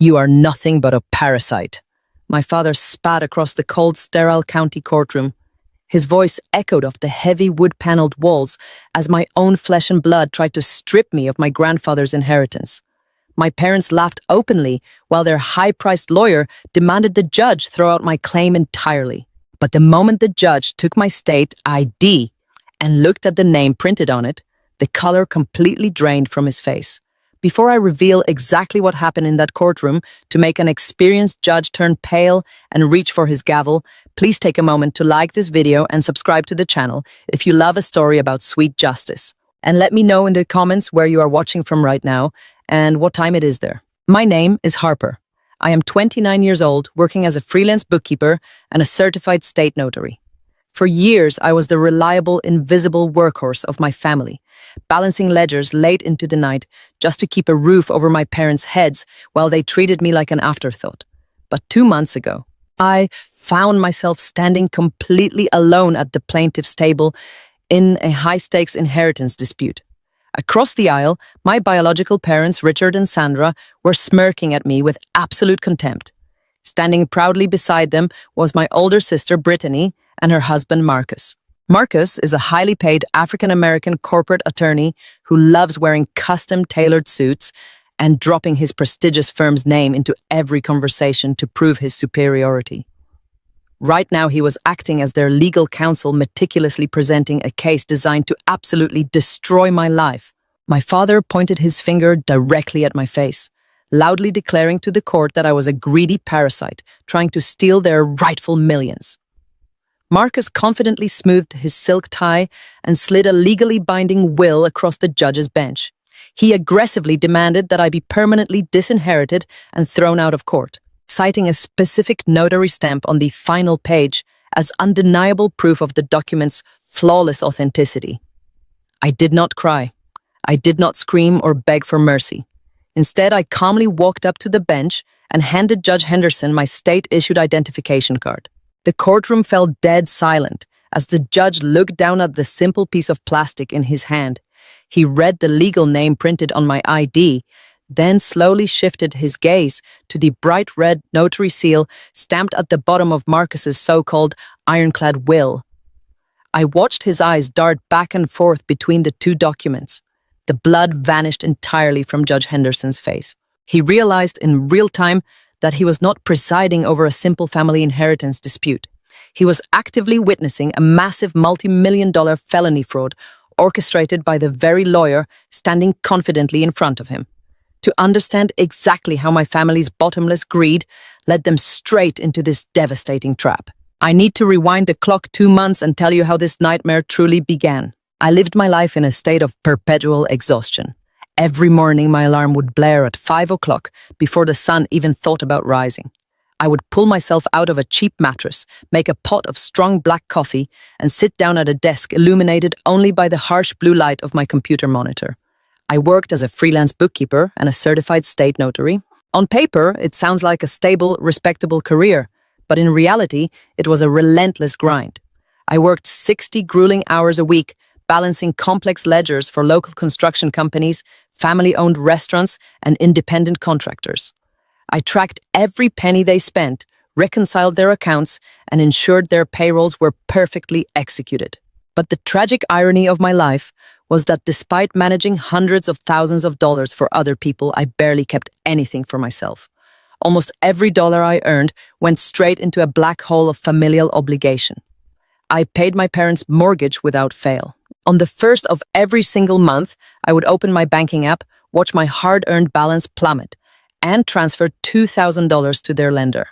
"You are nothing but a parasite." My father spat across the cold, sterile county courtroom. His voice echoed off the heavy wood-paneled walls as my own flesh and blood tried to strip me of my grandfather's inheritance. My parents laughed openly while their high-priced lawyer demanded the judge throw out my claim entirely. But the moment the judge took my state ID and looked at the name printed on it, the color completely drained from his face. Before I reveal exactly what happened in that courtroom to make an experienced judge turn pale and reach for his gavel, please take a moment to like this video and subscribe to the channel if you love a story about sweet justice. And let me know in the comments where you are watching from right now and what time it is there. My name is Harper. I am 29 years old, working as a freelance bookkeeper and a certified state notary. For years, I was the reliable, invisible workhorse of my family, balancing ledgers late into the night just to keep a roof over my parents' heads while they treated me like an afterthought. But 2 months ago, I found myself standing completely alone at the plaintiff's table in a high-stakes inheritance dispute. Across the aisle, my biological parents, Richard and Sandra, were smirking at me with absolute contempt. Standing proudly beside them was my older sister, Brittany, and her husband, Marcus. Marcus is a highly paid African-American corporate attorney who loves wearing custom-tailored suits and dropping his prestigious firm's name into every conversation to prove his superiority. Right now, he was acting as their legal counsel, meticulously presenting a case designed to absolutely destroy my life. My father pointed his finger directly at my face, loudly declaring to the court that I was a greedy parasite trying to steal their rightful millions. Marcus confidently smoothed his silk tie and slid a legally binding will across the judge's bench. He aggressively demanded that I be permanently disinherited and thrown out of court, citing a specific notary stamp on the final page as undeniable proof of the document's flawless authenticity. I did not cry. I did not scream or beg for mercy. Instead, I calmly walked up to the bench and handed Judge Henderson my state-issued identification card. The courtroom fell dead silent as the judge looked down at the simple piece of plastic in his hand. He read the legal name printed on my ID, then slowly shifted his gaze to the bright red notary seal stamped at the bottom of Marcus's so-called ironclad will. I watched his eyes dart back and forth between the two documents. The blood vanished entirely from Judge Henderson's face. He realized in real time that he was not presiding over a simple family inheritance dispute. He was actively witnessing a massive multi-million-dollar felony fraud orchestrated by the very lawyer standing confidently in front of him. To understand exactly how my family's bottomless greed led them straight into this devastating trap, I need to rewind the clock 2 months and tell you how this nightmare truly began. I lived my life in a state of perpetual exhaustion. Every morning, my alarm would blare at 5 o'clock before the sun even thought about rising. I would pull myself out of a cheap mattress, make a pot of strong black coffee, and sit down at a desk illuminated only by the harsh blue light of my computer monitor. I worked as a freelance bookkeeper and a certified state notary. On paper, it sounds like a stable, respectable career, but in reality, it was a relentless grind. I worked 60 grueling hours a week, balancing complex ledgers for local construction companies, family-owned restaurants, and independent contractors. I tracked every penny they spent, reconciled their accounts, and ensured their payrolls were perfectly executed. But the tragic irony of my life was that despite managing hundreds of thousands of dollars for other people, I barely kept anything for myself. Almost every dollar I earned went straight into a black hole of familial obligation. I paid my parents' mortgage without fail. On the first of every single month, I would open my banking app, watch my hard-earned balance plummet, and transfer $2,000 to their lender.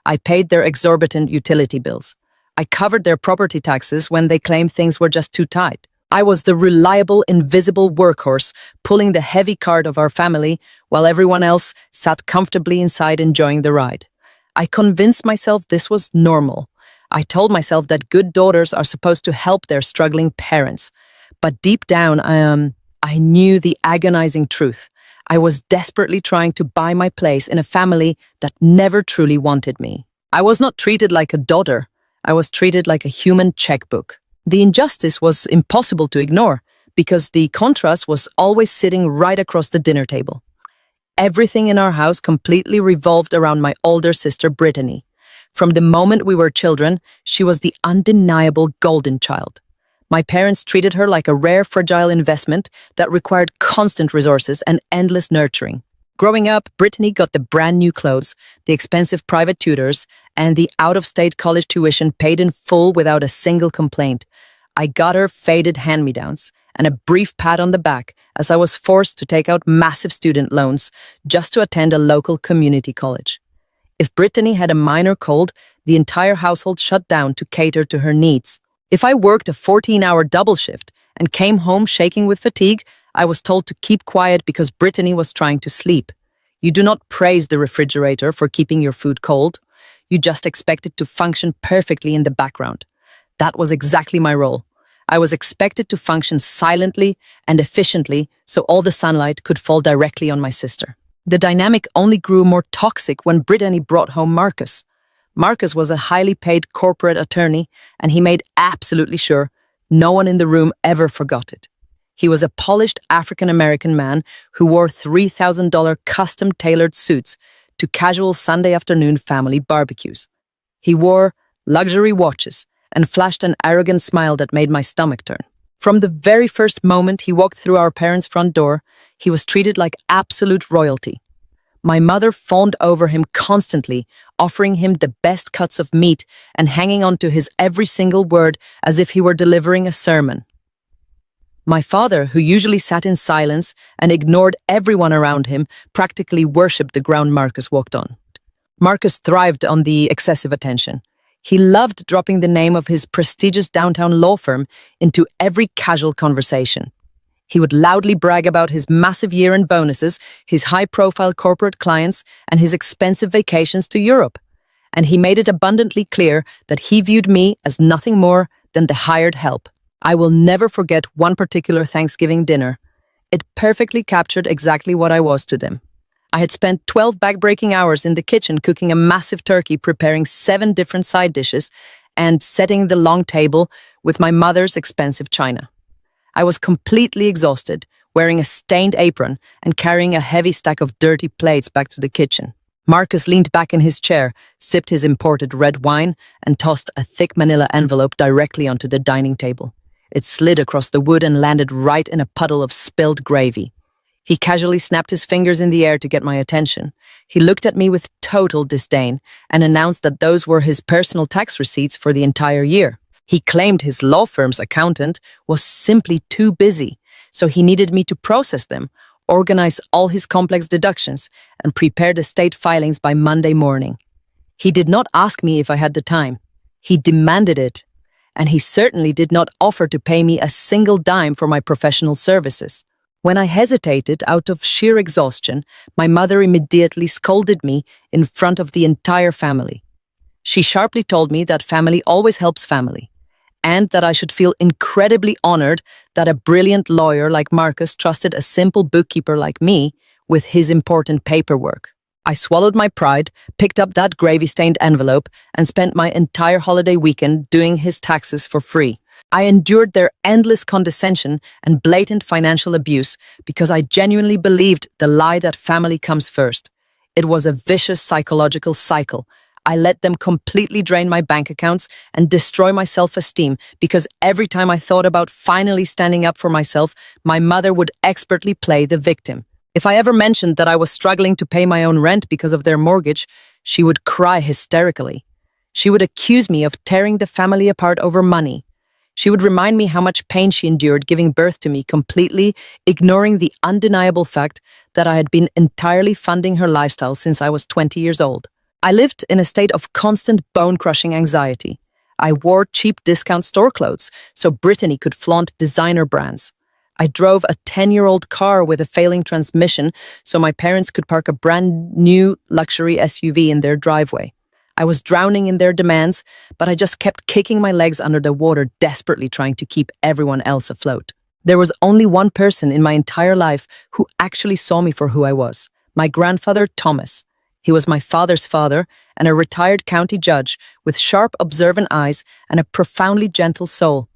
I paid their exorbitant utility bills. I covered their property taxes when they claimed things were just too tight. I was the reliable, invisible workhorse, pulling the heavy cart of our family, while everyone else sat comfortably inside enjoying the ride. I convinced myself this was normal. I told myself that good daughters are supposed to help their struggling parents. But deep down, I knew the agonizing truth. I was desperately trying to buy my place in a family that never truly wanted me. I was not treated like a daughter. I was treated like a human checkbook. The injustice was impossible to ignore because the contrast was always sitting right across the dinner table. Everything in our house completely revolved around my older sister, Brittany. From the moment we were children, she was the undeniable golden child. My parents treated her like a rare, fragile investment that required constant resources and endless nurturing. Growing up, Brittany got the brand new clothes, the expensive private tutors, and the out-of-state college tuition paid in full without a single complaint. I got her faded hand-me-downs and a brief pat on the back as I was forced to take out massive student loans just to attend a local community college. If Brittany had a minor cold, the entire household shut down to cater to her needs. If I worked a 14-hour double shift and came home shaking with fatigue, I was told to keep quiet because Brittany was trying to sleep. You do not praise the refrigerator for keeping your food cold. You just expect it to function perfectly in the background. That was exactly my role. I was expected to function silently and efficiently so all the sunlight could fall directly on my sister. The dynamic only grew more toxic when Brittany brought home Marcus. Marcus was a highly paid corporate attorney, and he made absolutely sure no one in the room ever forgot it. He was a polished African-American man who wore $3,000 custom-tailored suits to casual Sunday afternoon family barbecues. He wore luxury watches and flashed an arrogant smile that made my stomach turn. From the very first moment he walked through our parents' front door, he was treated like absolute royalty. My mother fawned over him constantly, offering him the best cuts of meat and hanging on to his every single word as if he were delivering a sermon. My father, who usually sat in silence and ignored everyone around him, practically worshipped the ground Marcus walked on. Marcus thrived on the excessive attention. He loved dropping the name of his prestigious downtown law firm into every casual conversation. He would loudly brag about his massive year-end bonuses, his high-profile corporate clients, and his expensive vacations to Europe. And he made it abundantly clear that he viewed me as nothing more than the hired help. I will never forget one particular Thanksgiving dinner. It perfectly captured exactly what I was to them. I had spent 12 back-breaking hours in the kitchen cooking a massive turkey, preparing 7 different side dishes, and setting the long table with my mother's expensive china. I was completely exhausted, wearing a stained apron and carrying a heavy stack of dirty plates back to the kitchen. Marcus leaned back in his chair, sipped his imported red wine, and tossed a thick manila envelope directly onto the dining table. It slid across the wood and landed right in a puddle of spilled gravy. He casually snapped his fingers in the air to get my attention. He looked at me with total disdain and announced that those were his personal tax receipts for the entire year. He claimed his law firm's accountant was simply too busy, so he needed me to process them, organize all his complex deductions, and prepare the state filings by Monday morning. He did not ask me if I had the time. He demanded it. And he certainly did not offer to pay me a single dime for my professional services. When I hesitated out of sheer exhaustion, my mother immediately scolded me in front of the entire family. She sharply told me that family always helps family, and that I should feel incredibly honored that a brilliant lawyer like Marcus trusted a simple bookkeeper like me with his important paperwork. I swallowed my pride, picked up that gravy-stained envelope, and spent my entire holiday weekend doing his taxes for free. I endured their endless condescension and blatant financial abuse because I genuinely believed the lie that family comes first. It was a vicious psychological cycle. I let them completely drain my bank accounts and destroy my self-esteem because every time I thought about finally standing up for myself, my mother would expertly play the victim. If I ever mentioned that I was struggling to pay my own rent because of their mortgage, she would cry hysterically. She would accuse me of tearing the family apart over money. She would remind me how much pain she endured giving birth to me, completely ignoring the undeniable fact that I had been entirely funding her lifestyle since I was 20 years old. I lived in a state of constant bone-crushing anxiety. I wore cheap discount store clothes so Brittany could flaunt designer brands. I drove a 10-year-old car with a failing transmission so my parents could park a brand new luxury SUV in their driveway. I was drowning in their demands, but I just kept kicking my legs under the water, desperately trying to keep everyone else afloat. There was only one person in my entire life who actually saw me for who I was: my grandfather, Thomas. He was my father's father and a retired county judge with sharp, observant eyes and a profoundly gentle soul.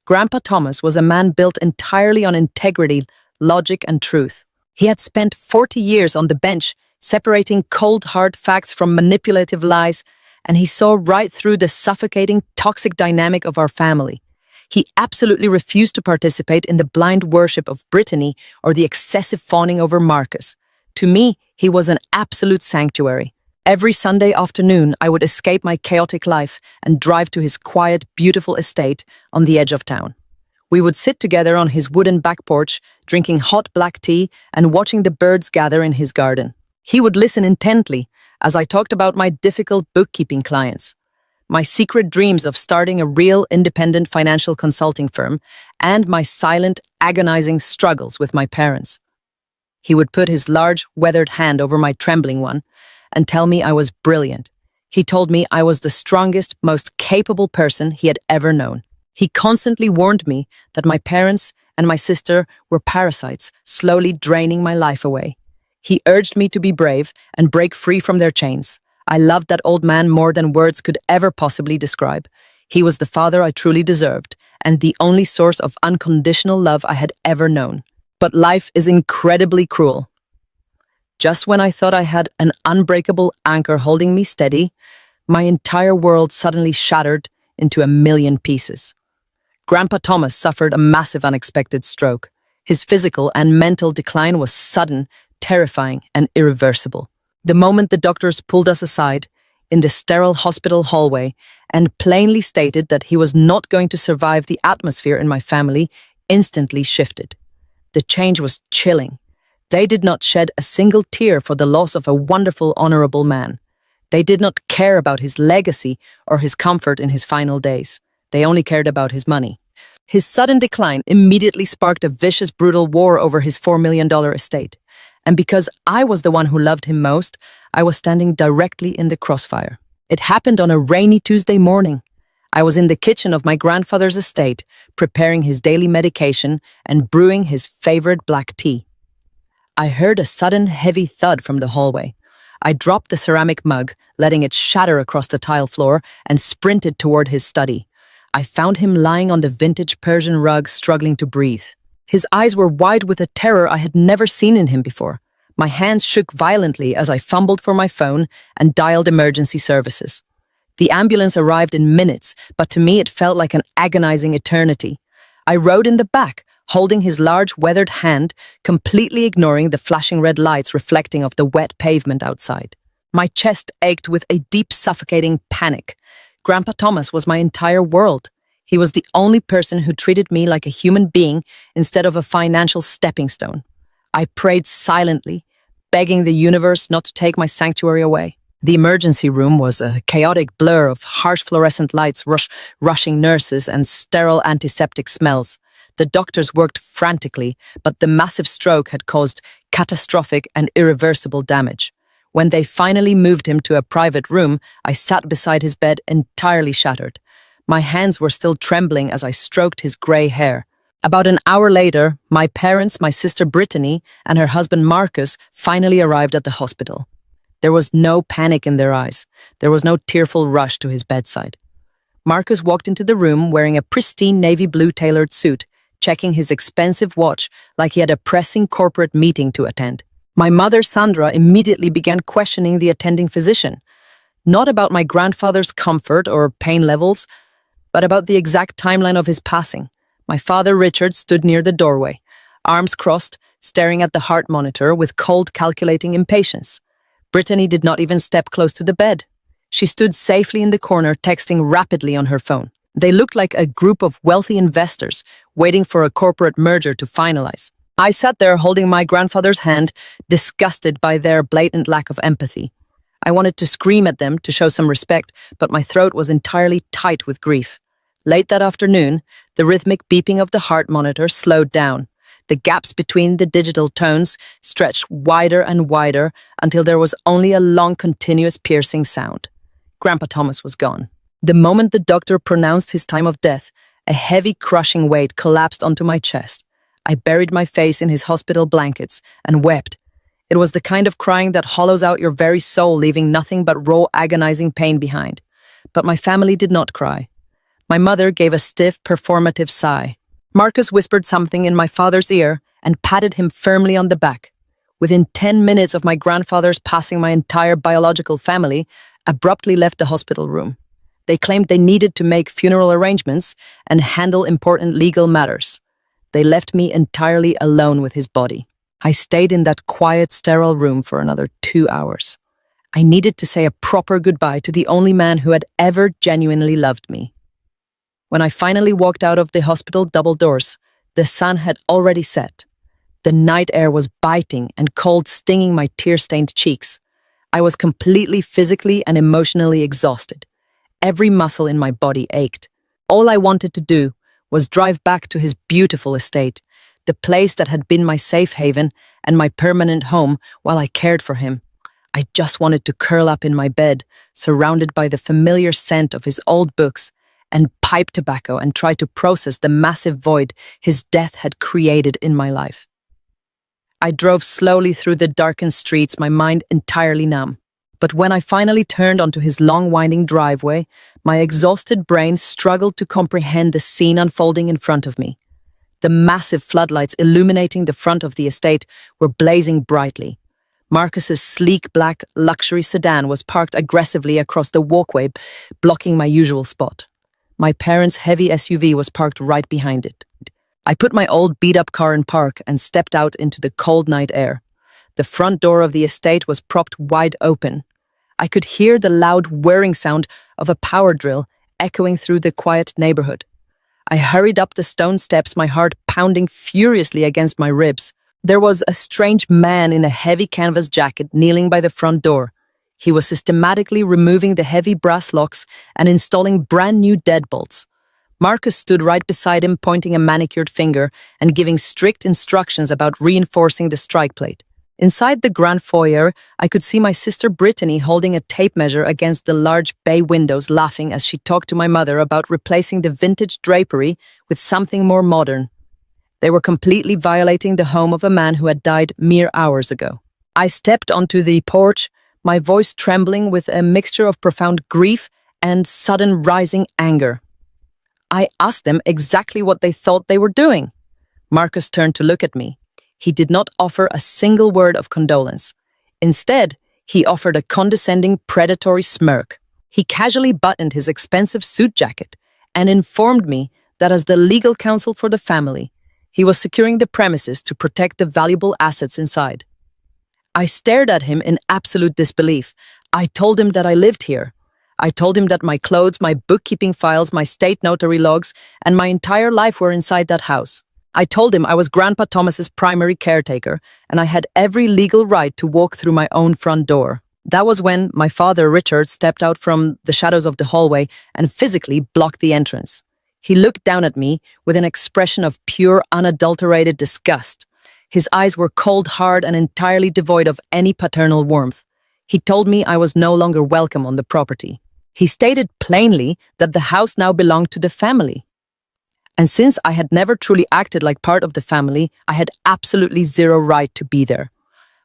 Grandpa Thomas was a man built entirely on integrity, logic, and truth. He had spent 40 years on the bench, separating cold, hard facts from manipulative lies, and he saw right through the suffocating, toxic dynamic of our family. He absolutely refused to participate in the blind worship of Brittany or the excessive fawning over Marcus. To me, he was an absolute sanctuary. Every Sunday afternoon, I would escape my chaotic life and drive to his quiet, beautiful estate on the edge of town. We would sit together on his wooden back porch, drinking hot black tea and watching the birds gather in his garden. He would listen intently as I talked about my difficult bookkeeping clients, my secret dreams of starting a real independent financial consulting firm, and my silent, agonizing struggles with my parents. He would put his large, weathered hand over my trembling one and tell me I was brilliant. He told me I was the strongest, most capable person he had ever known. He constantly warned me that my parents and my sister were parasites, slowly draining my life away. He urged me to be brave and break free from their chains. I loved that old man more than words could ever possibly describe. He was the father I truly deserved, and the only source of unconditional love I had ever known. But life is incredibly cruel. Just when I thought I had an unbreakable anchor holding me steady, my entire world suddenly shattered into a million pieces. Grandpa Thomas suffered a massive unexpected stroke. His physical and mental decline was sudden, terrifying, and irreversible. The moment the doctors pulled us aside in the sterile hospital hallway and plainly stated that he was not going to survive the atmosphere in my family, instantly shifted. The change was chilling. They did not shed a single tear for the loss of a wonderful, honorable man. They did not care about his legacy or his comfort in his final days. They only cared about his money. His sudden decline immediately sparked a vicious, brutal war over his $4 million estate. And because I was the one who loved him most, I was standing directly in the crossfire. It happened on a rainy Tuesday morning. I was in the kitchen of my grandfather's estate, preparing his daily medication and brewing his favorite black tea. I heard a sudden, heavy thud from the hallway. I dropped the ceramic mug, letting it shatter across the tile floor, and sprinted toward his study. I found him lying on the vintage Persian rug, struggling to breathe. His eyes were wide with a terror I had never seen in him before. My hands shook violently as I fumbled for my phone and dialed emergency services. The ambulance arrived in minutes, but to me it felt like an agonizing eternity. I rode in the back, holding his large, weathered hand, completely ignoring the flashing red lights reflecting off the wet pavement outside. My chest ached with a deep, suffocating panic. Grandpa Thomas was my entire world. He was the only person who treated me like a human being instead of a financial stepping stone. I prayed silently, begging the universe not to take my sanctuary away. The emergency room was a chaotic blur of harsh fluorescent lights, rushing nurses, and sterile antiseptic smells. The doctors worked frantically, but the massive stroke had caused catastrophic and irreversible damage. When they finally moved him to a private room, I sat beside his bed entirely shattered. My hands were still trembling as I stroked his grey hair. About an hour later, my parents, my sister Brittany, and her husband Marcus finally arrived at the hospital. There was no panic in their eyes. There was no tearful rush to his bedside. Marcus walked into the room wearing a pristine navy blue tailored suit, checking his expensive watch like he had a pressing corporate meeting to attend. My mother, Sandra, immediately began questioning the attending physician, not about my grandfather's comfort or pain levels, but about the exact timeline of his passing. My father, Richard, stood near the doorway, arms crossed, staring at the heart monitor with cold, calculating impatience. Brittany did not even step close to the bed. She stood safely in the corner, texting rapidly on her phone. They looked like a group of wealthy investors waiting for a corporate merger to finalize. I sat there holding my grandfather's hand, disgusted by their blatant lack of empathy. I wanted to scream at them to show some respect, but my throat was entirely tight with grief. Late that afternoon, the rhythmic beeping of the heart monitor slowed down. The gaps between the digital tones stretched wider and wider until there was only a long, continuous piercing sound. Grandpa Thomas was gone. The moment the doctor pronounced his time of death, a heavy, crushing weight collapsed onto my chest. I buried my face in his hospital blankets and wept. It was the kind of crying that hollows out your very soul, leaving nothing but raw, agonizing pain behind. But my family did not cry. My mother gave a stiff, performative sigh. Marcus whispered something in my father's ear and patted him firmly on the back. within 10 minutes of my grandfather's passing, my entire biological family abruptly left the hospital room. They claimed they needed to make funeral arrangements and handle important legal matters. They left me entirely alone with his body. I stayed in that quiet, sterile room for another 2 hours. I needed to say a proper goodbye to the only man who had ever genuinely loved me. When I finally walked out of the hospital double doors, the sun had already set. The night air was biting and cold, stinging my tear-stained cheeks. I was completely physically and emotionally exhausted. Every muscle in my body ached. All I wanted to do was drive back to his beautiful estate, the place that had been my safe haven and my permanent home while I cared for him. I just wanted to curl up in my bed, surrounded by the familiar scent of his old books and pipe tobacco, and try to process the massive void his death had created in my life. I drove slowly through the darkened streets, my mind entirely numb. But when I finally turned onto his long winding driveway, my exhausted brain struggled to comprehend the scene unfolding in front of me. The massive floodlights illuminating the front of the estate were blazing brightly. Marcus's sleek black luxury sedan was parked aggressively across the walkway, blocking my usual spot. My parents' heavy SUV was parked right behind it. I put my old beat-up car in park and stepped out into the cold night air. The front door of the estate was propped wide open. I could hear the loud whirring sound of a power drill echoing through the quiet neighborhood. I hurried up the stone steps, my heart pounding furiously against my ribs. There was a strange man in a heavy canvas jacket kneeling by the front door. He was systematically removing the heavy brass locks and installing brand new deadbolts. Marcus stood right beside him, pointing a manicured finger and giving strict instructions about reinforcing the strike plate. Inside the grand foyer, I could see my sister Brittany holding a tape measure against the large bay windows, laughing as she talked to my mother about replacing the vintage drapery with something more modern. They were completely violating the home of a man who had died mere hours ago. I stepped onto the porch, my voice trembling with a mixture of profound grief and sudden rising anger. I asked them exactly what they thought they were doing. Marcus turned to look at me. He did not offer a single word of condolence. Instead, he offered a condescending, predatory smirk. He casually buttoned his expensive suit jacket and informed me that as the legal counsel for the family, he was securing the premises to protect the valuable assets inside. I stared at him in absolute disbelief. I told him that I lived here. I told him that my clothes, my bookkeeping files, my state notary logs, and my entire life were inside that house. I told him I was Grandpa Thomas's primary caretaker, and I had every legal right to walk through my own front door. That was when my father, Richard, stepped out from the shadows of the hallway and physically blocked the entrance. He looked down at me with an expression of pure, unadulterated disgust. His eyes were cold, hard, and entirely devoid of any paternal warmth. He told me I was no longer welcome on the property. He stated plainly that the house now belonged to the family. And since I had never truly acted like part of the family, I had absolutely zero right to be there.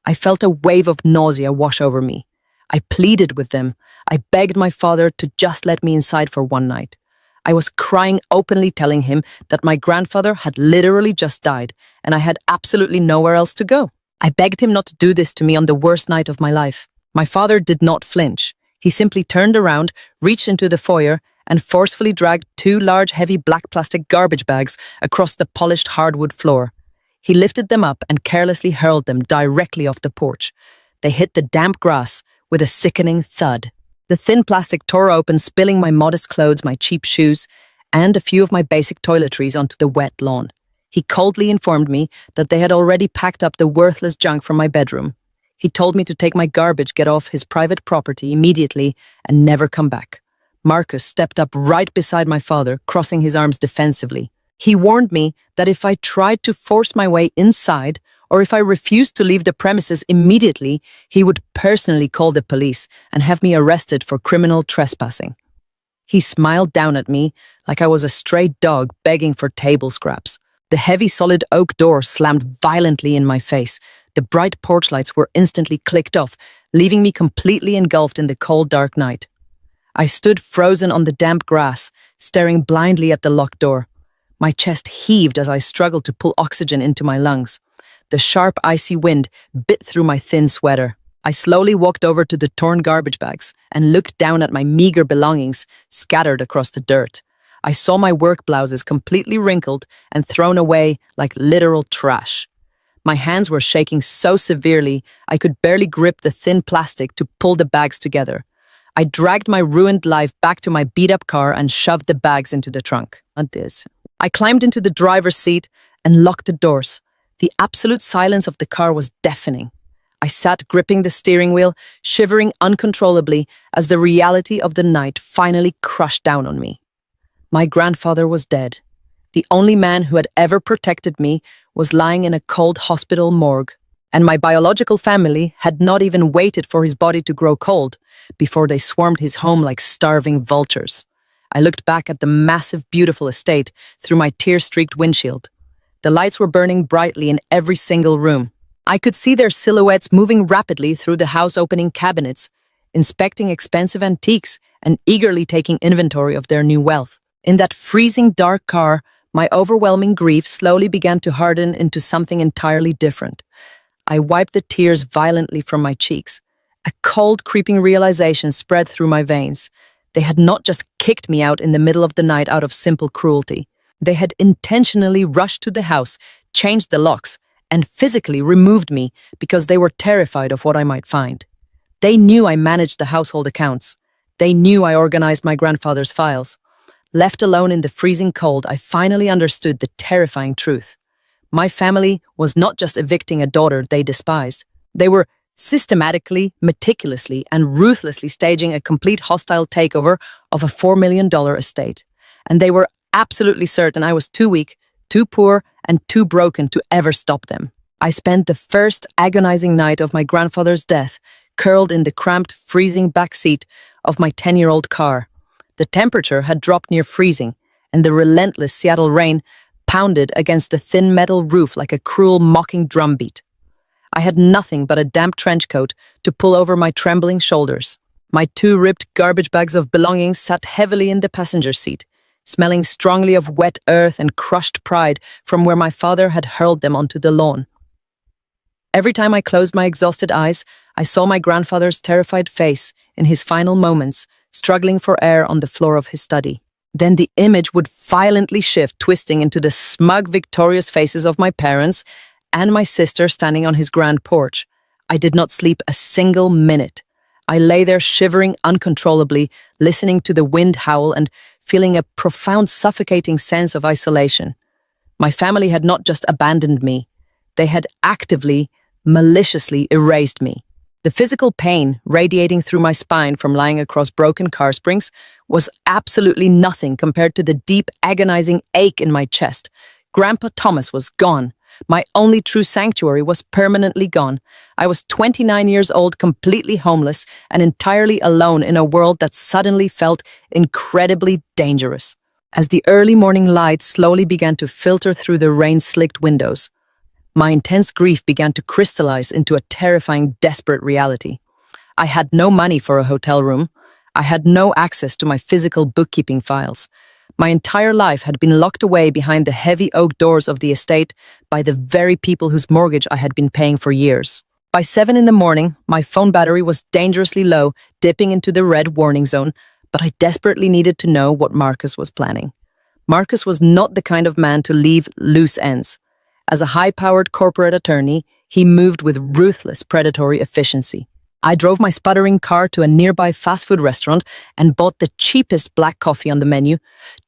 I felt a wave of nausea wash over me. I pleaded with them. I begged my father to just let me inside for one night. I was crying openly, telling him that my grandfather had literally just died and I had absolutely nowhere else to go. I begged him not to do this to me on the worst night of my life. My father did not flinch. He simply turned around, reached into the foyer, and forcefully dragged 2 large, heavy black plastic garbage bags across the polished hardwood floor. He lifted them up and carelessly hurled them directly off the porch. They hit the damp grass with a sickening thud. The thin plastic tore open, spilling my modest clothes, my cheap shoes, and a few of my basic toiletries onto the wet lawn. He coldly informed me that they had already packed up the worthless junk from my bedroom. He told me to take my garbage, get off his private property immediately, and never come back. Marcus stepped up right beside my father, crossing his arms defensively. He warned me that if I tried to force my way inside, or if I refused to leave the premises immediately, he would personally call the police and have me arrested for criminal trespassing. He smiled down at me like I was a stray dog begging for table scraps. The heavy solid oak door slammed violently in my face. The bright porch lights were instantly clicked off, leaving me completely engulfed in the cold, dark night. I stood frozen on the damp grass, staring blindly at the locked door. My chest heaved as I struggled to pull oxygen into my lungs. The sharp, icy wind bit through my thin sweater. I slowly walked over to the torn garbage bags and looked down at my meager belongings scattered across the dirt. I saw my work blouses completely wrinkled and thrown away like literal trash. My hands were shaking so severely I could barely grip the thin plastic to pull the bags together. I dragged my ruined life back to my beat-up car and shoved the bags into the trunk. I climbed into the driver's seat and locked the doors. The absolute silence of the car was deafening. I sat gripping the steering wheel, shivering uncontrollably as the reality of the night finally crushed down on me. My grandfather was dead. The only man who had ever protected me was lying in a cold hospital morgue, and my biological family had not even waited for his body to grow cold before they swarmed his home like starving vultures. I looked back at the massive, beautiful estate through my tear-streaked windshield. The lights were burning brightly in every single room. I could see their silhouettes moving rapidly through the house-opening cabinets, inspecting expensive antiques and eagerly taking inventory of their new wealth. In that freezing dark car, my overwhelming grief slowly began to harden into something entirely different. I wiped the tears violently from my cheeks. A cold, creeping realization spread through my veins. They had not just kicked me out in the middle of the night out of simple cruelty. They had intentionally rushed to the house, changed the locks, and physically removed me because they were terrified of what I might find. They knew I managed the household accounts. They knew I organized my grandfather's files. Left alone in the freezing cold, I finally understood the terrifying truth. My family was not just evicting a daughter they despised. They were systematically, meticulously, and ruthlessly staging a complete hostile takeover of a $4 million estate. And they were absolutely certain I was too weak, too poor, and too broken to ever stop them. I spent the first agonizing night of my grandfather's death curled in the cramped, freezing back seat of my 10-year-old car. The temperature had dropped near freezing, and the relentless Seattle rain pounded against the thin metal roof like a cruel, mocking drumbeat. I had nothing but a damp trench coat to pull over my trembling shoulders. My 2 ripped garbage bags of belongings sat heavily in the passenger seat, smelling strongly of wet earth and crushed pride from where my father had hurled them onto the lawn. Every time I closed my exhausted eyes, I saw my grandfather's terrified face in his final moments, struggling for air on the floor of his study. Then the image would violently shift, twisting into the smug, victorious faces of my parents and my sister standing on his grand porch. I did not sleep a single minute. I lay there shivering uncontrollably, listening to the wind howl and feeling a profound, suffocating sense of isolation. My family had not just abandoned me. They had actively, maliciously erased me. The physical pain radiating through my spine from lying across broken car springs was absolutely nothing compared to the deep, agonizing ache in my chest. Grandpa Thomas was gone. My only true sanctuary was permanently gone. I was 29 years old, completely homeless, and entirely alone in a world that suddenly felt incredibly dangerous. As the early morning light slowly began to filter through the rain-slicked windows, my intense grief began to crystallize into a terrifying, desperate reality. I had no money for a hotel room. I had no access to my physical bookkeeping files. My entire life had been locked away behind the heavy oak doors of the estate by the very people whose mortgage I had been paying for years. By 7 in the morning, my phone battery was dangerously low, dipping into the red warning zone, but I desperately needed to know what Marcus was planning. Marcus was not the kind of man to leave loose ends. As a high-powered corporate attorney, he moved with ruthless, predatory efficiency. I drove my sputtering car to a nearby fast food restaurant and bought the cheapest black coffee on the menu,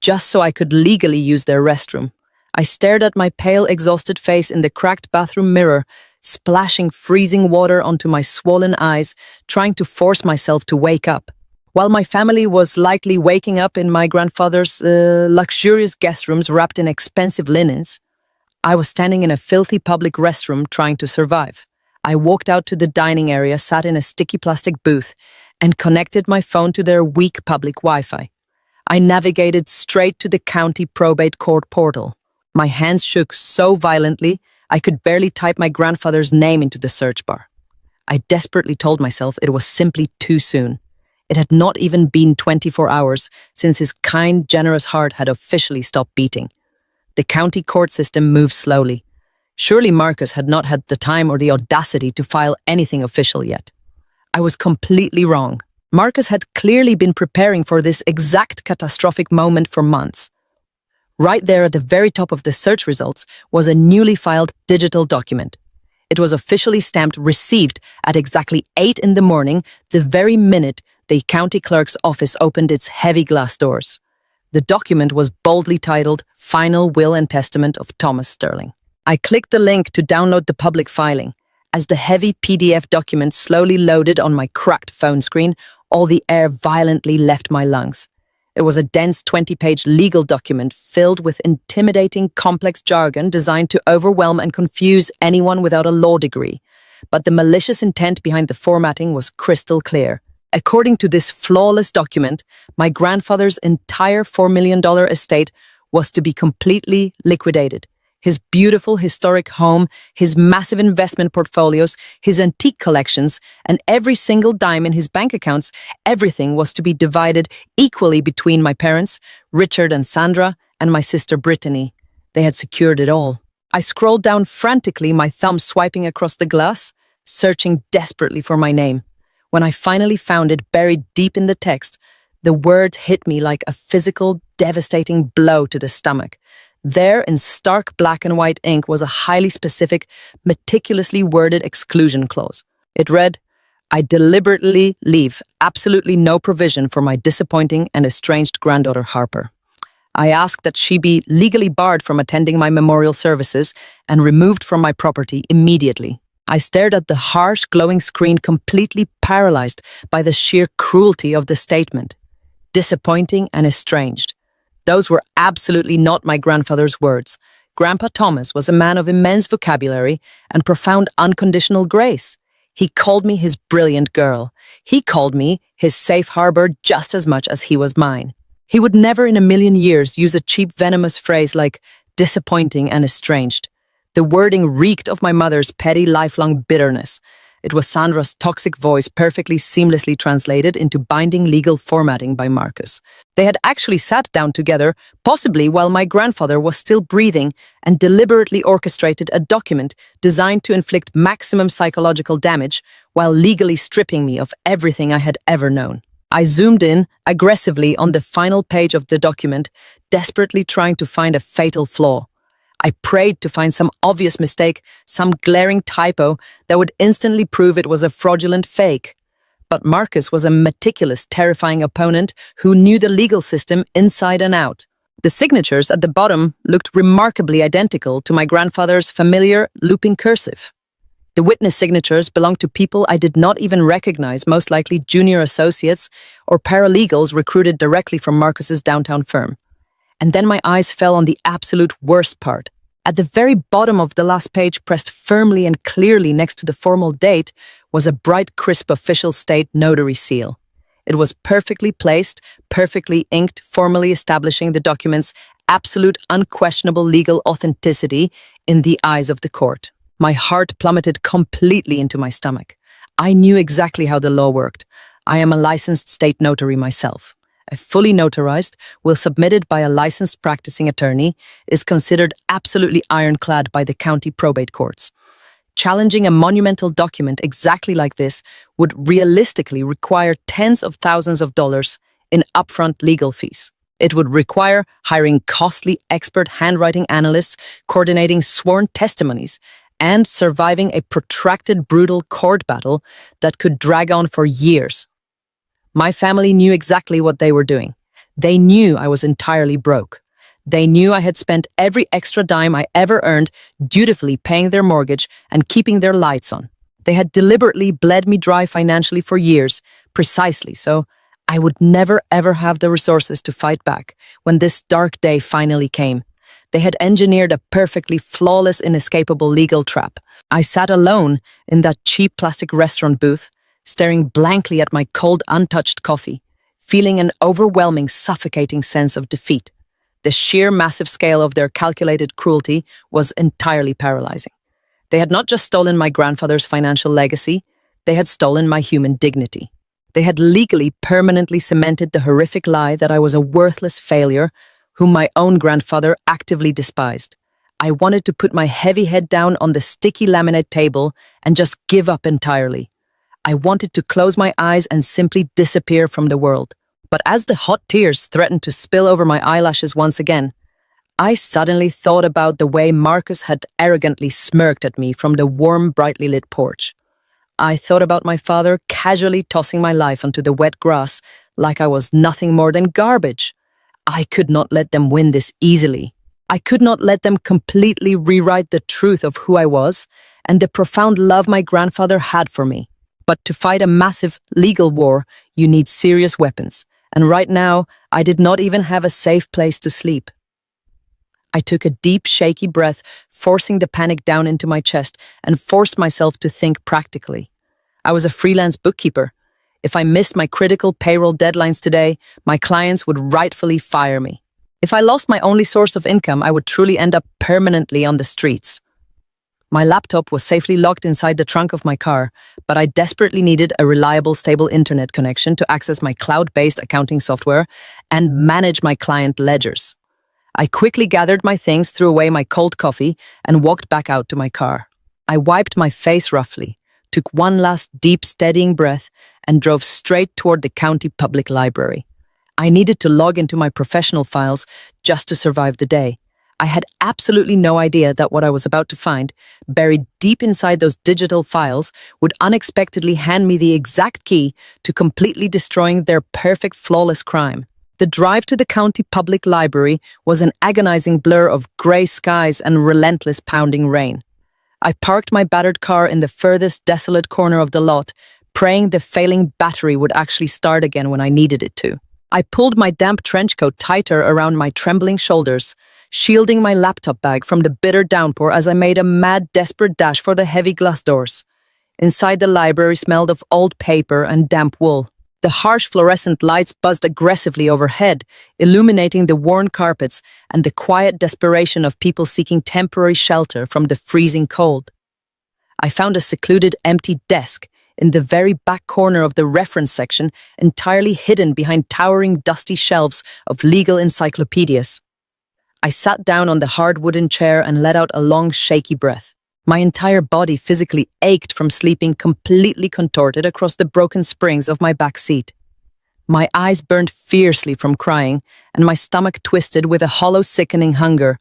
just so I could legally use their restroom. I stared at my pale, exhausted face in the cracked bathroom mirror, splashing freezing water onto my swollen eyes, trying to force myself to wake up. While my family was likely waking up in my grandfather's luxurious guest rooms wrapped in expensive linens, I was standing in a filthy public restroom trying to survive. I walked out to the dining area, sat in a sticky plastic booth, and connected my phone to their weak public Wi-Fi. I navigated straight to the county probate court portal. My hands shook so violently, I could barely type my grandfather's name into the search bar. I desperately told myself it was simply too soon. It had not even been 24 hours since his kind, generous heart had officially stopped beating. The county court system moved slowly. Surely Marcus had not had the time or the audacity to file anything official yet. I was completely wrong. Marcus had clearly been preparing for this exact catastrophic moment for months. Right there at the very top of the search results was a newly filed digital document. It was officially stamped received at exactly 8 in the morning, the very minute the county clerk's office opened its heavy glass doors. The document was boldly titled Final Will and Testament of Thomas Sterling. I clicked the link to download the public filing. As the heavy PDF document slowly loaded on my cracked phone screen, all the air violently left my lungs. It was a dense 20-page legal document filled with intimidating, complex jargon designed to overwhelm and confuse anyone without a law degree. But the malicious intent behind the formatting was crystal clear. According to this flawless document, my grandfather's entire $4 million estate was to be completely liquidated. His beautiful historic home, his massive investment portfolios, his antique collections, and every single dime in his bank accounts, everything was to be divided equally between my parents, Richard and Sandra, and my sister Brittany. They had secured it all. I scrolled down frantically, my thumb swiping across the glass, searching desperately for my name. When I finally found it buried deep in the text, the words hit me like a physical, devastating blow to the stomach. There, in stark black and white ink, was a highly specific, meticulously worded exclusion clause. It read, I deliberately leave absolutely no provision for my disappointing and estranged granddaughter Harper. I ask that she be legally barred from attending my memorial services and removed from my property immediately. I stared at the harsh, glowing screen, completely paralyzed by the sheer cruelty of the statement. Disappointing and estranged. Those were absolutely not my grandfather's words. Grandpa Thomas was a man of immense vocabulary and profound unconditional grace. He called me his brilliant girl. He called me his safe harbor just as much as he was mine. He would never in a million years use a cheap, venomous phrase like disappointing and estranged. The wording reeked of my mother's petty, lifelong bitterness. It was Sandra's toxic voice perfectly seamlessly translated into binding legal formatting by Marcus. They had actually sat down together, possibly while my grandfather was still breathing, and deliberately orchestrated a document designed to inflict maximum psychological damage while legally stripping me of everything I had ever known. I zoomed in aggressively on the final page of the document, desperately trying to find a fatal flaw. I prayed to find some obvious mistake, some glaring typo that would instantly prove it was a fraudulent fake. But Marcus was a meticulous, terrifying opponent who knew the legal system inside and out. The signatures at the bottom looked remarkably identical to my grandfather's familiar looping cursive. The witness signatures belonged to people I did not even recognize, most likely junior associates or paralegals recruited directly from Marcus's downtown firm. And then my eyes fell on the absolute worst part. At the very bottom of the last page, pressed firmly and clearly next to the formal date, was a bright, crisp official state notary seal. It was perfectly placed, perfectly inked, formally establishing the document's absolute, unquestionable legal authenticity in the eyes of the court. My heart plummeted completely into my stomach. I knew exactly how the law worked. I am a licensed state notary myself. A fully notarized will submitted by a licensed practicing attorney is considered absolutely ironclad by the county probate courts. Challenging a monumental document exactly like this would realistically require tens of thousands of dollars in upfront legal fees. It would require hiring costly expert handwriting analysts, coordinating sworn testimonies, and surviving a protracted, brutal court battle that could drag on for years. My family knew exactly what they were doing. They knew I was entirely broke. They knew I had spent every extra dime I ever earned dutifully paying their mortgage and keeping their lights on. They had deliberately bled me dry financially for years, precisely so I would never ever have the resources to fight back when this dark day finally came. They had engineered a perfectly flawless, inescapable legal trap. I sat alone in that cheap plastic restaurant booth, staring blankly at my cold, untouched coffee, feeling an overwhelming, suffocating sense of defeat. The sheer massive scale of their calculated cruelty was entirely paralyzing. They had not just stolen my grandfather's financial legacy, they had stolen my human dignity. They had legally, permanently cemented the horrific lie that I was a worthless failure whom my own grandfather actively despised. I wanted to put my heavy head down on the sticky laminate table and just give up entirely. I wanted to close my eyes and simply disappear from the world. But as the hot tears threatened to spill over my eyelashes once again, I suddenly thought about the way Marcus had arrogantly smirked at me from the warm, brightly lit porch. I thought about my father casually tossing my life onto the wet grass like I was nothing more than garbage. I could not let them win this easily. I could not let them completely rewrite the truth of who I was and the profound love my grandfather had for me. But to fight a massive legal war, you need serious weapons. And right now, I did not even have a safe place to sleep. I took a deep, shaky breath, forcing the panic down into my chest, and forced myself to think practically. I was a freelance bookkeeper. If I missed my critical payroll deadlines today, my clients would rightfully fire me. If I lost my only source of income, I would truly end up permanently on the streets. My laptop was safely locked inside the trunk of my car, but I desperately needed a reliable, stable internet connection to access my cloud-based accounting software and manage my client ledgers. I quickly gathered my things, threw away my cold coffee, and walked back out to my car. I wiped my face roughly, took one last deep, steadying breath, and drove straight toward the county public library. I needed to log into my professional files just to survive the day. I had absolutely no idea that what I was about to find, buried deep inside those digital files, would unexpectedly hand me the exact key to completely destroying their perfect, flawless crime. The drive to the county public library was an agonizing blur of gray skies and relentless pounding rain. I parked my battered car in the furthest desolate corner of the lot, praying the failing battery would actually start again when I needed it to. I pulled my damp trench coat tighter around my trembling shoulders, shielding my laptop bag from the bitter downpour as I made a mad, desperate dash for the heavy glass doors. Inside the library smelled of old paper and damp wool. The harsh fluorescent lights buzzed aggressively overhead, illuminating the worn carpets and the quiet desperation of people seeking temporary shelter from the freezing cold. I found a secluded, empty desk in the very back corner of the reference section, entirely hidden behind towering, dusty shelves of legal encyclopedias. I sat down on the hard wooden chair and let out a long, shaky breath. My entire body physically ached from sleeping completely contorted across the broken springs of my back seat. My eyes burned fiercely from crying, and my stomach twisted with a hollow, sickening hunger.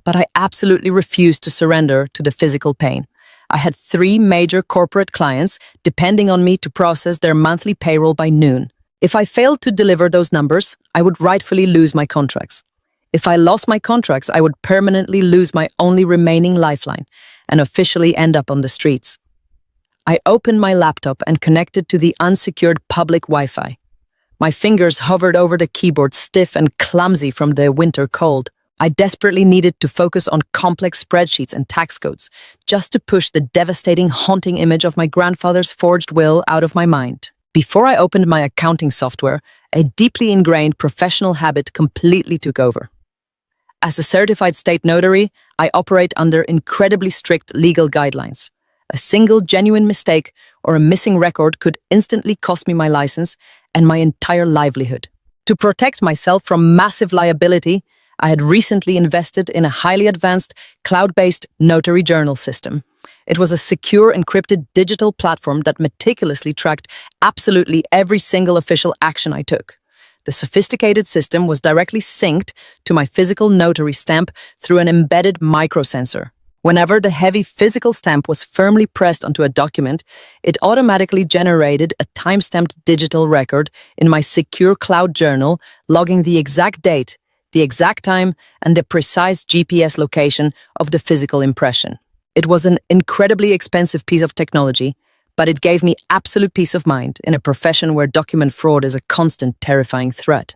But I absolutely refused to surrender to the physical pain. I had 3 major corporate clients depending on me to process their monthly payroll by noon. If I failed to deliver those numbers, I would rightfully lose my contracts. If I lost my contracts, I would permanently lose my only remaining lifeline and officially end up on the streets. I opened my laptop and connected to the unsecured public Wi-Fi. My fingers hovered over the keyboard, stiff and clumsy from the winter cold. I desperately needed to focus on complex spreadsheets and tax codes, just to push the devastating, haunting image of my grandfather's forged will out of my mind. Before I opened my accounting software, a deeply ingrained professional habit completely took over. As a certified state notary, I operate under incredibly strict legal guidelines. A single genuine mistake or a missing record could instantly cost me my license and my entire livelihood. To protect myself from massive liability, I had recently invested in a highly advanced, cloud-based notary journal system. It was a secure, encrypted digital platform that meticulously tracked absolutely every single official action I took. The sophisticated system was directly synced to my physical notary stamp through an embedded microsensor. Whenever the heavy physical stamp was firmly pressed onto a document, it automatically generated a time-stamped digital record in my secure cloud journal, logging the exact date, the exact time, and the precise GPS location of the physical impression. It was an incredibly expensive piece of technology, but it gave me absolute peace of mind in a profession where document fraud is a constant, terrifying threat.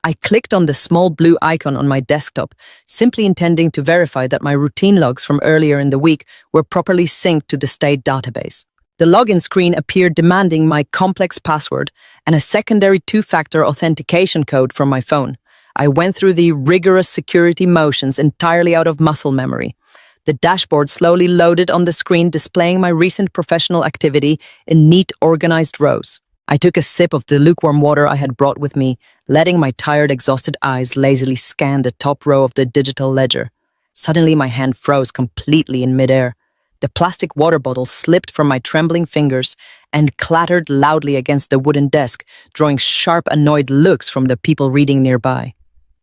I clicked on the small blue icon on my desktop, simply intending to verify that my routine logs from earlier in the week were properly synced to the state database. The login screen appeared demanding my complex password and a secondary 2-factor authentication code from my phone. I went through the rigorous security motions entirely out of muscle memory. The dashboard slowly loaded on the screen, displaying my recent professional activity in neat, organized rows. I took a sip of the lukewarm water I had brought with me, letting my tired, exhausted eyes lazily scan the top row of the digital ledger. Suddenly, my hand froze completely in midair. The plastic water bottle slipped from my trembling fingers and clattered loudly against the wooden desk, drawing sharp, annoyed looks from the people reading nearby.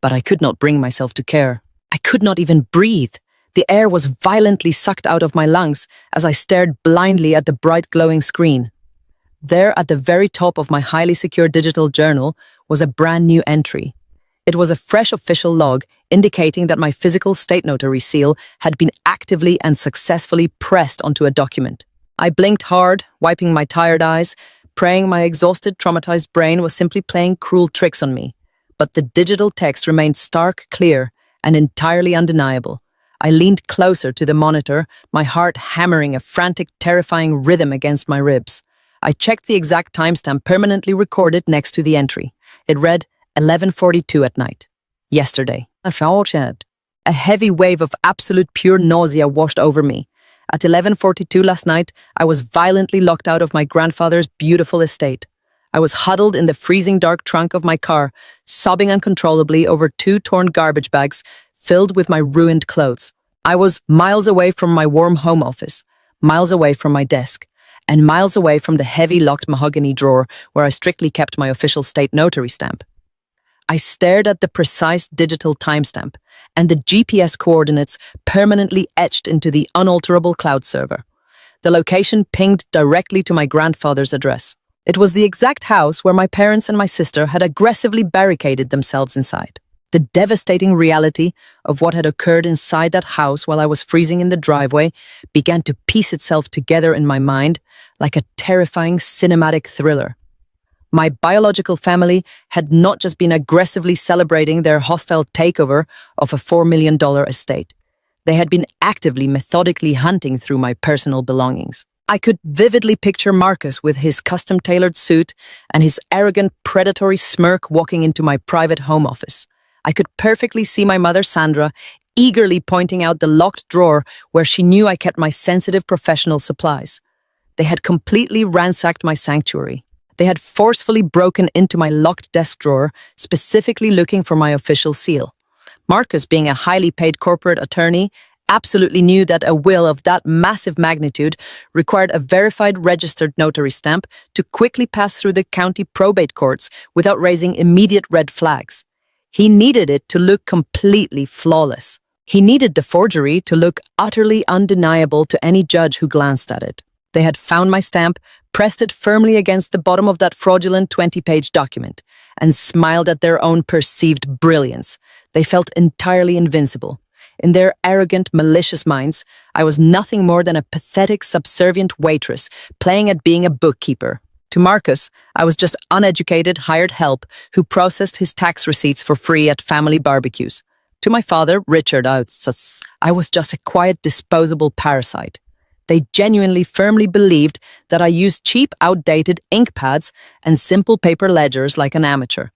But I could not bring myself to care. I could not even breathe. The air was violently sucked out of my lungs as I stared blindly at the bright glowing screen. There, at the very top of my highly secure digital journal, was a brand new entry. It was a fresh official log indicating that my physical state notary seal had been actively and successfully pressed onto a document. I blinked hard, wiping my tired eyes, praying my exhausted, traumatized brain was simply playing cruel tricks on me. But the digital text remained stark, clear, and entirely undeniable. I leaned closer to the monitor, my heart hammering a frantic, terrifying rhythm against my ribs. I checked the exact timestamp permanently recorded next to the entry. It read 11:42 at night. Yesterday. A heavy wave of absolute pure nausea washed over me. At 11:42 last night, I was violently locked out of my grandfather's beautiful estate. I was huddled in the freezing dark trunk of my car, sobbing uncontrollably over 2 torn garbage bags filled with my ruined clothes. I was miles away from my warm home office, miles away from my desk, and miles away from the heavy locked mahogany drawer where I strictly kept my official state notary stamp. I stared at the precise digital timestamp and the GPS coordinates permanently etched into the unalterable cloud server. The location pinged directly to my grandfather's address. It was the exact house where my parents and my sister had aggressively barricaded themselves inside. The devastating reality of what had occurred inside that house while I was freezing in the driveway began to piece itself together in my mind like a terrifying cinematic thriller. My biological family had not just been aggressively celebrating their hostile takeover of a $4 million estate. They had been actively, methodically hunting through my personal belongings. I could vividly picture Marcus with his custom-tailored suit and his arrogant, predatory smirk walking into my private home office. I could perfectly see my mother, Sandra, eagerly pointing out the locked drawer where she knew I kept my sensitive professional supplies. They had completely ransacked my sanctuary. They had forcefully broken into my locked desk drawer, specifically looking for my official seal. Marcus, being a highly paid corporate attorney, absolutely knew that a will of that massive magnitude required a verified registered notary stamp to quickly pass through the county probate courts without raising immediate red flags. He needed it to look completely flawless. He needed the forgery to look utterly undeniable to any judge who glanced at it. They had found my stamp, pressed it firmly against the bottom of that fraudulent 20-page document, and smiled at their own perceived brilliance. They felt entirely invincible. In their arrogant, malicious minds, I was nothing more than a pathetic, subservient waitress playing at being a bookkeeper. To Marcus, I was just uneducated, hired help who processed his tax receipts for free at family barbecues. To my father, Richard, I was just a quiet, disposable parasite. They genuinely firmly believed that I used cheap, outdated ink pads and simple paper ledgers like an amateur.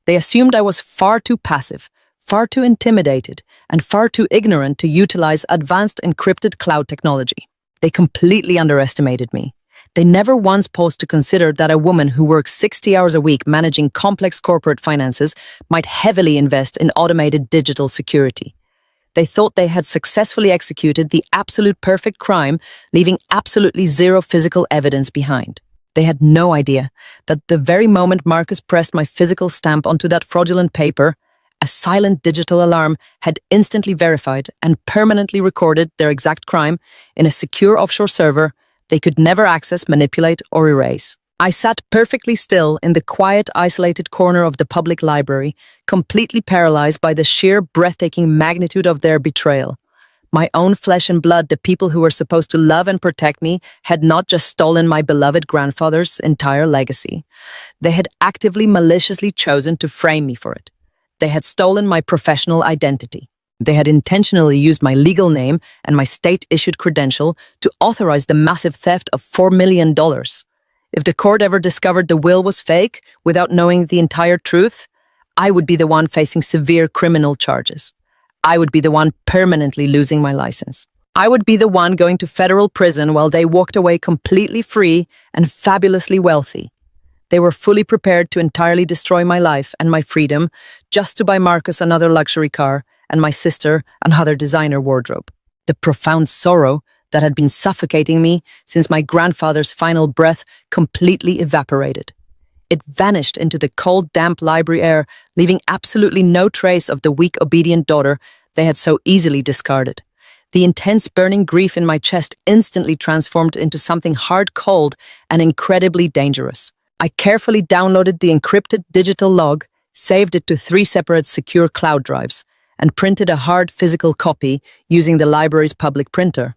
They assumed I was far too passive, far too intimidated, and far too ignorant to utilize advanced encrypted cloud technology. They completely underestimated me. They never once paused to consider that a woman who works 60 hours a week managing complex corporate finances might heavily invest in automated digital security. They thought they had successfully executed the absolute perfect crime, leaving absolutely zero physical evidence behind. They had no idea that the very moment Marcus pressed my physical stamp onto that fraudulent paper, a silent digital alarm had instantly verified and permanently recorded their exact crime in a secure offshore server they could never access, manipulate, or erase. I sat perfectly still in the quiet, isolated corner of the public library, completely paralyzed by the sheer, breathtaking magnitude of their betrayal. My own flesh and blood, the people who were supposed to love and protect me, had not just stolen my beloved grandfather's entire legacy. They had actively, maliciously chosen to frame me for it. They had stolen my professional identity. They had intentionally used my legal name and my state-issued credential to authorize the massive theft of $4 million. If the court ever discovered the will was fake without knowing the entire truth, I would be the one facing severe criminal charges. I would be the one permanently losing my license. I would be the one going to federal prison while they walked away completely free and fabulously wealthy. They were fully prepared to entirely destroy my life and my freedom just to buy Marcus another luxury car and my sister another designer wardrobe. The profound sorrow that had been suffocating me since my grandfather's final breath completely evaporated. It vanished into the cold, damp library air, leaving absolutely no trace of the weak, obedient daughter they had so easily discarded. The intense burning grief in my chest instantly transformed into something hard, cold, and incredibly dangerous. I carefully downloaded the encrypted digital log, saved it to 3 separate secure cloud drives, and printed a hard physical copy using the library's public printer.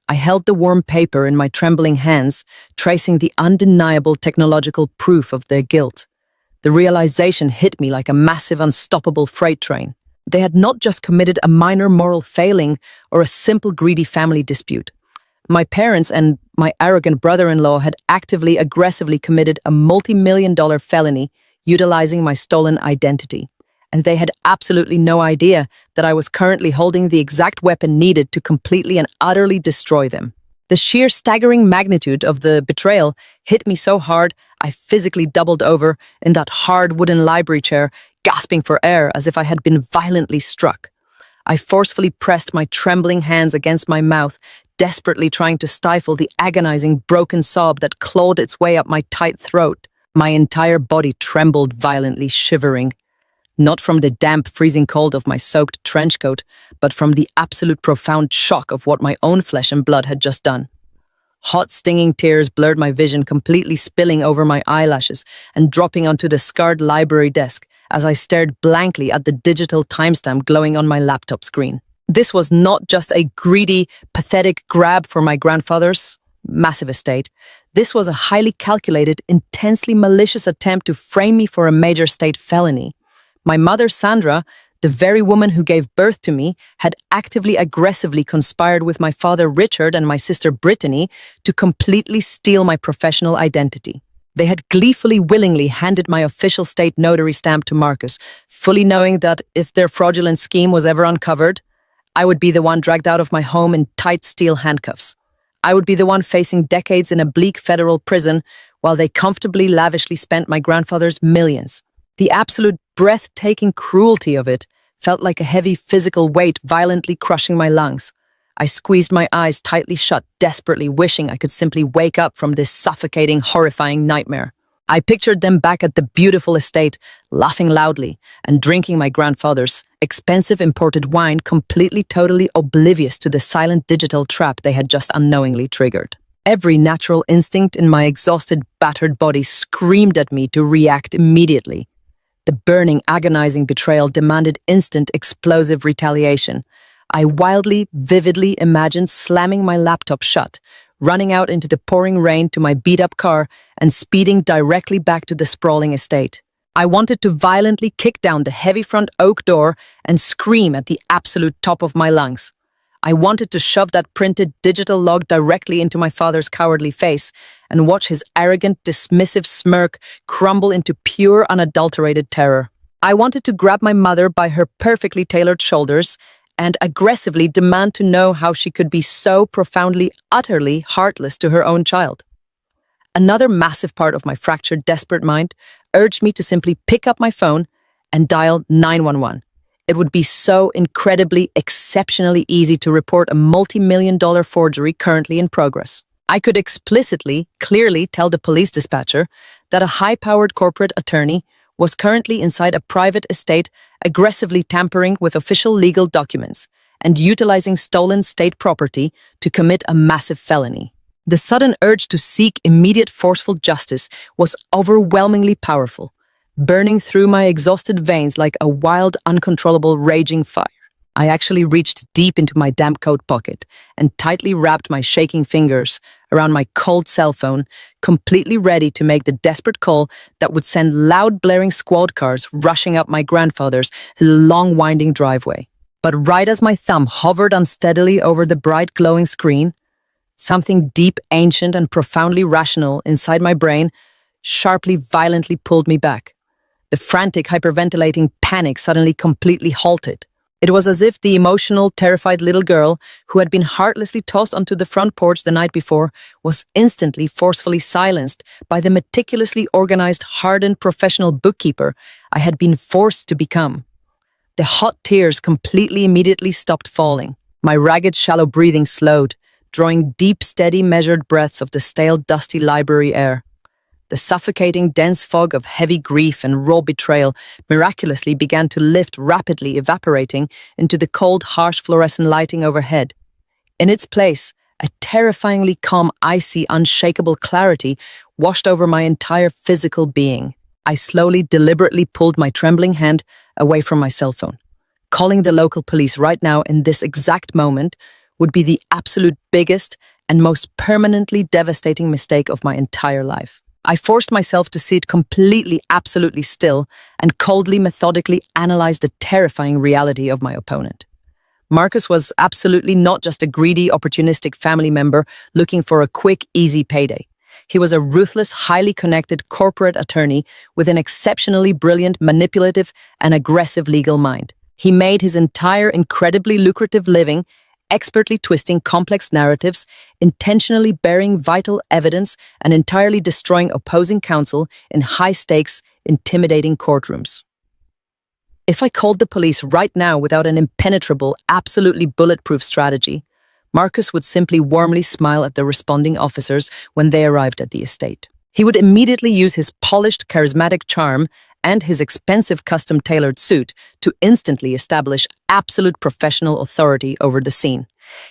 I held the warm paper in my trembling hands, tracing the undeniable technological proof of their guilt. The realization hit me like a massive, unstoppable freight train. They had not just committed a minor moral failing or a simple greedy family dispute. My parents and my arrogant brother-in-law had actively, aggressively committed a multi-million-dollar felony utilizing my stolen identity. And they had absolutely no idea that I was currently holding the exact weapon needed to completely and utterly destroy them. The sheer staggering magnitude of the betrayal hit me so hard I physically doubled over in that hard wooden library chair, gasping for air as if I had been violently struck. I forcefully pressed my trembling hands against my mouth, desperately trying to stifle the agonizing broken sob that clawed its way up my tight throat. My entire body trembled violently, shivering. Not from the damp, freezing cold of my soaked trench coat, but from the absolute profound shock of what my own flesh and blood had just done. Hot, stinging tears blurred my vision, completely spilling over my eyelashes and dropping onto the scarred library desk as I stared blankly at the digital timestamp glowing on my laptop screen. This was not just a greedy, pathetic grab for my grandfather's massive estate. This was a highly calculated, intensely malicious attempt to frame me for a major state felony. My mother, Sandra, the very woman who gave birth to me, had actively, aggressively conspired with my father, Richard, and my sister, Brittany, to completely steal my professional identity. They had gleefully, willingly handed my official state notary stamp to Marcus, fully knowing that if their fraudulent scheme was ever uncovered, I would be the one dragged out of my home in tight steel handcuffs. I would be the one facing decades in a bleak federal prison while they comfortably, lavishly spent my grandfather's millions. The absolute breathtaking cruelty of it felt like a heavy physical weight violently crushing my lungs. I squeezed my eyes tightly shut, desperately wishing I could simply wake up from this suffocating, horrifying nightmare. I pictured them back at the beautiful estate, laughing loudly and drinking my grandfather's expensive imported wine, completely, totally oblivious to the silent digital trap they had just unknowingly triggered. Every natural instinct in my exhausted, battered body screamed at me to react immediately. The burning, agonizing betrayal demanded instant, explosive retaliation. I wildly, vividly imagined slamming my laptop shut, running out into the pouring rain to my beat-up car, and speeding directly back to the sprawling estate. I wanted to violently kick down the heavy front oak door and scream at the absolute top of my lungs. I wanted to shove that printed digital log directly into my father's cowardly face and watch his arrogant, dismissive smirk crumble into pure, unadulterated terror. I wanted to grab my mother by her perfectly tailored shoulders and aggressively demand to know how she could be so profoundly, utterly heartless to her own child. Another massive part of my fractured, desperate mind urged me to simply pick up my phone and dial 911. It would be so incredibly, exceptionally easy to report a multi-million-dollar forgery currently in progress. I could explicitly, clearly tell the police dispatcher that a high-powered corporate attorney was currently inside a private estate, aggressively tampering with official legal documents and utilizing stolen state property to commit a massive felony. The sudden urge to seek immediate forceful justice was overwhelmingly powerful, burning through my exhausted veins like a wild, uncontrollable, raging fire. I actually reached deep into my damp coat pocket and tightly wrapped my shaking fingers around my cold cell phone, completely ready to make the desperate call that would send loud, blaring squad cars rushing up my grandfather's long, winding driveway. But right as my thumb hovered unsteadily over the bright, glowing screen, something deep, ancient, and profoundly rational inside my brain sharply, violently pulled me back. The frantic, hyperventilating panic suddenly completely halted. It was as if the emotional, terrified little girl who had been heartlessly tossed onto the front porch the night before was instantly, forcefully silenced by the meticulously organized, hardened professional bookkeeper I had been forced to become. The hot tears completely immediately stopped falling. My ragged, shallow breathing slowed, drawing deep, steady, measured breaths of the stale, dusty library air. The suffocating, dense fog of heavy grief and raw betrayal miraculously began to lift, rapidly evaporating into the cold, harsh fluorescent lighting overhead. In its place, a terrifyingly calm, icy, unshakable clarity washed over my entire physical being. I slowly, deliberately pulled my trembling hand away from my cell phone. Calling the local police right now in this exact moment would be the absolute biggest and most permanently devastating mistake of my entire life. I forced myself to sit completely, absolutely still and coldly, methodically analyze the terrifying reality of my opponent. Marcus was absolutely not just a greedy, opportunistic family member looking for a quick, easy payday. He was a ruthless, highly connected corporate attorney with an exceptionally brilliant, manipulative, and aggressive legal mind. He made his entire incredibly lucrative living expertly twisting complex narratives, intentionally burying vital evidence, and entirely destroying opposing counsel in high-stakes, intimidating courtrooms. If I called the police right now without an impenetrable, absolutely bulletproof strategy, Marcus would simply warmly smile at the responding officers when they arrived at the estate. He would immediately use his polished, charismatic charm and his expensive custom-tailored suit to instantly establish absolute professional authority over the scene.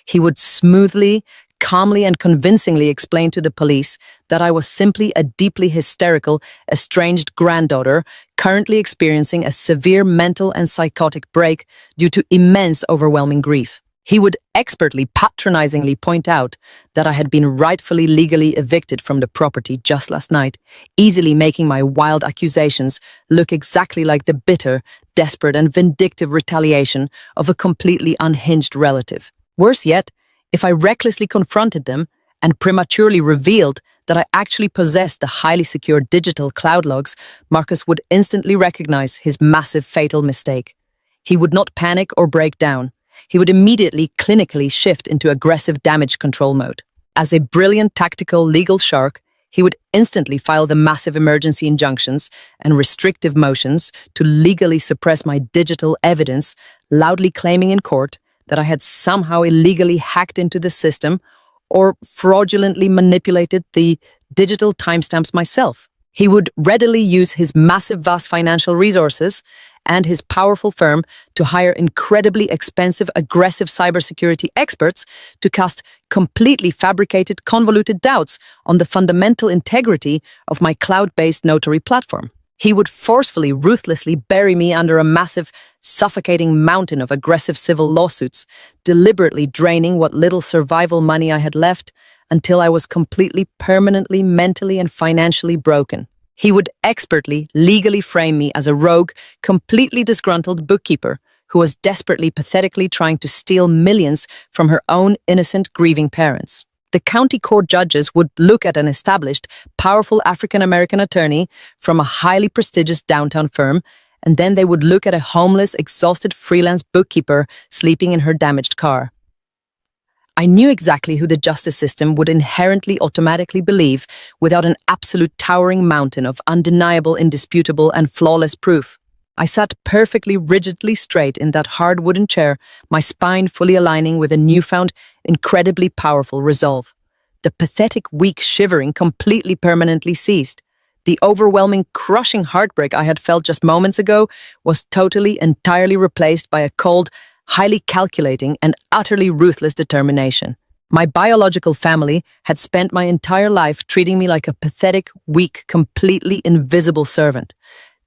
He would smoothly, calmly, and convincingly explain to the police that I was simply a deeply hysterical, estranged granddaughter currently experiencing a severe mental and psychotic break due to immense, overwhelming grief. He would expertly, patronizingly point out that I had been rightfully legally evicted from the property just last night, easily making my wild accusations look exactly like the bitter, desperate, and vindictive retaliation of a completely unhinged relative. Worse yet, if I recklessly confronted them and prematurely revealed that I actually possessed the highly secure digital cloud logs, Marcus would instantly recognize his massive, fatal mistake. He would not panic or break down. He would immediately clinically shift into aggressive damage control mode. As a brilliant tactical legal shark, he would instantly file the massive emergency injunctions and restrictive motions to legally suppress my digital evidence, loudly claiming in court that I had somehow illegally hacked into the system or fraudulently manipulated the digital timestamps myself. He would readily use his massive, vast financial resources and his powerful firm to hire incredibly expensive, aggressive cybersecurity experts to cast completely fabricated, convoluted doubts on the fundamental integrity of my cloud-based notary platform. He would forcefully, ruthlessly bury me under a massive, suffocating mountain of aggressive civil lawsuits, deliberately draining what little survival money I had left until I was completely, permanently, mentally, and financially broken. He would expertly, legally frame me as a rogue, completely disgruntled bookkeeper who was desperately, pathetically trying to steal millions from her own innocent, grieving parents. The county court judges would look at an established, powerful African-American attorney from a highly prestigious downtown firm, and then they would look at a homeless, exhausted freelance bookkeeper sleeping in her damaged car. I knew exactly who the justice system would inherently automatically believe without an absolute towering mountain of undeniable, indisputable, and flawless proof. I sat perfectly, rigidly straight in that hard wooden chair, my spine fully aligning with a newfound, incredibly powerful resolve. The pathetic, weak shivering completely permanently ceased. The overwhelming, crushing heartbreak I had felt just moments ago was totally, entirely replaced by a cold, highly calculating and utterly ruthless determination. My biological family had spent my entire life treating me like a pathetic, weak, completely invisible servant.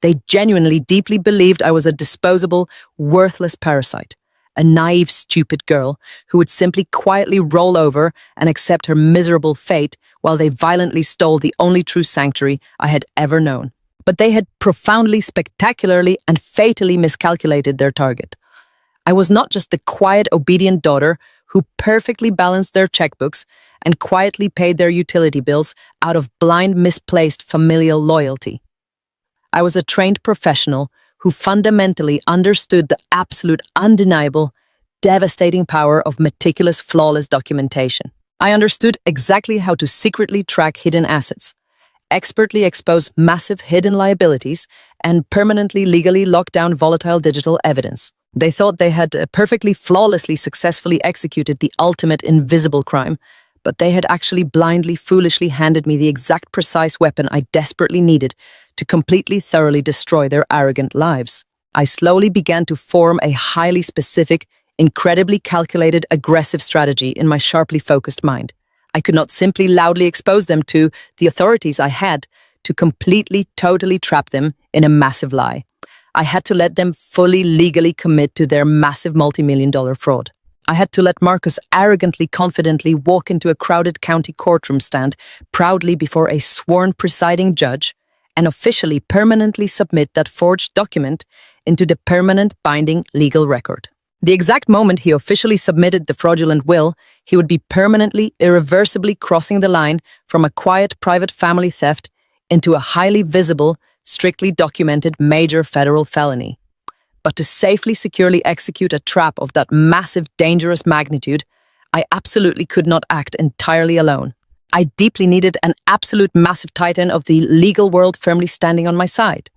They genuinely, deeply believed I was a disposable, worthless parasite, a naive, stupid girl who would simply quietly roll over and accept her miserable fate while they violently stole the only true sanctuary I had ever known. But they had profoundly, spectacularly, and fatally miscalculated their target. I was not just the quiet, obedient daughter who perfectly balanced their checkbooks and quietly paid their utility bills out of blind, misplaced familial loyalty. I was a trained professional who fundamentally understood the absolute, undeniable, devastating power of meticulous, flawless documentation. I understood exactly how to secretly track hidden assets, expertly expose massive hidden liabilities and permanently legally lock down volatile digital evidence. They thought they had perfectly flawlessly successfully executed the ultimate invisible crime, but they had actually blindly, foolishly handed me the exact precise weapon I desperately needed to completely thoroughly destroy their arrogant lives. I slowly began to form a highly specific, incredibly calculated, aggressive strategy in my sharply focused mind. I could not simply loudly expose them to the authorities. I had to completely, totally trap them in a massive lie. I had to let them fully legally commit to their massive multi-million-dollar fraud. I had to let Marcus arrogantly, confidently walk into a crowded county courtroom stand proudly before a sworn presiding judge and officially permanently submit that forged document into the permanent binding legal record. The exact moment he officially submitted the fraudulent will, he would be permanently, irreversibly crossing the line from a quiet private family theft into a highly visible, strictly documented major federal felony. But to safely, securely execute a trap of that massive, dangerous magnitude, I absolutely could not act entirely alone. I deeply needed an absolute massive titan of the legal world firmly standing on my side.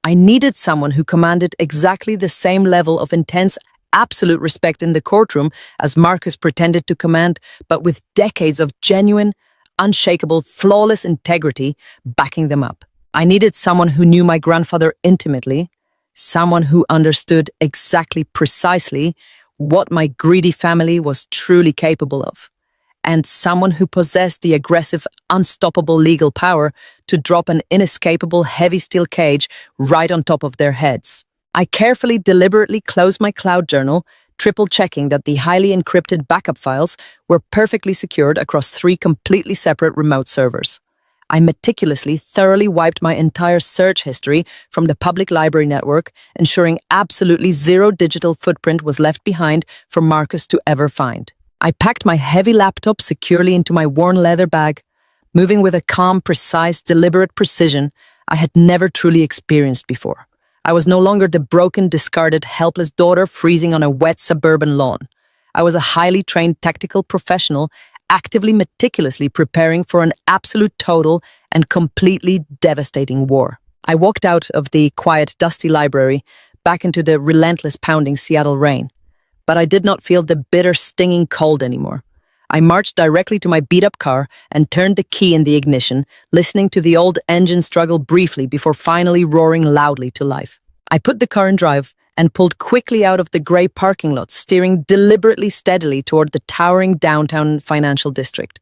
I needed someone who commanded exactly the same level of intense, absolute respect in the courtroom as Marcus pretended to command, but with decades of genuine, unshakable, flawless integrity backing them up. I needed someone who knew my grandfather intimately, someone who understood exactly, precisely what my greedy family was truly capable of, and someone who possessed the aggressive, unstoppable legal power to drop an inescapable heavy steel cage right on top of their heads. I carefully, deliberately closed my cloud journal, triple-checking that the highly encrypted backup files were perfectly secured across 3 completely separate remote servers. I meticulously, thoroughly wiped my entire search history from the public library network, ensuring absolutely zero digital footprint was left behind for Marcus to ever find. I packed my heavy laptop securely into my worn leather bag, moving with a calm, precise, deliberate precision I had never truly experienced before. I was no longer the broken, discarded, helpless daughter freezing on a wet suburban lawn. I was a highly trained tactical professional, actively, meticulously preparing for an absolute, total, and completely devastating war. I walked out of the quiet, dusty library, back into the relentless, pounding Seattle rain. But I did not feel the bitter, stinging cold anymore. I marched directly to my beat-up car and turned the key in the ignition, listening to the old engine struggle briefly before finally roaring loudly to life. I put the car in drive and pulled quickly out of the grey parking lot, steering deliberately, steadily toward the towering downtown financial district.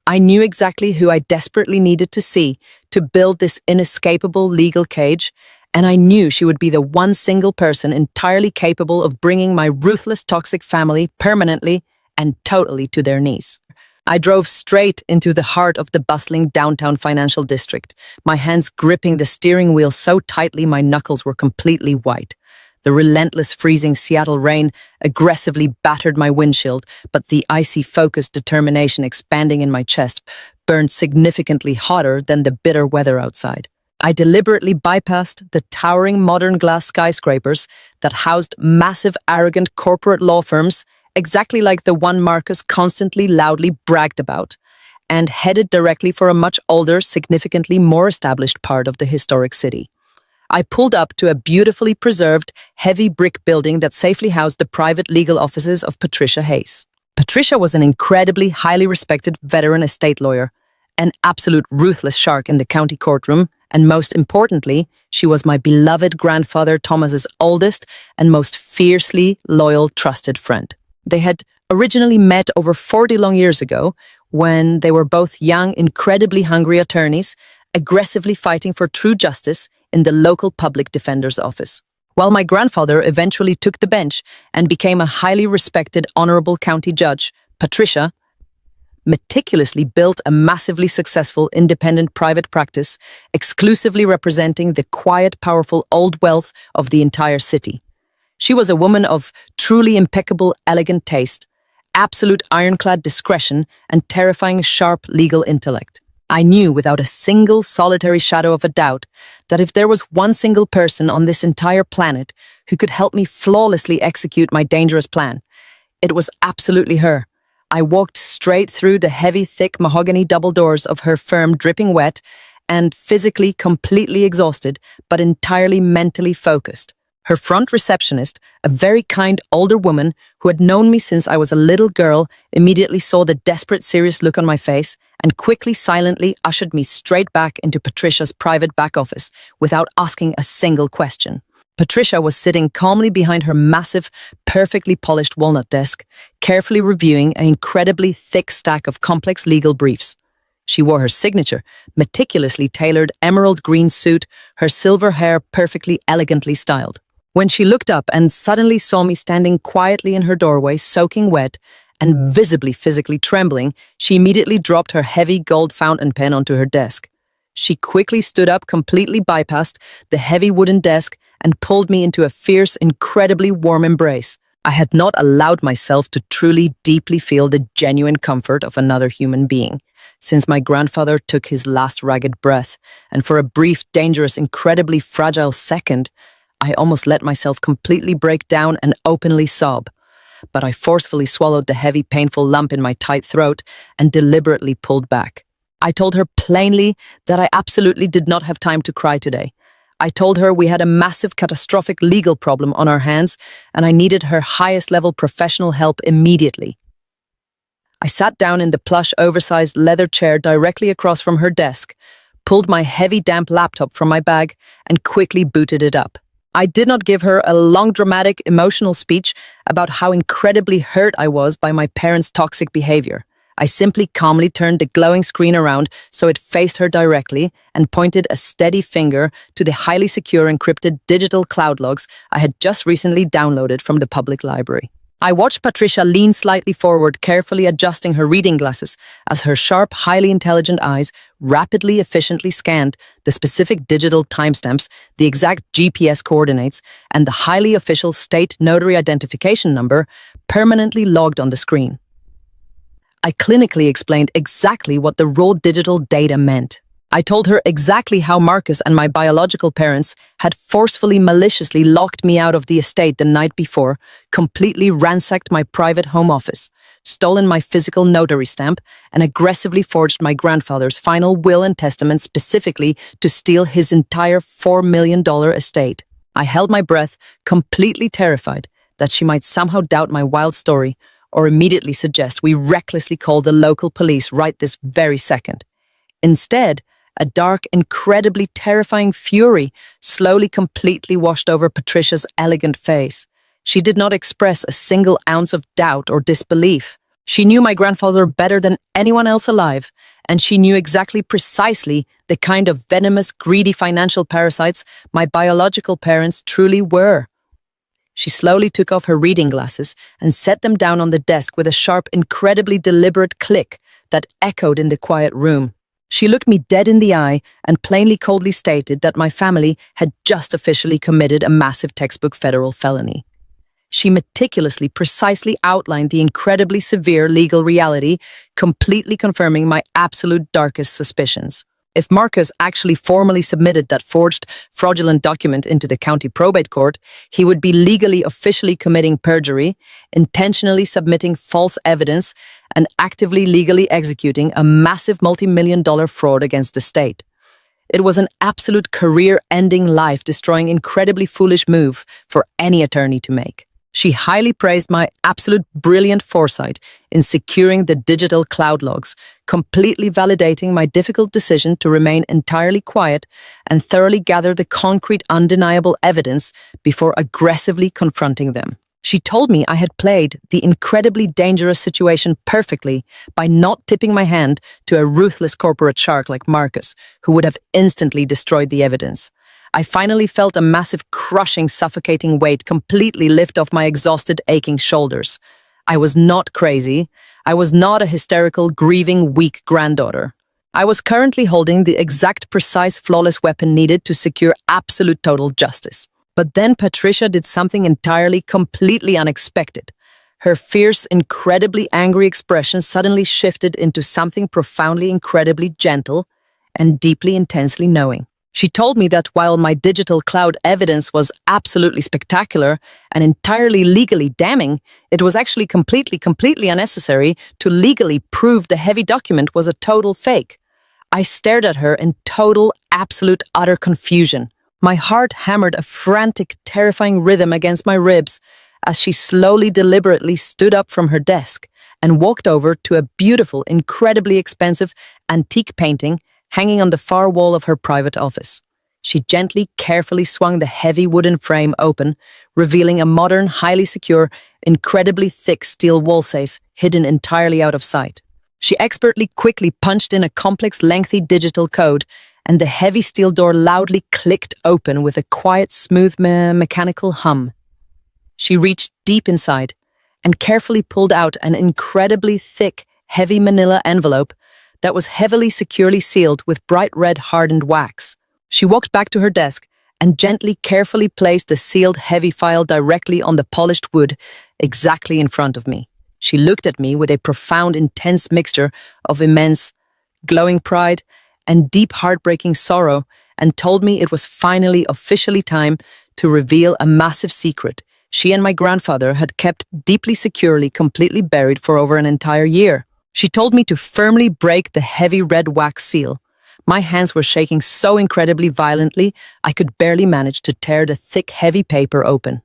I knew exactly who I desperately needed to see to build this inescapable legal cage, and I knew she would be the one single person entirely capable of bringing my ruthless, toxic family permanently and totally to their knees. I drove straight into the heart of the bustling downtown financial district, my hands gripping the steering wheel so tightly my knuckles were completely white. The relentless, freezing Seattle rain aggressively battered my windshield, but the icy, focused determination expanding in my chest burned significantly hotter than the bitter weather outside. I deliberately bypassed the towering modern glass skyscrapers that housed massive, arrogant corporate law firms, exactly like the one Marcus constantly loudly bragged about, and headed directly for a much older, significantly more established part of the historic city. I pulled up to a beautifully preserved, heavy brick building that safely housed the private legal offices of Patricia Hayes. Patricia was an incredibly highly respected veteran estate lawyer, an absolute ruthless shark in the county courtroom, and most importantly, she was my beloved grandfather Thomas's oldest and most fiercely loyal, trusted friend. They had originally met over 40 long years ago when they were both young, incredibly hungry attorneys, aggressively fighting for true justice in the local public defender's office. While my grandfather eventually took the bench and became a highly respected, honorable county judge, Patricia meticulously built a massively successful independent private practice, exclusively representing the quiet, powerful old wealth of the entire city. She was a woman of truly impeccable, elegant taste, absolute ironclad discretion, and terrifying, sharp legal intellect. I knew without a single solitary shadow of a doubt that if there was one single person on this entire planet who could help me flawlessly execute my dangerous plan, it was absolutely her. I walked straight through the heavy, thick mahogany double doors of her firm, dripping wet, and physically completely exhausted, but entirely mentally focused. Her front receptionist, a very kind older woman who had known me since I was a little girl, immediately saw the desperate, serious look on my face and quickly, silently ushered me straight back into Patricia's private back office without asking a single question. Patricia was sitting calmly behind her massive, perfectly polished walnut desk, carefully reviewing an incredibly thick stack of complex legal briefs. She wore her signature, meticulously tailored emerald green suit, her silver hair perfectly elegantly styled. When she looked up and suddenly saw me standing quietly in her doorway, soaking wet and visibly physically trembling, she immediately dropped her heavy gold fountain pen onto her desk. She quickly stood up, completely bypassed the heavy wooden desk, and pulled me into a fierce, incredibly warm embrace. I had not allowed myself to truly, deeply feel the genuine comfort of another human being since my grandfather took his last ragged breath, and for a brief, dangerous, incredibly fragile second, I almost let myself completely break down and openly sob. But I forcefully swallowed the heavy, painful lump in my tight throat and deliberately pulled back. I told her plainly that I absolutely did not have time to cry today. I told her we had a massive, catastrophic legal problem on our hands and I needed her highest-level professional help immediately. I sat down in the plush, oversized leather chair directly across from her desk, pulled my heavy, damp laptop from my bag, and quickly booted it up. I did not give her a long, dramatic, emotional speech about how incredibly hurt I was by my parents' toxic behavior. I simply calmly turned the glowing screen around so it faced her directly and pointed a steady finger to the highly secure encrypted digital cloud logs I had just recently downloaded from the public library. I watched Patricia lean slightly forward, carefully adjusting her reading glasses as her sharp, highly intelligent eyes rapidly, efficiently scanned the specific digital timestamps, the exact GPS coordinates, and the highly official state notary identification number permanently logged on the screen. I clinically explained exactly what the raw digital data meant. I told her exactly how Marcus and my biological parents had forcefully, maliciously locked me out of the estate the night before, completely ransacked my private home office, stolen my physical notary stamp, and aggressively forged my grandfather's final will and testament specifically to steal his entire $4 million estate. I held my breath, completely terrified that she might somehow doubt my wild story or immediately suggest we recklessly call the local police right this very second. Instead, a dark, incredibly terrifying fury slowly, completely washed over Patricia's elegant face. She did not express a single ounce of doubt or disbelief. She knew my grandfather better than anyone else alive, and she knew exactly precisely the kind of venomous, greedy financial parasites my biological parents truly were. She slowly took off her reading glasses and set them down on the desk with a sharp, incredibly deliberate click that echoed in the quiet room. She looked me dead in the eye and plainly, coldly stated that my family had just officially committed a massive textbook federal felony. She meticulously, precisely outlined the incredibly severe legal reality, completely confirming my absolute darkest suspicions. If Marcus actually formally submitted that forged, fraudulent document into the county probate court, he would be legally, officially committing perjury, intentionally submitting false evidence, and actively, legally executing a massive multi-million-dollar fraud against the state. It was an absolute career-ending, life-destroying, incredibly foolish move for any attorney to make. She highly praised my absolute brilliant foresight in securing the digital cloud logs, completely validating my difficult decision to remain entirely quiet and thoroughly gather the concrete, undeniable evidence before aggressively confronting them. She told me I had played the incredibly dangerous situation perfectly by not tipping my hand to a ruthless corporate shark like Marcus, who would have instantly destroyed the evidence. I finally felt a massive, crushing, suffocating weight completely lift off my exhausted, aching shoulders. I was not crazy. I was not a hysterical, grieving, weak granddaughter. I was currently holding the exact, precise, flawless weapon needed to secure absolute total justice. But then Patricia did something entirely, completely unexpected. Her fierce, incredibly angry expression suddenly shifted into something profoundly, incredibly gentle and deeply, intensely knowing. She told me that while my digital cloud evidence was absolutely spectacular and entirely legally damning, it was actually completely unnecessary to legally prove the heavy document was a total fake. I stared at her in total, absolute, utter confusion. My heart hammered a frantic, terrifying rhythm against my ribs as she slowly, deliberately stood up from her desk and walked over to a beautiful, incredibly expensive antique painting hanging on the far wall of her private office. She gently, carefully swung the heavy wooden frame open, revealing a modern, highly secure, incredibly thick steel wall safe hidden entirely out of sight. She expertly quickly punched in a complex, lengthy digital code, and the heavy steel door loudly clicked open with a quiet, smooth, mechanical hum. She reached deep inside and carefully pulled out an incredibly thick, heavy manila envelope that was heavily, securely sealed with bright red hardened wax. She walked back to her desk and gently, carefully placed the sealed, heavy file directly on the polished wood, exactly in front of me. She looked at me with a profound, intense mixture of immense, glowing pride and deep, heartbreaking sorrow, and told me it was finally, officially time to reveal a massive secret she and my grandfather had kept deeply, securely, completely buried for over an entire year. She told me to firmly break the heavy red wax seal. My hands were shaking so incredibly violently, I could barely manage to tear the thick, heavy paper open.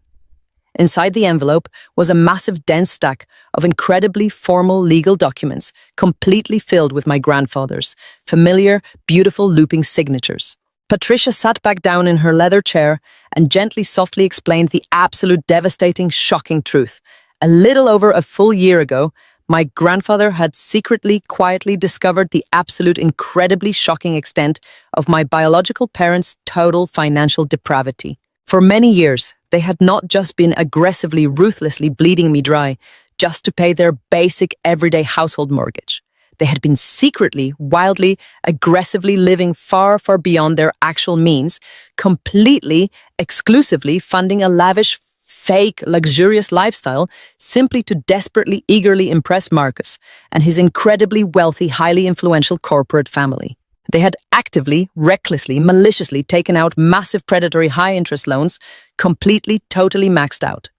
Inside the envelope was a massive, dense stack of incredibly formal legal documents, completely filled with my grandfather's familiar, beautiful looping signatures. Patricia sat back down in her leather chair and gently, softly explained the absolute devastating, shocking truth. A little over a full year ago, my grandfather had secretly, quietly discovered the absolute, incredibly shocking extent of my biological parents' total financial depravity. For many years, they had not just been aggressively, ruthlessly bleeding me dry just to pay their basic, everyday household mortgage. They had been secretly, wildly, aggressively living far, far beyond their actual means, completely, exclusively funding a lavish, fake, luxurious lifestyle simply to desperately, eagerly impress Marcus and his incredibly wealthy, highly influential corporate family. They had actively, recklessly, maliciously taken out massive predatory high-interest loans, completely, totally maxed out.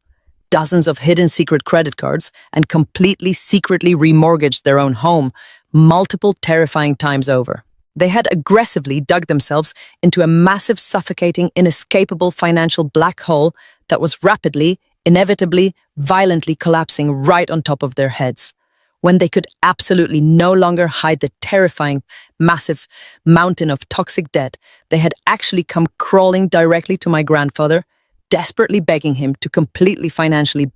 Dozens of hidden secret credit cards, and completely, secretly remortgaged their own home multiple terrifying times over. They had aggressively dug themselves into a massive, suffocating, inescapable financial black hole that was rapidly, inevitably, violently collapsing right on top of their heads. When they could absolutely no longer hide the terrifying, massive mountain of toxic debt, they had actually come crawling directly to my grandfather, desperately begging him to completely financially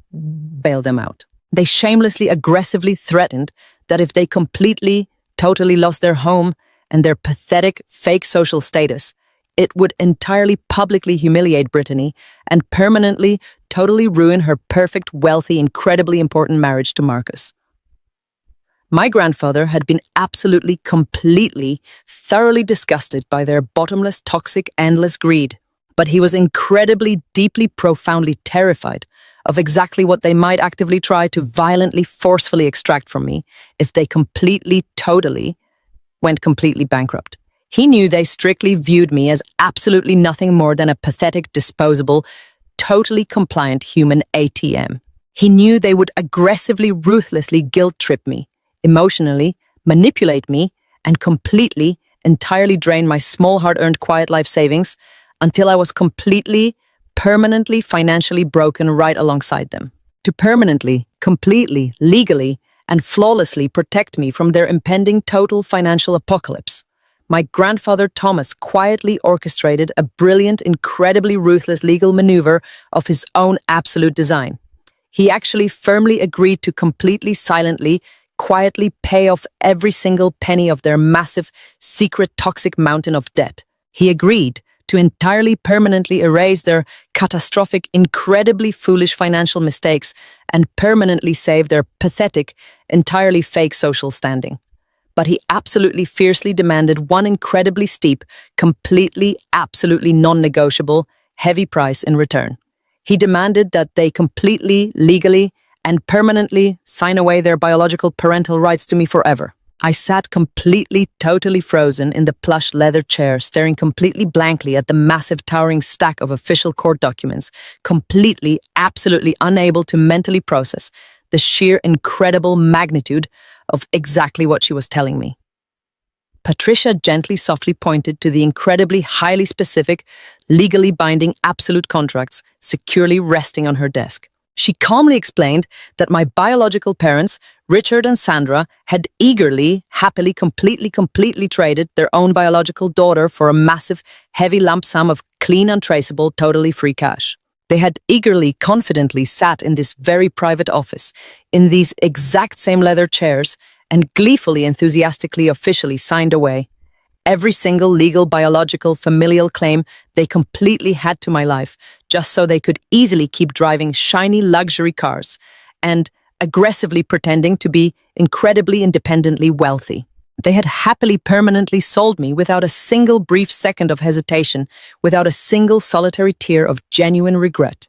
bail them out. They shamelessly, aggressively threatened that if they completely, totally lost their home and their pathetic, fake social status, it would entirely publicly humiliate Brittany and permanently, totally ruin her perfect, wealthy, incredibly important marriage to Marcus. My grandfather had been absolutely, completely, thoroughly disgusted by their bottomless, toxic, endless greed. But he was incredibly, deeply, profoundly terrified of exactly what they might actively try to violently, forcefully extract from me if they completely, totally went completely bankrupt. He knew they strictly viewed me as absolutely nothing more than a pathetic, disposable, totally compliant human ATM. He knew they would aggressively, ruthlessly guilt-trip me, emotionally, manipulate me, and completely, entirely drain my small, hard-earned, quiet life savings until I was completely, permanently, financially broken right alongside them. To permanently, completely, legally, and flawlessly protect me from their impending total financial apocalypse, my grandfather Thomas quietly orchestrated a brilliant, incredibly ruthless legal maneuver of his own absolute design. He actually firmly agreed to completely, silently, quietly pay off every single penny of their massive, secret, toxic mountain of debt. He agreed to entirely, permanently erase their catastrophic, incredibly foolish financial mistakes and permanently save their pathetic, entirely fake social standing. But he absolutely fiercely demanded one incredibly steep, completely, absolutely non-negotiable, heavy price in return. He demanded that they completely, legally, and permanently sign away their biological parental rights to me forever. I sat completely, totally frozen in the plush leather chair, staring completely blankly at the massive, towering stack of official court documents, completely, absolutely unable to mentally process the sheer, incredible magnitude of exactly what she was telling me. Patricia gently, softly pointed to the incredibly highly specific, legally binding absolute contracts securely resting on her desk. She calmly explained that my biological parents, Richard and Sandra, had eagerly, happily, completely traded their own biological daughter for a massive, heavy lump sum of clean, untraceable, totally free cash. They had eagerly, confidently sat in this very private office, in these exact same leather chairs, and gleefully, enthusiastically, officially signed away every single legal, biological, familial claim they completely had to my life, just so they could easily keep driving shiny luxury cars and aggressively pretending to be incredibly independently wealthy. They had happily permanently sold me without a single brief second of hesitation, without a single solitary tear of genuine regret.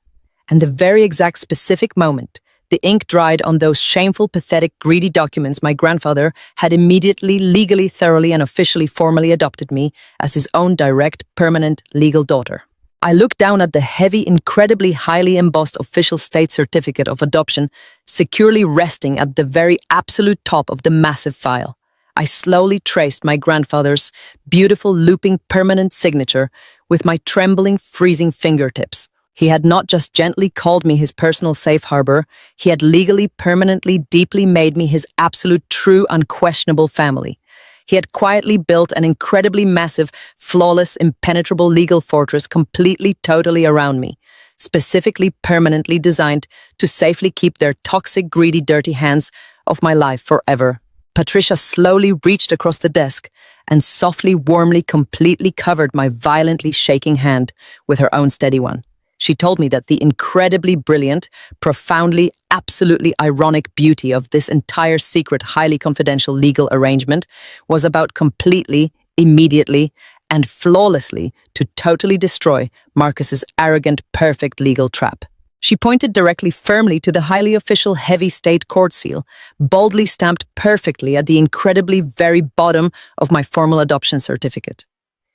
And the very exact specific moment the ink dried on those shameful, pathetic, greedy documents, my grandfather had immediately, legally, thoroughly, and officially formally adopted me as his own direct, permanent, legal daughter. I looked down at the heavy, incredibly highly embossed official state certificate of adoption, securely resting at the very absolute top of the massive file. I slowly traced my grandfather's beautiful, looping, permanent signature with my trembling, freezing fingertips. He had not just gently called me his personal safe harbor, he had legally, permanently, deeply made me his absolute, true, unquestionable family. He had quietly built an incredibly massive, flawless, impenetrable legal fortress completely, totally around me, specifically, permanently designed to safely keep their toxic, greedy, dirty hands off my life forever. Patricia slowly reached across the desk and softly, warmly, completely covered my violently shaking hand with her own steady one. She told me that the incredibly brilliant, profoundly, absolutely ironic beauty of this entire secret, highly confidential legal arrangement was about completely, immediately, and flawlessly to totally destroy Marcus's arrogant, perfect legal trap. She pointed directly, firmly to the highly official, heavy state court seal, boldly stamped perfectly at the incredibly very bottom of my formal adoption certificate.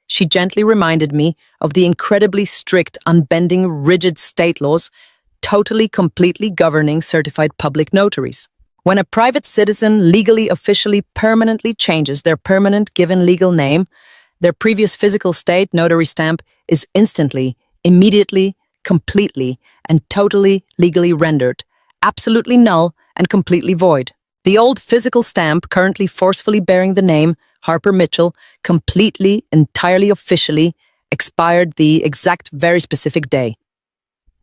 She gently reminded me of the incredibly strict, unbending, rigid state laws, totally, completely governing certified public notaries. When a private citizen legally, officially, permanently changes their permanent given legal name, their previous physical state notary stamp is instantly, immediately, completely, and totally legally rendered, absolutely null and completely void. The old physical stamp, currently forcefully bearing the name Harper Mitchell, completely, entirely, officially expired the exact, very specific day.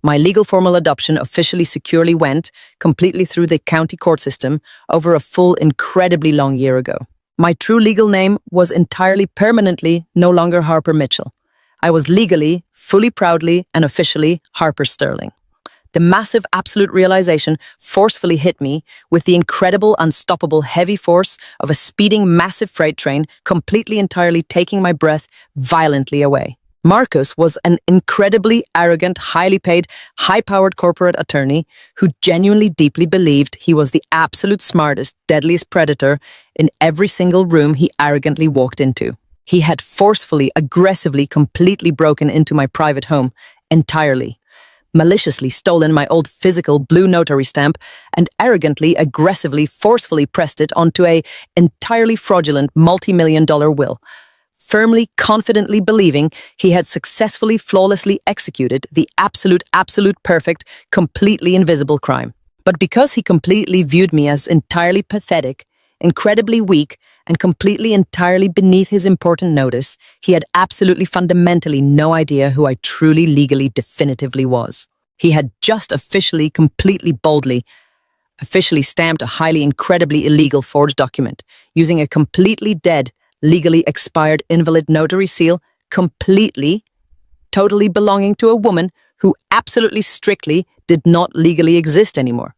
My legal formal adoption officially, securely went completely through the county court system over a full, incredibly long year ago. My true legal name was entirely, permanently no longer Harper Mitchell. I was legally, fully, proudly, and officially Harper Sterling. The massive absolute realization forcefully hit me with the incredible, unstoppable, heavy force of a speeding massive freight train, completely, entirely taking my breath violently away. Marcus was an incredibly arrogant, highly paid, high-powered corporate attorney who genuinely deeply believed he was the absolute smartest, deadliest predator in every single room he arrogantly walked into. He had forcefully, aggressively, completely broken into my private home entirely, maliciously stolen my old physical blue notary stamp, and arrogantly, aggressively, forcefully pressed it onto a entirely fraudulent multi-million-dollar will, firmly, confidently believing he had successfully, flawlessly executed the absolute, perfect, completely invisible crime. But because he completely viewed me as entirely pathetic, incredibly weak, and completely, entirely beneath his important notice, he had absolutely, fundamentally no idea who I truly, legally, definitively was. He had just officially, completely, boldly, officially stamped a highly, incredibly illegal forged document using a completely dead, legally expired invalid notary seal, completely, totally belonging to a woman who absolutely, strictly did not legally exist anymore.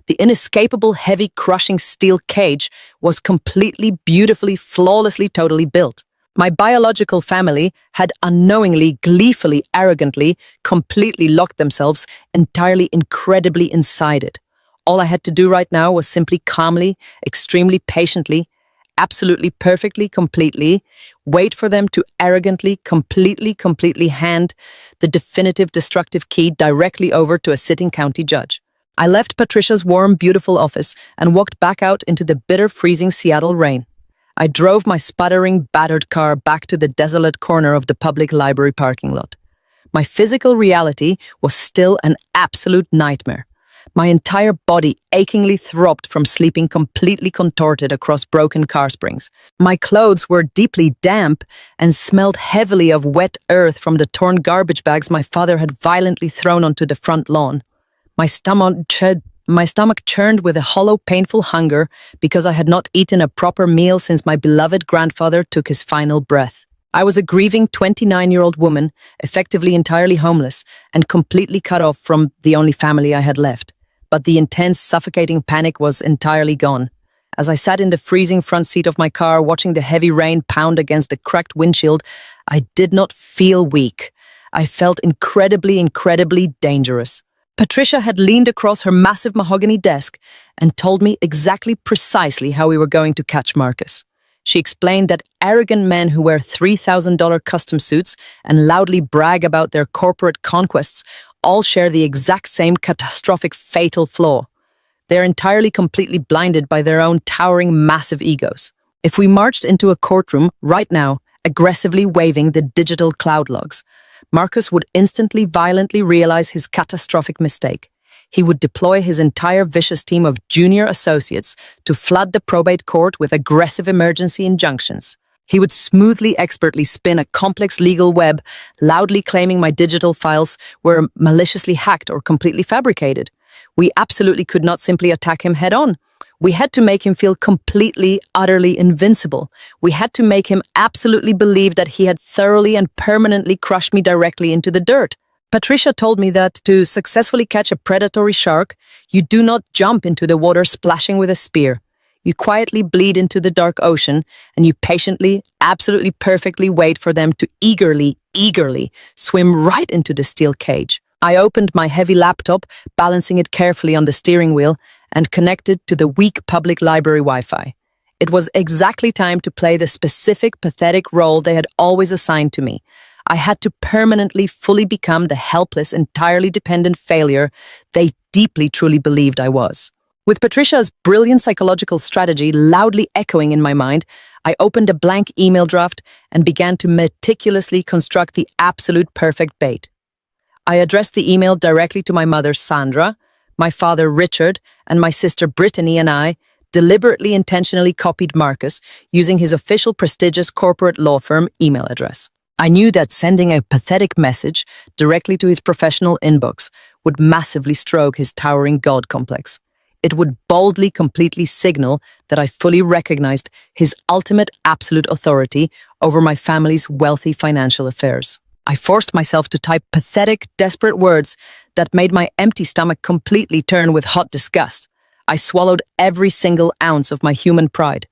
The inescapable, heavy, crushing steel cage was completely, beautifully, flawlessly, totally built. My biological family had unknowingly, gleefully, arrogantly, completely locked themselves entirely, incredibly inside it. All I had to do right now was simply calmly, extremely patiently, absolutely, perfectly, completely wait for them to arrogantly, completely hand the definitive destructive key directly over to a sitting county judge. I left Patricia's warm, beautiful office and walked back out into the bitter, freezing Seattle rain. I drove my sputtering, battered car back to the desolate corner of the public library parking lot. My physical reality was still an absolute nightmare. My entire body achingly throbbed from sleeping completely contorted across broken car springs. My clothes were deeply damp and smelled heavily of wet earth from the torn garbage bags my father had violently thrown onto the front lawn. My stomach churned with a hollow, painful hunger because I had not eaten a proper meal since my beloved grandfather took his final breath. I was a grieving 29-year-old woman, effectively entirely homeless, and completely cut off from the only family I had left. But the intense, suffocating panic was entirely gone. As I sat in the freezing front seat of my car, watching the heavy rain pound against the cracked windshield, I did not feel weak. I felt incredibly dangerous. Patricia had leaned across her massive mahogany desk and told me exactly precisely how we were going to catch Marcus. She explained that arrogant men who wear $3,000 custom suits and loudly brag about their corporate conquests all share the exact same catastrophic fatal flaw. They're entirely completely blinded by their own towering massive egos. If we marched into a courtroom right now, aggressively waving the digital cloud logs, Marcus would instantly violently realize his catastrophic mistake. He would deploy his entire vicious team of junior associates to flood the probate court with aggressive emergency injunctions. He would smoothly, expertly spin a complex legal web, loudly claiming my digital files were maliciously hacked or completely fabricated. We absolutely could not simply attack him head-on. We had to make him feel completely, utterly invincible. We had to make him absolutely believe that he had thoroughly and permanently crushed me directly into the dirt. Patricia told me that to successfully catch a predatory shark, you do not jump into the water splashing with a spear. You quietly bleed into the dark ocean, and you patiently, absolutely perfectly wait for them to eagerly swim right into the steel cage. I opened my heavy laptop, balancing it carefully on the steering wheel, and connected to the weak public library Wi-Fi. It was exactly time to play the specific, pathetic role they had always assigned to me. I had to permanently, fully become the helpless, entirely dependent failure they deeply, truly believed I was. With Patricia's brilliant psychological strategy loudly echoing in my mind, I opened a blank email draft and began to meticulously construct the absolute perfect bait. I addressed the email directly to my mother, Sandra, my father, Richard, and my sister, Brittany, and I deliberately, intentionally copied Marcus using his official prestigious corporate law firm email address. I knew that sending a pathetic message directly to his professional inbox would massively stroke his towering god complex. It would boldly, completely signal that I fully recognized his ultimate absolute authority over my family's wealthy financial affairs. I forced myself to type pathetic, desperate words that made my empty stomach completely turn with hot disgust. I swallowed every single ounce of my human pride.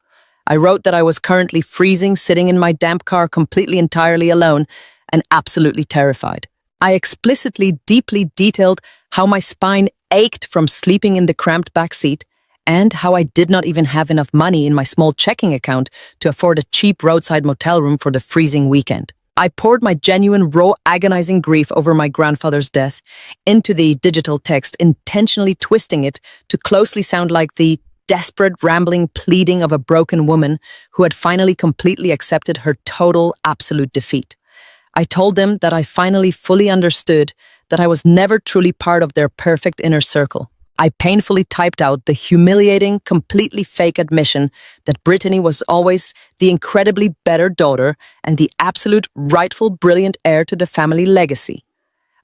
I wrote that I was currently freezing, sitting in my damp car completely entirely alone and absolutely terrified. I explicitly, deeply detailed how my spine ached from sleeping in the cramped back seat and how I did not even have enough money in my small checking account to afford a cheap roadside motel room for the freezing weekend. I poured my genuine, raw, agonizing grief over my grandfather's death into the digital text, intentionally twisting it to closely sound like the desperate, rambling pleading of a broken woman who had finally completely accepted her total, absolute defeat. I told them that I finally fully understood that I was never truly part of their perfect inner circle. I painfully typed out the humiliating, completely fake admission that Brittany was always the incredibly better daughter and the absolute, rightful, brilliant heir to the family legacy.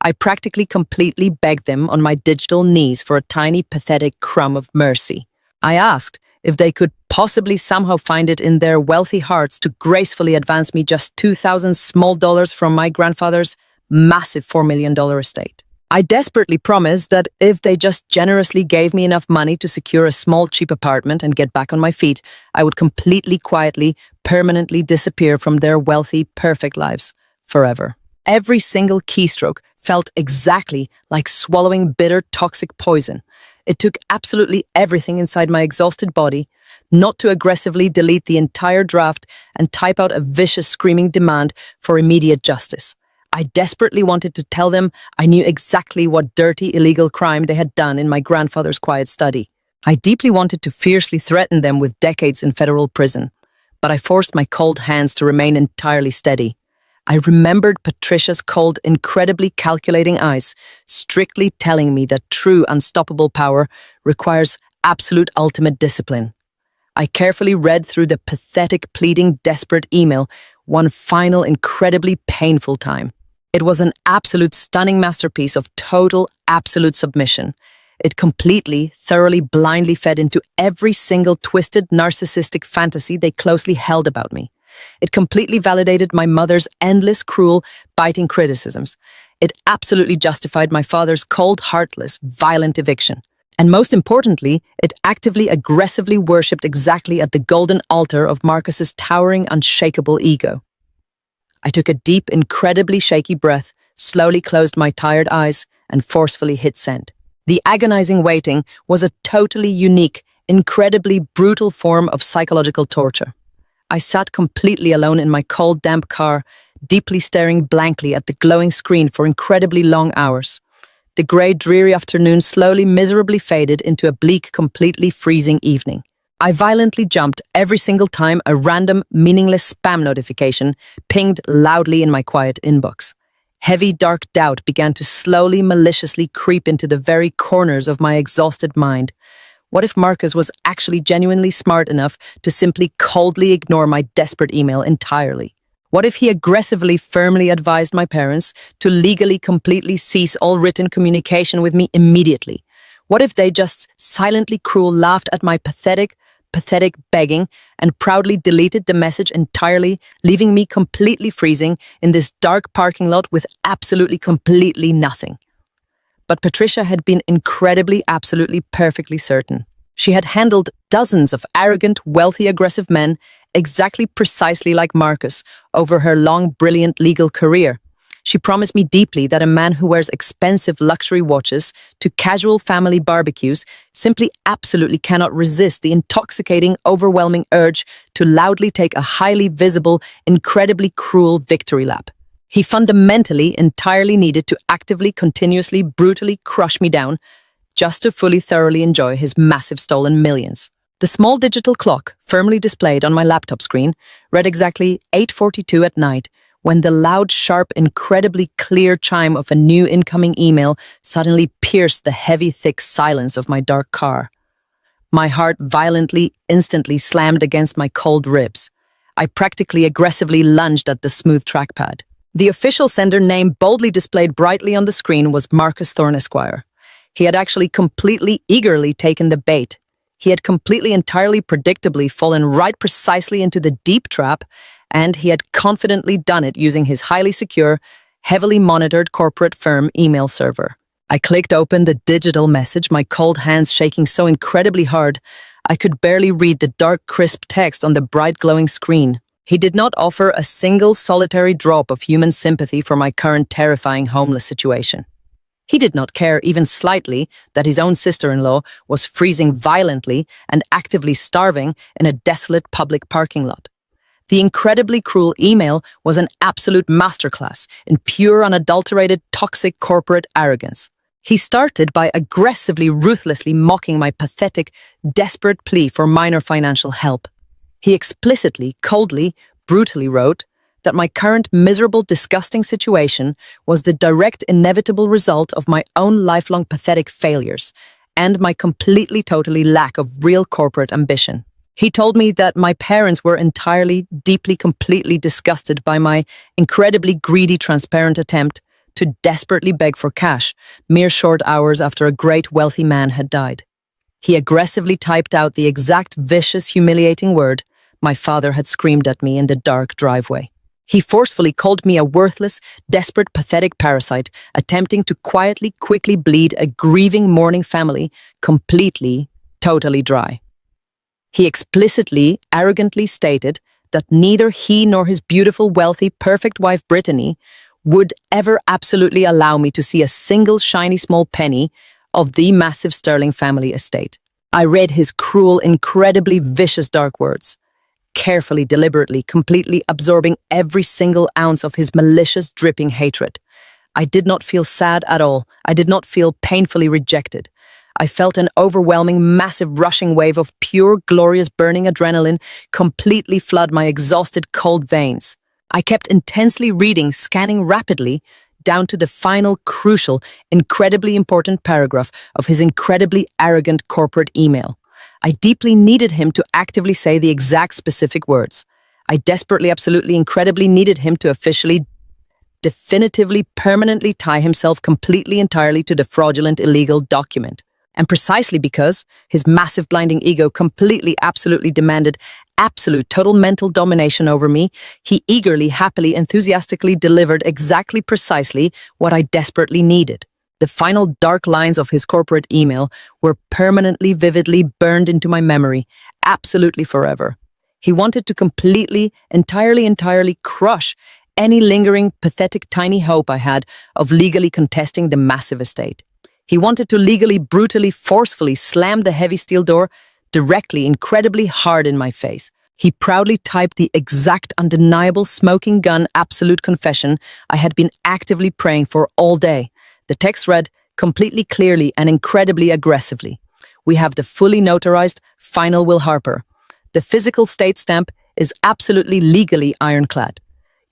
I practically completely begged them on my digital knees for a tiny, pathetic crumb of mercy. I asked if they could possibly somehow find it in their wealthy hearts to gracefully advance me just $2,000 small dollars from my grandfather's massive $4 million estate. I desperately promised that if they just generously gave me enough money to secure a small, cheap apartment and get back on my feet, I would completely, quietly, permanently disappear from their wealthy, perfect lives forever. Every single keystroke felt exactly like swallowing bitter, toxic poison. It took absolutely everything inside my exhausted body not to aggressively delete the entire draft and type out a vicious, screaming demand for immediate justice. I desperately wanted to tell them I knew exactly what dirty, illegal crime they had done in my grandfather's quiet study. I deeply wanted to fiercely threaten them with decades in federal prison. but I forced my cold hands to remain entirely steady. I remembered Patricia's cold, incredibly calculating eyes, strictly telling me that true unstoppable power requires absolute ultimate discipline. I carefully read through the pathetic, pleading, desperate email one final, incredibly painful time. It was an absolute stunning masterpiece of total, absolute submission. It completely, thoroughly, blindly fed into every single twisted, narcissistic fantasy they closely held about me. It completely validated my mother's endless, cruel, biting criticisms. It absolutely justified my father's cold, heartless, violent eviction. And most importantly, it actively, aggressively worshipped exactly at the golden altar of Marcus's towering, unshakable ego. I took a deep, incredibly shaky breath, slowly closed my tired eyes, and forcefully hit send. The agonizing waiting was a totally unique, incredibly brutal form of psychological torture. I sat completely alone in my cold, damp car, deeply staring blankly at the glowing screen for incredibly long hours. The grey, dreary afternoon slowly, miserably faded into a bleak, completely freezing evening. I violently jumped every single time a random, meaningless spam notification pinged loudly in my quiet inbox. Heavy, dark doubt began to slowly, maliciously creep into the very corners of my exhausted mind. What if Marcus was actually genuinely smart enough to simply coldly ignore my desperate email entirely? What if he aggressively, firmly advised my parents to legally, completely cease all written communication with me immediately? What if they just silently cruel laughed at my pathetic begging and proudly deleted the message entirely, leaving me completely freezing in this dark parking lot with absolutely, completely nothing? But Patricia had been incredibly, absolutely, perfectly certain. She had handled dozens of arrogant, wealthy, aggressive men exactly precisely like Marcus over her long, brilliant legal career. She promised me deeply that a man who wears expensive luxury watches to casual family barbecues simply absolutely cannot resist the intoxicating, overwhelming urge to loudly take a highly visible, incredibly cruel victory lap. He fundamentally, entirely needed to actively, continuously, brutally crush me down just to fully, thoroughly enjoy his massive stolen millions. The small digital clock, firmly displayed on my laptop screen, read exactly 8:42 at night, when the loud, sharp, incredibly clear chime of a new incoming email suddenly pierced the heavy, thick silence of my dark car. My heart violently, instantly slammed against my cold ribs. I practically aggressively lunged at the smooth trackpad. The official sender name boldly displayed brightly on the screen was Marcus Thorne Esquire. He had actually completely, eagerly taken the bait. He had completely, entirely, predictably fallen right precisely into the deep trap, and he had confidently done it using his highly secure, heavily monitored corporate firm email server. I clicked open the digital message, my cold hands shaking so incredibly hard, I could barely read the dark, crisp text on the bright, glowing screen. He did not offer a single solitary drop of human sympathy for my current terrifying homeless situation. He did not care even slightly that his own sister-in-law was freezing violently and actively starving in a desolate public parking lot. The incredibly cruel email was an absolute masterclass in pure, unadulterated, toxic corporate arrogance. He started by aggressively, ruthlessly mocking my pathetic, desperate plea for minor financial help. He explicitly, coldly, brutally wrote that my current miserable, disgusting situation was the direct, inevitable result of my own lifelong pathetic failures and my completely, totally lack of real corporate ambition. He told me that my parents were entirely, deeply, completely disgusted by my incredibly greedy, transparent attempt to desperately beg for cash, mere short hours after a great, wealthy man had died. He aggressively typed out the exact vicious, humiliating word my father had screamed at me in the dark driveway. He forcefully called me a worthless, desperate, pathetic parasite, attempting to quietly, quickly bleed a grieving, mourning family completely, totally dry. He explicitly, arrogantly stated that neither he nor his beautiful, wealthy, perfect wife Brittany would ever absolutely allow me to see a single shiny small penny of the massive Sterling family estate. I read his cruel, incredibly vicious dark words, carefully, deliberately, completely absorbing every single ounce of his malicious, dripping hatred. I did not feel sad at all. I did not feel painfully rejected. I felt an overwhelming, massive, rushing wave of pure, glorious, burning adrenaline completely flood my exhausted, cold veins. I kept intensely reading, scanning rapidly, down to the final, crucial, incredibly important paragraph of his incredibly arrogant corporate email. I deeply needed him to actively say the exact specific words. I desperately, absolutely, incredibly needed him to officially, definitively, permanently tie himself completely, entirely to the fraudulent, illegal document. And precisely because his massive, blinding ego completely, absolutely demanded absolute, total mental domination over me, he eagerly, happily, enthusiastically delivered exactly, precisely what I desperately needed. The final dark lines of his corporate email were permanently, vividly burned into my memory, absolutely forever. He wanted to completely, entirely crush any lingering, pathetic, tiny hope I had of legally contesting the massive estate. He wanted to legally, brutally, forcefully slam the heavy steel door directly, incredibly hard in my face. He proudly typed the exact, undeniable, smoking gun, absolute confession I had been actively praying for all day. The text read, completely clearly and incredibly aggressively. We have the fully notarized final Will Harper. The physical state stamp is absolutely legally ironclad.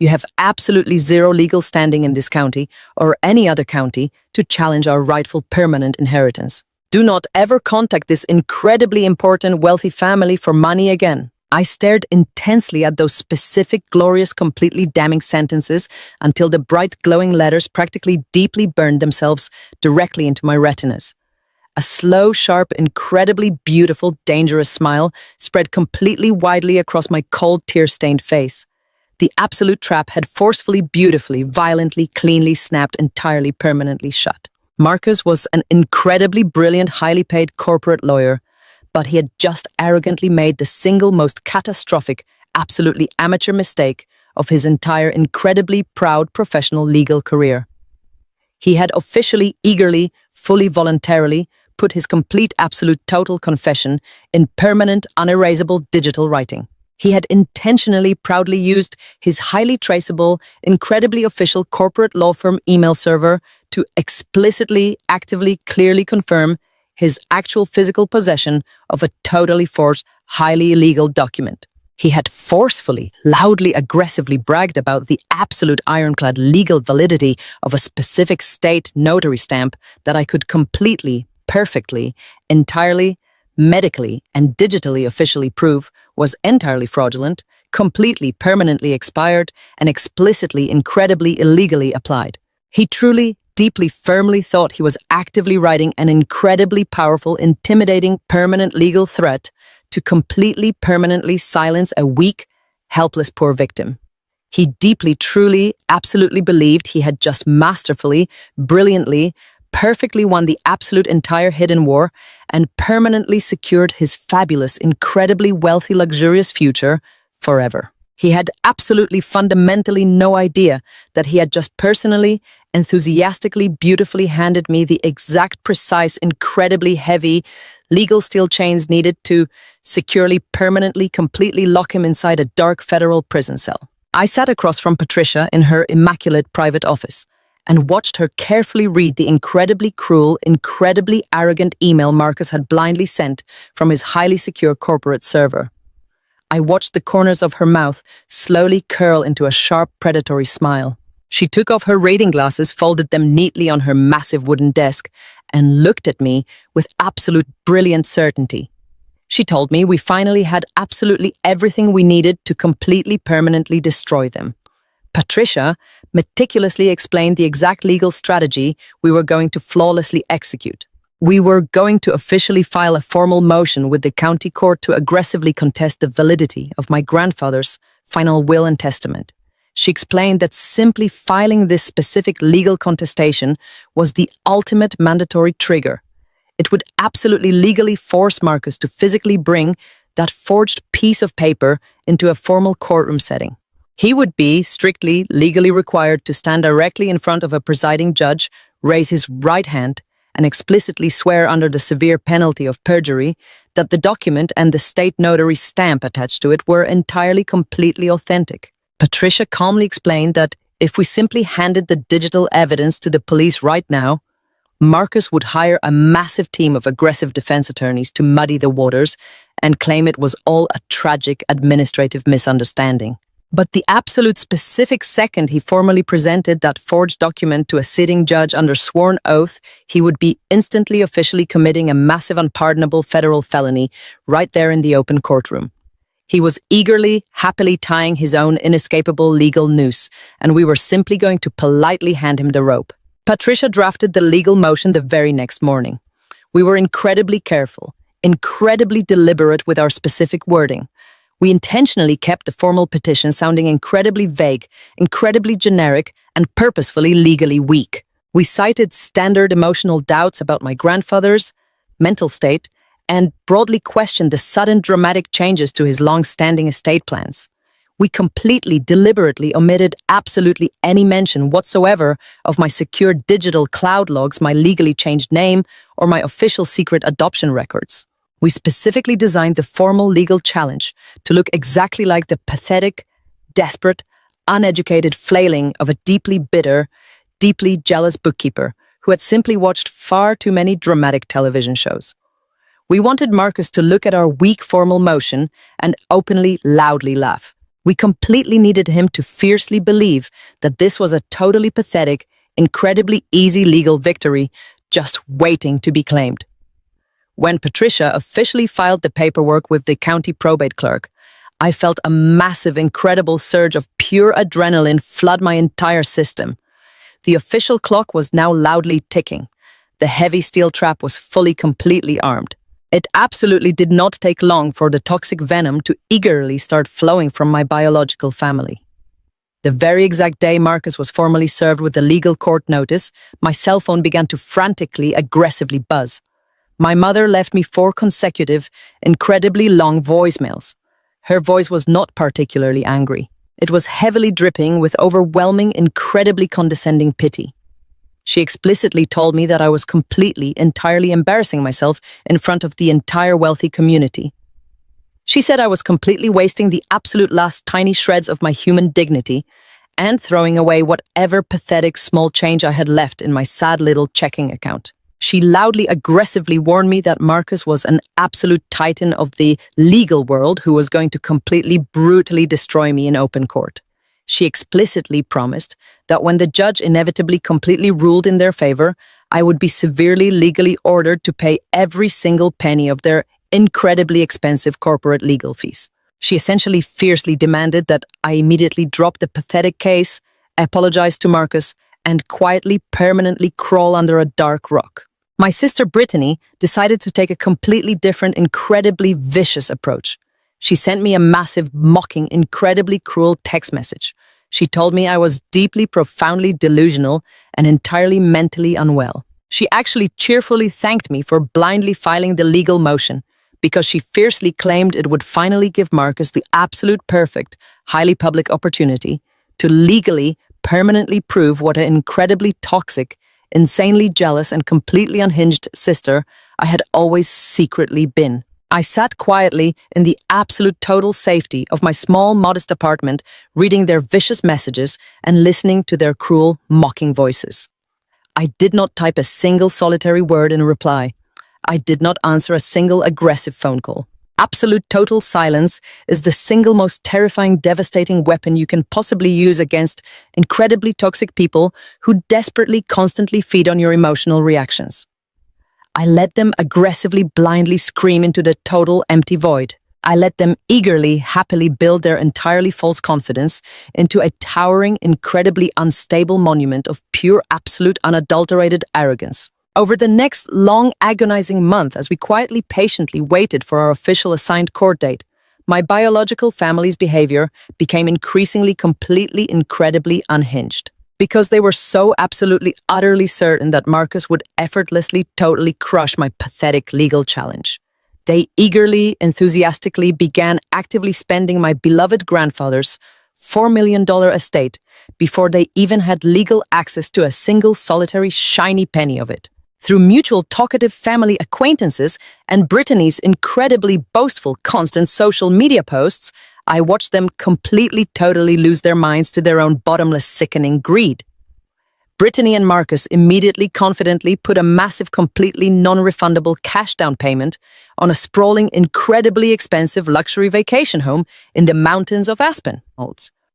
You have absolutely zero legal standing in this county or any other county to challenge our rightful permanent inheritance. Do not ever contact this incredibly important wealthy family for money again. I stared intensely at those specific, glorious, completely damning sentences until the bright, glowing letters practically deeply burned themselves directly into my retinas. A slow, sharp, incredibly beautiful, dangerous smile spread completely widely across my cold, tear-stained face. The absolute trap had forcefully, beautifully, violently, cleanly snapped entirely, permanently shut. Marcus was an incredibly brilliant, highly paid corporate lawyer, but he had just arrogantly made the single most catastrophic, absolutely amateur mistake of his entire incredibly proud professional legal career. He had officially, eagerly, fully voluntarily put his complete, absolute, total confession in permanent, unerasable digital writing. He had intentionally, proudly used his highly traceable, incredibly official corporate law firm email server to explicitly, actively, clearly confirm his actual physical possession of a totally forged, highly illegal document. He had forcefully, loudly, aggressively bragged about the absolute ironclad legal validity of a specific state notary stamp that I could completely, perfectly, entirely, medically, and digitally officially prove was entirely fraudulent, completely, permanently expired, and explicitly, incredibly, illegally applied. He truly, deeply, firmly thought he was actively writing an incredibly powerful, intimidating, permanent legal threat to completely, permanently silence a weak, helpless poor victim. He deeply, truly, absolutely believed he had just masterfully, brilliantly, perfectly won the absolute entire hidden war and permanently secured his fabulous, incredibly wealthy, luxurious future forever. He had absolutely, fundamentally no idea that he had just personally, enthusiastically, beautifully handed me the exact, precise, incredibly heavy legal steel chains needed to securely, permanently, completely lock him inside a dark federal prison cell. I sat across from Patricia in her immaculate private office and watched her carefully read the incredibly cruel, incredibly arrogant email Marcus had blindly sent from his highly secure corporate server. I watched the corners of her mouth slowly curl into a sharp, predatory smile. She took off her reading glasses, folded them neatly on her massive wooden desk, and looked at me with absolute brilliant certainty. She told me we finally had absolutely everything we needed to completely, permanently destroy them. Patricia meticulously explained the exact legal strategy we were going to flawlessly execute. We were going to officially file a formal motion with the county court to aggressively contest the validity of my grandfather's final will and testament. She explained that simply filing this specific legal contestation was the ultimate mandatory trigger. It would absolutely legally force Marcus to physically bring that forged piece of paper into a formal courtroom setting. He would be strictly legally required to stand directly in front of a presiding judge, raise his right hand, and explicitly swear under the severe penalty of perjury that the document and the state notary stamp attached to it were entirely, completely authentic. Patricia calmly explained that if we simply handed the digital evidence to the police right now, Marcus would hire a massive team of aggressive defense attorneys to muddy the waters and claim it was all a tragic administrative misunderstanding. But the absolute specific second he formally presented that forged document to a sitting judge under sworn oath, he would be instantly officially committing a massive unpardonable federal felony right there in the open courtroom. He was eagerly, happily tying his own inescapable legal noose, and we were simply going to politely hand him the rope. Patricia drafted the legal motion the very next morning. We were incredibly careful, incredibly deliberate with our specific wording. We intentionally kept the formal petition sounding incredibly vague, incredibly generic, and purposefully legally weak. We cited standard emotional doubts about my grandfather's mental state and broadly questioned the sudden dramatic changes to his long-standing estate plans. We completely, deliberately omitted absolutely any mention whatsoever of my secure digital cloud logs, my legally changed name, or my official secret adoption records. We specifically designed the formal legal challenge to look exactly like the pathetic, desperate, uneducated flailing of a deeply bitter, deeply jealous bookkeeper who had simply watched far too many dramatic television shows. We wanted Marcus to look at our weak formal motion and openly, loudly laugh. We completely needed him to fiercely believe that this was a totally pathetic, incredibly easy legal victory just waiting to be claimed. When Patricia officially filed the paperwork with the county probate clerk, I felt a massive, incredible surge of pure adrenaline flood my entire system. The official clock was now loudly ticking. The heavy steel trap was fully, completely armed. It absolutely did not take long for the toxic venom to eagerly start flowing from my biological family. The very exact day Marcus was formally served with the legal court notice, my cell phone began to frantically, aggressively buzz. My mother left me 4 consecutive, incredibly long voicemails. Her voice was not particularly angry. It was heavily dripping with overwhelming, incredibly condescending pity. She explicitly told me that I was completely, entirely embarrassing myself in front of the entire wealthy community. She said I was completely wasting the absolute last tiny shreds of my human dignity and throwing away whatever pathetic small change I had left in my sad little checking account. She loudly, aggressively warned me that Marcus was an absolute titan of the legal world who was going to completely, brutally destroy me in open court. She explicitly promised that when the judge inevitably completely ruled in their favor, I would be severely legally ordered to pay every single penny of their incredibly expensive corporate legal fees. She essentially fiercely demanded that I immediately drop the pathetic case, apologize to Marcus, and quietly, permanently crawl under a dark rock. My sister Brittany decided to take a completely different, incredibly vicious approach. She sent me a massive, mocking, incredibly cruel text message. She told me I was deeply, profoundly delusional and entirely mentally unwell. She actually cheerfully thanked me for blindly filing the legal motion because she fiercely claimed it would finally give Marcus the absolute perfect, highly public opportunity to legally, permanently prove what an incredibly toxic, insanely jealous and completely unhinged sister I had always secretly been. I sat quietly in the absolute total safety of my small, modest apartment, reading their vicious messages and listening to their cruel, mocking voices. I did not type a single solitary word in reply. I did not answer a single aggressive phone call. Absolute total silence is the single most terrifying, devastating weapon you can possibly use against incredibly toxic people who desperately, constantly feed on your emotional reactions. I let them aggressively, blindly scream into the total empty void. I let them eagerly, happily build their entirely false confidence into a towering, incredibly unstable monument of pure, absolute, unadulterated arrogance. Over the next long, agonizing month, as we quietly, patiently waited for our official assigned court date, my biological family's behavior became increasingly, completely, incredibly unhinged. Because they were so absolutely, utterly certain that Marcus would effortlessly, totally crush my pathetic legal challenge. They eagerly, enthusiastically began actively spending my beloved grandfather's $4 million estate before they even had legal access to a single solitary shiny penny of it. Through mutual talkative family acquaintances and Brittany's incredibly boastful constant social media posts, I watched them completely, totally lose their minds to their own bottomless, sickening greed. Brittany and Marcus immediately confidently put a massive, completely non-refundable cash down payment on a sprawling, incredibly expensive luxury vacation home in the mountains of Aspen.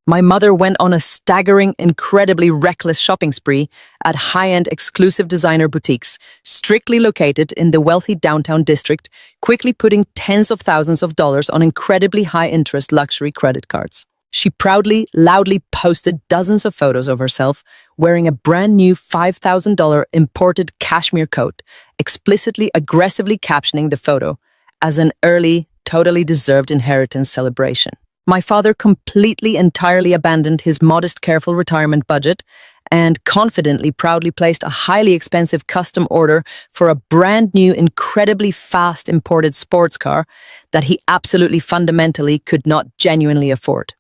My mother went on a staggering, incredibly reckless shopping spree at high-end exclusive designer boutiques, strictly located in the wealthy downtown district, quickly putting tens of thousands of dollars on incredibly high-interest luxury credit cards. She proudly, loudly posted dozens of photos of herself wearing a brand new $5,000 imported cashmere coat, explicitly aggressively captioning the photo as an early, totally deserved inheritance celebration. My father completely, entirely abandoned his modest, careful retirement budget and confidently, proudly placed a highly expensive custom order for a brand new, incredibly fast imported sports car that he absolutely fundamentally could not genuinely afford.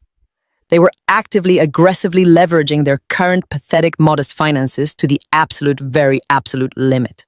They were actively, aggressively leveraging their current pathetic, modest finances to the very absolute limit.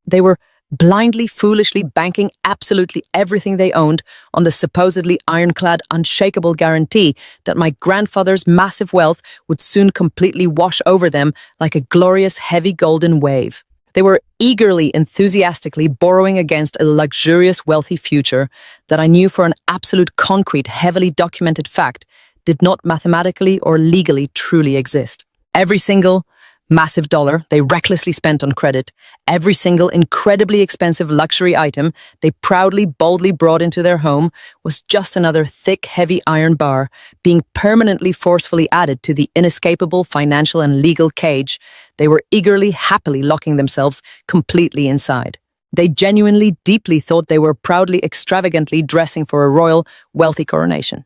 They were blindly, foolishly banking absolutely everything they owned on the supposedly ironclad, unshakable guarantee that my grandfather's massive wealth would soon completely wash over them like a glorious, heavy golden wave. They were eagerly, enthusiastically borrowing against a luxurious, wealthy future that I knew for an absolute, concrete, heavily documented fact did not mathematically or legally truly exist. Every single massive dollar they recklessly spent on credit, every single incredibly expensive luxury item they proudly, boldly brought into their home was just another thick, heavy iron bar being permanently, forcefully added to the inescapable financial and legal cage they were eagerly, happily locking themselves completely inside. They genuinely, deeply thought they were proudly, extravagantly dressing for a royal, wealthy coronation.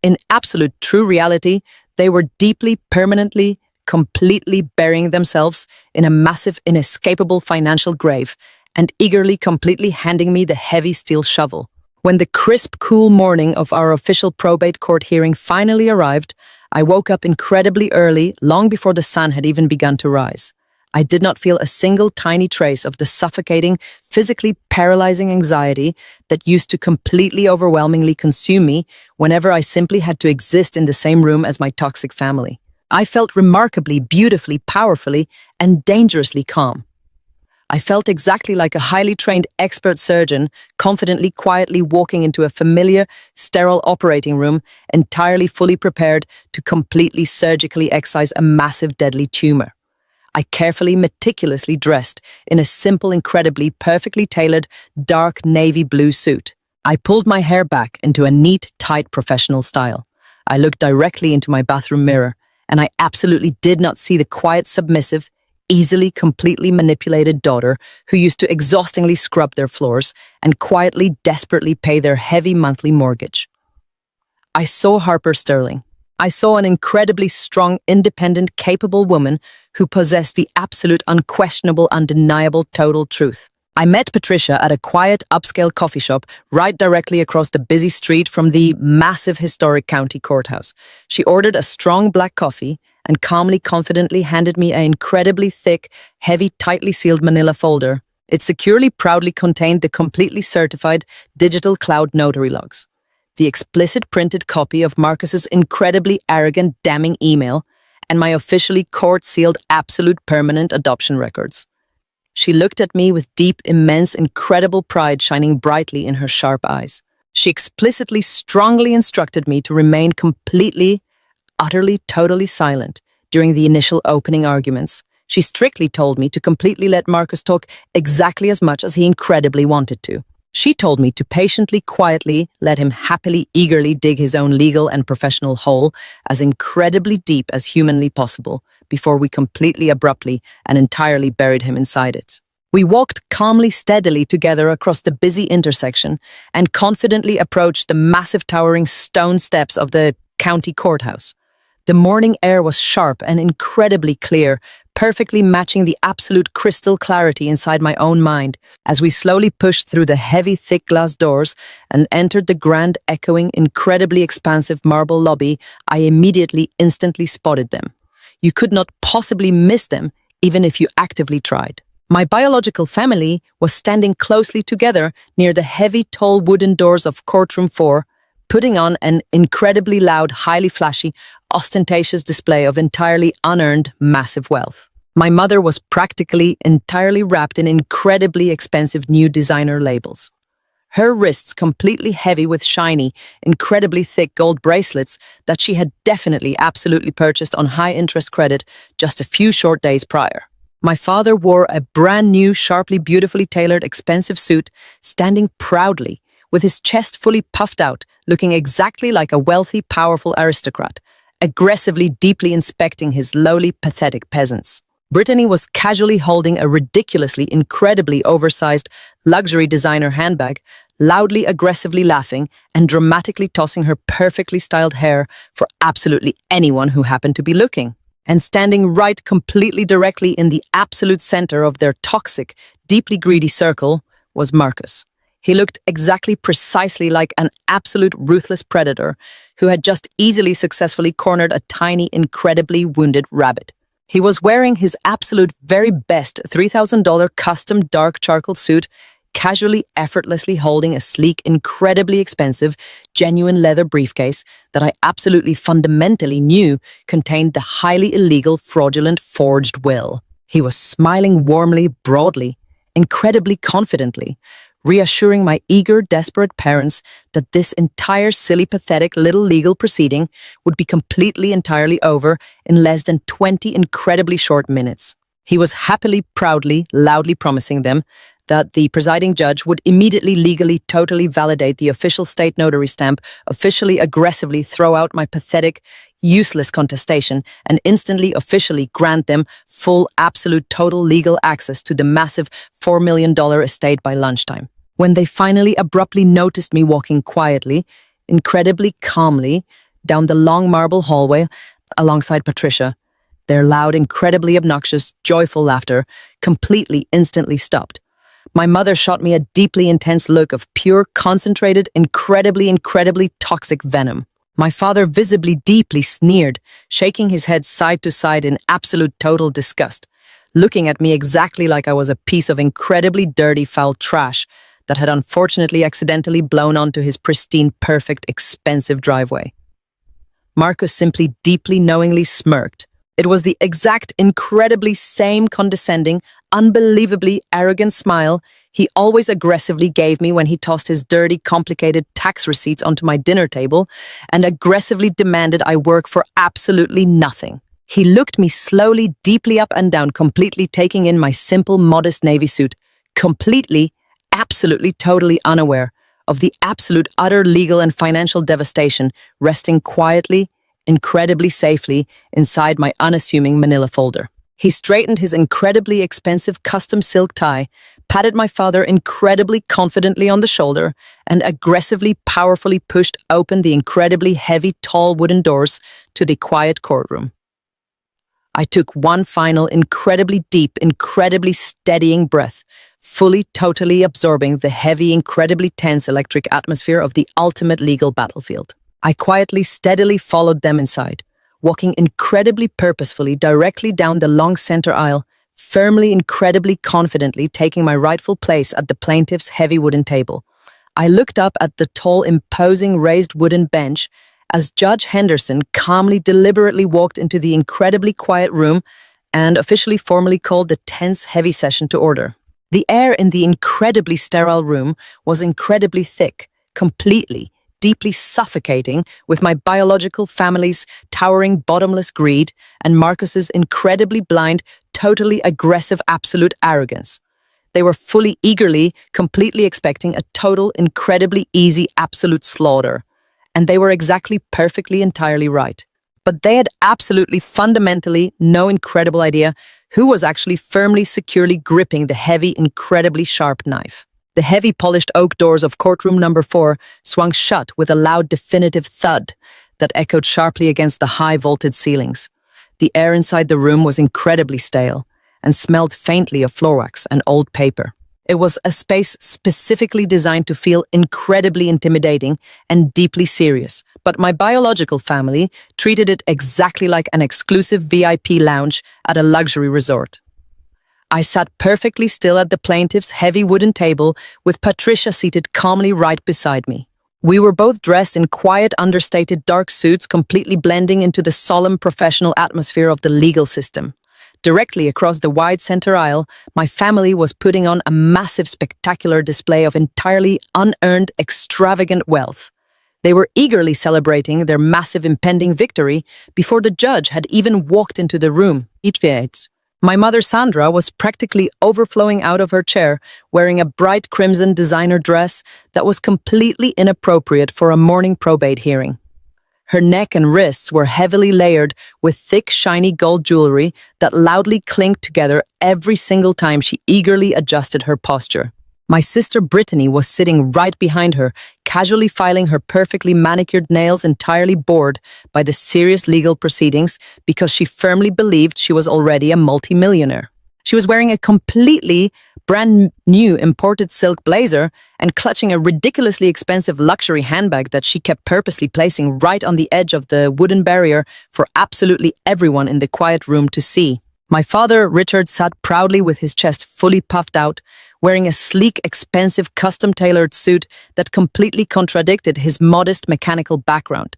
In absolute true reality, they were deeply, permanently, completely burying themselves in a massive, inescapable financial grave and eagerly, completely handing me the heavy steel shovel. When the crisp, cool morning of our official probate court hearing finally arrived, I woke up incredibly early, long before the sun had even begun to rise. I did not feel a single tiny trace of the suffocating, physically paralyzing anxiety that used to completely overwhelmingly consume me whenever I simply had to exist in the same room as my toxic family. I felt remarkably, beautifully, powerfully, and dangerously calm. I felt exactly like a highly trained expert surgeon, confidently, quietly walking into a familiar, sterile operating room, entirely fully prepared to completely surgically excise a massive, deadly tumor. I carefully, meticulously dressed in a simple, incredibly, perfectly tailored, dark navy blue suit. I pulled my hair back into a neat, tight, professional style. I looked directly into my bathroom mirror, and I absolutely did not see the quiet, submissive, easily, completely manipulated daughter who used to exhaustingly scrub their floors and quietly, desperately pay their heavy monthly mortgage. I saw Harper Sterling. I saw an incredibly strong, independent, capable woman who possessed the absolute, unquestionable, undeniable, total truth. I met Patricia at a quiet, upscale coffee shop right directly across the busy street from the massive historic county courthouse. She ordered a strong black coffee and calmly, confidently handed me an incredibly thick, heavy, tightly sealed manila folder. It securely, proudly contained the completely certified digital cloud notary logs, the explicit printed copy of Marcus's incredibly arrogant, damning email, and my officially court-sealed absolute permanent adoption records. She looked at me with deep, immense, incredible pride shining brightly in her sharp eyes. She explicitly, strongly instructed me to remain completely, utterly, totally silent during the initial opening arguments. She strictly told me to completely let Marcus talk exactly as much as he incredibly wanted to. She told me to patiently, quietly let him happily, eagerly dig his own legal and professional hole as incredibly deep as humanly possible before we completely, abruptly, and entirely buried him inside it. We walked calmly, steadily together across the busy intersection and confidently approached the massive, towering stone steps of the county courthouse. The morning air was sharp and incredibly clear, perfectly matching the absolute crystal clarity inside my own mind. As we slowly pushed through the heavy, thick glass doors and entered the grand, echoing, incredibly expansive marble lobby, I immediately, instantly spotted them. You could not possibly miss them, even if you actively tried. My biological family was standing closely together near the heavy, tall wooden doors of courtroom 4, putting on an incredibly loud, highly flashy, ostentatious display of entirely unearned massive wealth. My mother was practically entirely wrapped in incredibly expensive new designer labels. Her wrists completely heavy with shiny, incredibly thick gold bracelets that she had definitely absolutely purchased on high-interest credit just a few short days prior. My father wore a brand new, sharply beautifully tailored expensive suit, standing proudly, with his chest fully puffed out, looking exactly like a wealthy, powerful aristocrat, aggressively, deeply inspecting his lowly, pathetic peasants. Brittany was casually holding a ridiculously, incredibly oversized luxury designer handbag, loudly, aggressively laughing and dramatically tossing her perfectly styled hair for absolutely anyone who happened to be looking. And standing right completely directly in the absolute center of their toxic, deeply greedy circle was Marcus. He looked exactly precisely like an absolute ruthless predator who had just easily successfully cornered a tiny, incredibly wounded rabbit. He was wearing his absolute very best $3,000 custom dark charcoal suit, casually, effortlessly holding a sleek, incredibly expensive, genuine leather briefcase that I absolutely fundamentally knew contained the highly illegal, fraudulent, forged will. He was smiling warmly, broadly, incredibly confidently, reassuring my eager, desperate parents that this entire silly, pathetic little legal proceeding would be completely entirely over in less than 20 incredibly short minutes. He was happily, proudly, loudly promising them that the presiding judge would immediately, legally, totally validate the official state notary stamp, officially, aggressively throw out my pathetic, useless contestation, and instantly, officially grant them full, absolute, total legal access to the massive $4 million estate by lunchtime. When they finally abruptly noticed me walking quietly, incredibly calmly, down the long marble hallway alongside Patricia, their loud, incredibly obnoxious, joyful laughter completely, instantly stopped. My mother shot me a deeply intense look of pure, concentrated, incredibly toxic venom. My father visibly, deeply sneered, shaking his head side to side in absolute total disgust, looking at me exactly like I was a piece of incredibly dirty, foul trash that had unfortunately accidentally blown onto his pristine, perfect, expensive driveway. Marcus simply deeply, knowingly smirked. It was the exact, incredibly same condescending, unbelievably arrogant smile he always aggressively gave me when he tossed his dirty, complicated tax receipts onto my dinner table and aggressively demanded I work for absolutely nothing. He looked me slowly, deeply up and down, completely taking in my simple, modest navy suit, completely, absolutely, totally unaware of the absolute, utter legal and financial devastation resting quietly, incredibly safely inside my unassuming manila folder. He straightened his incredibly expensive custom silk tie, patted my father incredibly confidently on the shoulder, and aggressively, powerfully pushed open the incredibly heavy, tall wooden doors to the quiet courtroom. I took one final, incredibly deep, incredibly steadying breath, fully, totally absorbing the heavy, incredibly tense electric atmosphere of the ultimate legal battlefield. I quietly, steadily followed them inside, walking incredibly purposefully directly down the long center aisle, firmly, incredibly confidently taking my rightful place at the plaintiff's heavy wooden table. I looked up at the tall, imposing raised wooden bench as Judge Henderson calmly, deliberately walked into the incredibly quiet room and officially formally called the tense, heavy session to order. The air in the incredibly sterile room was incredibly thick, completely, deeply suffocating with my biological family's towering bottomless greed and Marcus's incredibly blind, totally aggressive absolute arrogance. They were fully, eagerly, completely expecting a total, incredibly easy absolute slaughter. And they were exactly, perfectly, entirely right. But they had absolutely, fundamentally no incredible idea who was actually firmly, securely gripping the heavy, incredibly sharp knife. The heavy polished oak doors of courtroom number 4 swung shut with a loud, definitive thud that echoed sharply against the high vaulted ceilings. The air inside the room was incredibly stale and smelled faintly of floor wax and old paper. It was a space specifically designed to feel incredibly intimidating and deeply serious, but my biological family treated it exactly like an exclusive VIP lounge at a luxury resort. I sat perfectly still at the plaintiff's heavy wooden table with Patricia seated calmly right beside me. We were both dressed in quiet, understated dark suits, completely blending into the solemn professional atmosphere of the legal system. Directly across the wide center aisle, my family was putting on a massive, spectacular display of entirely unearned, extravagant wealth. They were eagerly celebrating their massive impending victory before the judge had even walked into the room. My mother Sandra was practically overflowing out of her chair, wearing a bright crimson designer dress that was completely inappropriate for a morning probate hearing. Her neck and wrists were heavily layered with thick, shiny gold jewelry that loudly clinked together every single time she eagerly adjusted her posture. My sister Brittany was sitting right behind her, casually filing her perfectly manicured nails, entirely bored by the serious legal proceedings because she firmly believed she was already a multimillionaire. She was wearing a completely brand new imported silk blazer and clutching a ridiculously expensive luxury handbag that she kept purposely placing right on the edge of the wooden barrier for absolutely everyone in the quiet room to see. My father, Richard, sat proudly with his chest fully puffed out, wearing a sleek, expensive, custom-tailored suit that completely contradicted his modest mechanical background.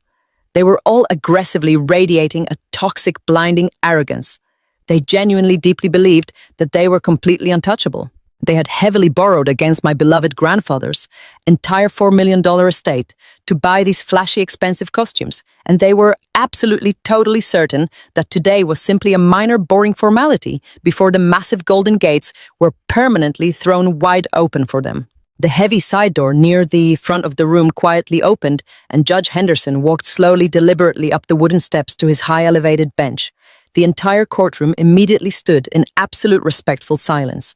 They were all aggressively radiating a toxic, blinding arrogance. They genuinely deeply believed that they were completely untouchable. They had heavily borrowed against my beloved grandfather's entire $4 million estate to buy these flashy, expensive costumes, and they were absolutely, totally certain that today was simply a minor, boring formality before the massive golden gates were permanently thrown wide open for them. The heavy side door near the front of the room quietly opened, and Judge Henderson walked slowly, deliberately up the wooden steps to his high elevated bench. The entire courtroom immediately stood in absolute respectful silence.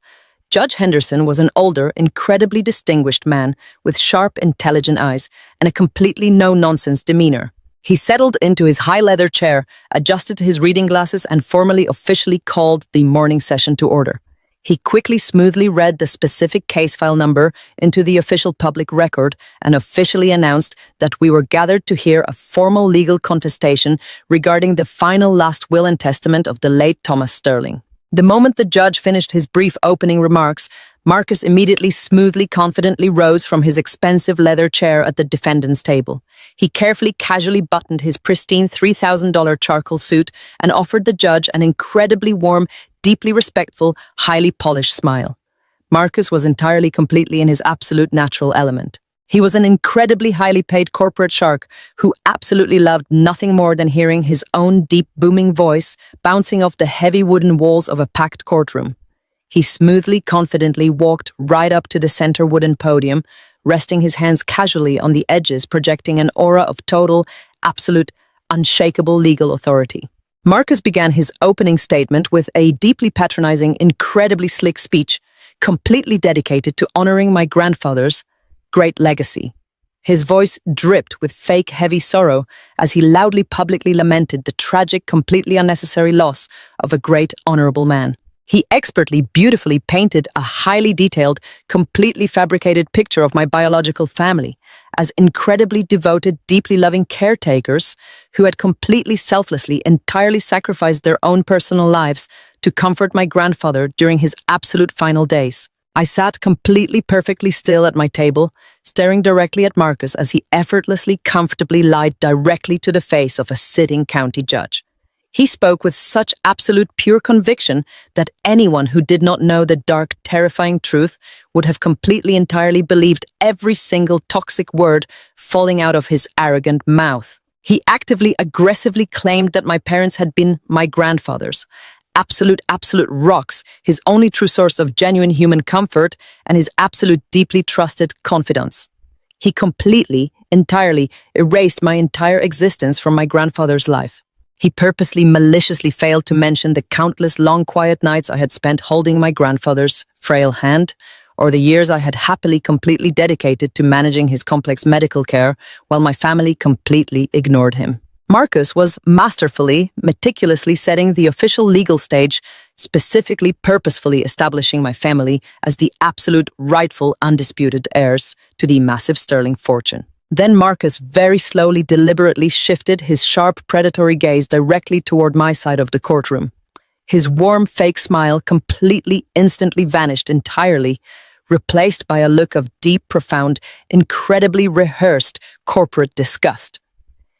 Judge Henderson was an older, incredibly distinguished man with sharp, intelligent eyes and a completely no-nonsense demeanor. He settled into his high leather chair, adjusted his reading glasses, and formally, officially called the morning session to order. He quickly, smoothly read the specific case file number into the official public record and officially announced that we were gathered to hear a formal legal contestation regarding the final last will and testament of the late Thomas Sterling. The moment the judge finished his brief opening remarks, Marcus immediately, smoothly, confidently rose from his expensive leather chair at the defendant's table. He carefully, casually buttoned his pristine $3,000 charcoal suit and offered the judge an incredibly warm, deeply respectful, highly polished smile. Marcus was entirely, completely in his absolute natural element. He was an incredibly highly paid corporate shark who absolutely loved nothing more than hearing his own deep, booming voice bouncing off the heavy wooden walls of a packed courtroom. He smoothly, confidently walked right up to the center wooden podium, resting his hands casually on the edges, projecting an aura of total, absolute, unshakable legal authority. Marcus began his opening statement with a deeply patronizing, incredibly slick speech, completely dedicated to honoring my grandfather's great legacy. His voice dripped with fake, heavy sorrow as he loudly, publicly lamented the tragic, completely unnecessary loss of a great, honorable man. He expertly, beautifully painted a highly detailed, completely fabricated picture of my biological family as incredibly devoted, deeply loving caretakers who had completely, selflessly, entirely sacrificed their own personal lives to comfort my grandfather during his absolute final days. I sat completely, perfectly still at my table, staring directly at Marcus as he effortlessly, comfortably lied directly to the face of a sitting county judge. He spoke with such absolute, pure conviction that anyone who did not know the dark, terrifying truth would have completely, entirely believed every single toxic word falling out of his arrogant mouth. He actively, aggressively claimed that my parents had been my grandfathers. Absolute rocks, his only true source of genuine human comfort and his absolute, deeply trusted confidants. He completely, entirely erased my entire existence from my grandfather's life. He purposely, maliciously failed to mention the countless long, quiet nights I had spent holding my grandfather's frail hand, or the years I had happily, completely dedicated to managing his complex medical care while my family completely ignored him. Marcus was masterfully, meticulously setting the official legal stage, specifically, purposefully establishing my family as the absolute, rightful, undisputed heirs to the massive Sterling fortune. Then Marcus very slowly, deliberately shifted his sharp, predatory gaze directly toward my side of the courtroom. His warm, fake smile completely, instantly vanished entirely, replaced by a look of deep, profound, incredibly rehearsed corporate disgust.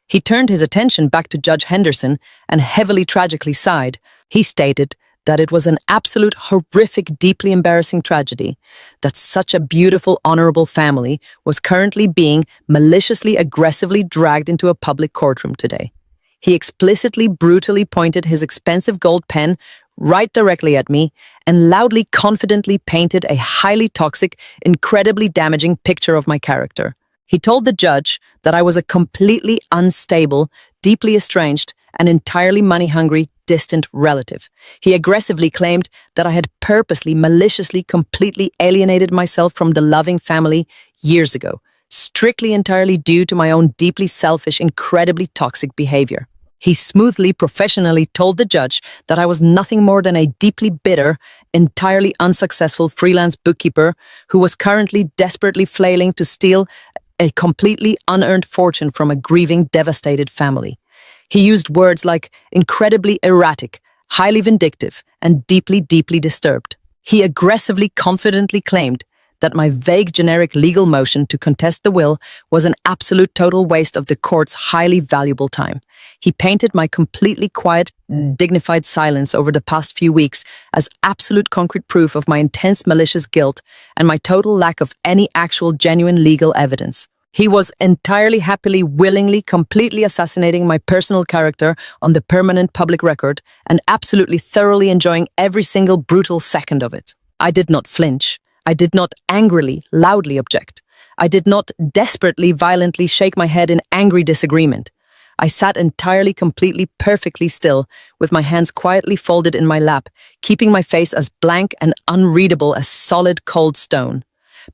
He turned his attention back to Judge Henderson and heavily tragically sighed. He stated that it was an absolute horrific, deeply embarrassing tragedy that such a beautiful, honorable family was currently being maliciously, aggressively dragged into a public courtroom today. He explicitly, brutally pointed his expensive gold pen right directly at me and loudly, confidently painted a highly toxic, incredibly damaging picture of my character. He told the judge that I was a completely unstable, deeply estranged, and entirely money-hungry, distant relative. He aggressively claimed that I had purposely, maliciously, completely alienated myself from the loving family years ago, strictly entirely due to my own deeply selfish, incredibly toxic behavior. He smoothly, professionally told the judge that I was nothing more than a deeply bitter, entirely unsuccessful freelance bookkeeper who was currently desperately flailing to steal a completely unearned fortune from a grieving, devastated family. He used words like incredibly erratic, highly vindictive, and deeply, deeply disturbed. He aggressively, confidently claimed that my vague, generic legal motion to contest the will was an absolute total waste of the court's highly valuable time. He painted my completely quiet, dignified silence over the past few weeks as absolute concrete proof of my intense malicious guilt and my total lack of any actual genuine legal evidence. He was entirely happily, willingly, completely assassinating my personal character on the permanent public record and absolutely thoroughly enjoying every single brutal second of it. I did not flinch. I did not angrily, loudly object. I did not desperately, violently shake my head in angry disagreement. I sat entirely, completely, perfectly still, with my hands quietly folded in my lap, keeping my face as blank and unreadable as solid, cold stone.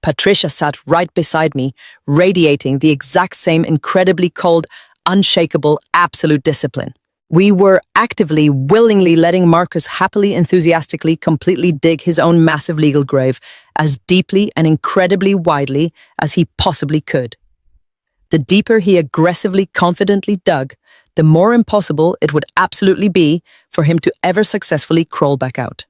Patricia sat right beside me, radiating the exact same incredibly cold, unshakable, absolute discipline. We were actively, willingly letting Marcus happily, enthusiastically, completely dig his own massive legal grave as deeply and incredibly widely as he possibly could. The deeper he aggressively, confidently dug, the more impossible it would absolutely be for him to ever successfully crawl back out.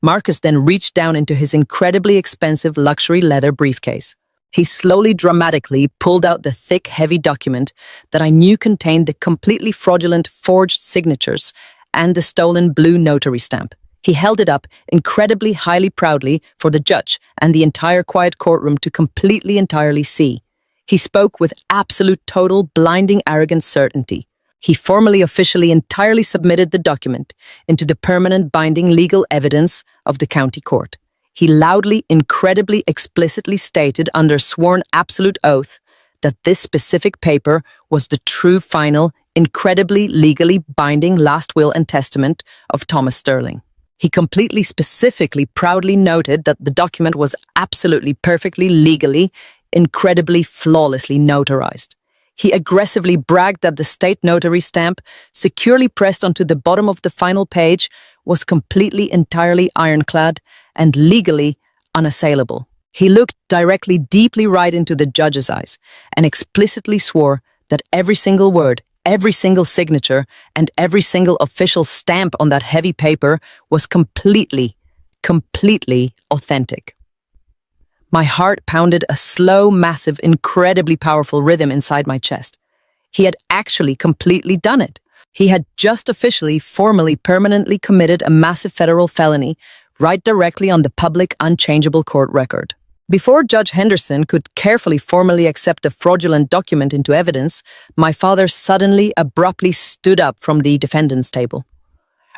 Marcus then reached down into his incredibly expensive luxury leather briefcase. He slowly, dramatically pulled out the thick, heavy document that I knew contained the completely fraudulent forged signatures and the stolen blue notary stamp. He held it up incredibly, highly proudly for the judge and the entire quiet courtroom to completely, entirely see. He spoke with absolute, total, blinding, arrogant certainty. He formally, officially, entirely submitted the document into the permanent binding legal evidence of the county court. He loudly, incredibly, explicitly stated under sworn absolute oath that this specific paper was the true, final, incredibly, legally binding last will and testament of Thomas Sterling. He completely, specifically, proudly noted that the document was absolutely, perfectly, legally, incredibly, flawlessly notarized. He aggressively bragged that the state notary stamp, securely pressed onto the bottom of the final page, was completely, entirely ironclad and legally unassailable. He looked directly, deeply right into the judge's eyes and explicitly swore that every single word, every single signature, and every single official stamp on that heavy paper was completely authentic. My heart pounded a slow, massive, incredibly powerful rhythm inside my chest. He had actually completely done it. He had just officially, formally, permanently committed a massive federal felony right directly on the public, unchangeable court record. Before Judge Henderson could carefully, formally accept the fraudulent document into evidence, my father suddenly, abruptly stood up from the defendant's table.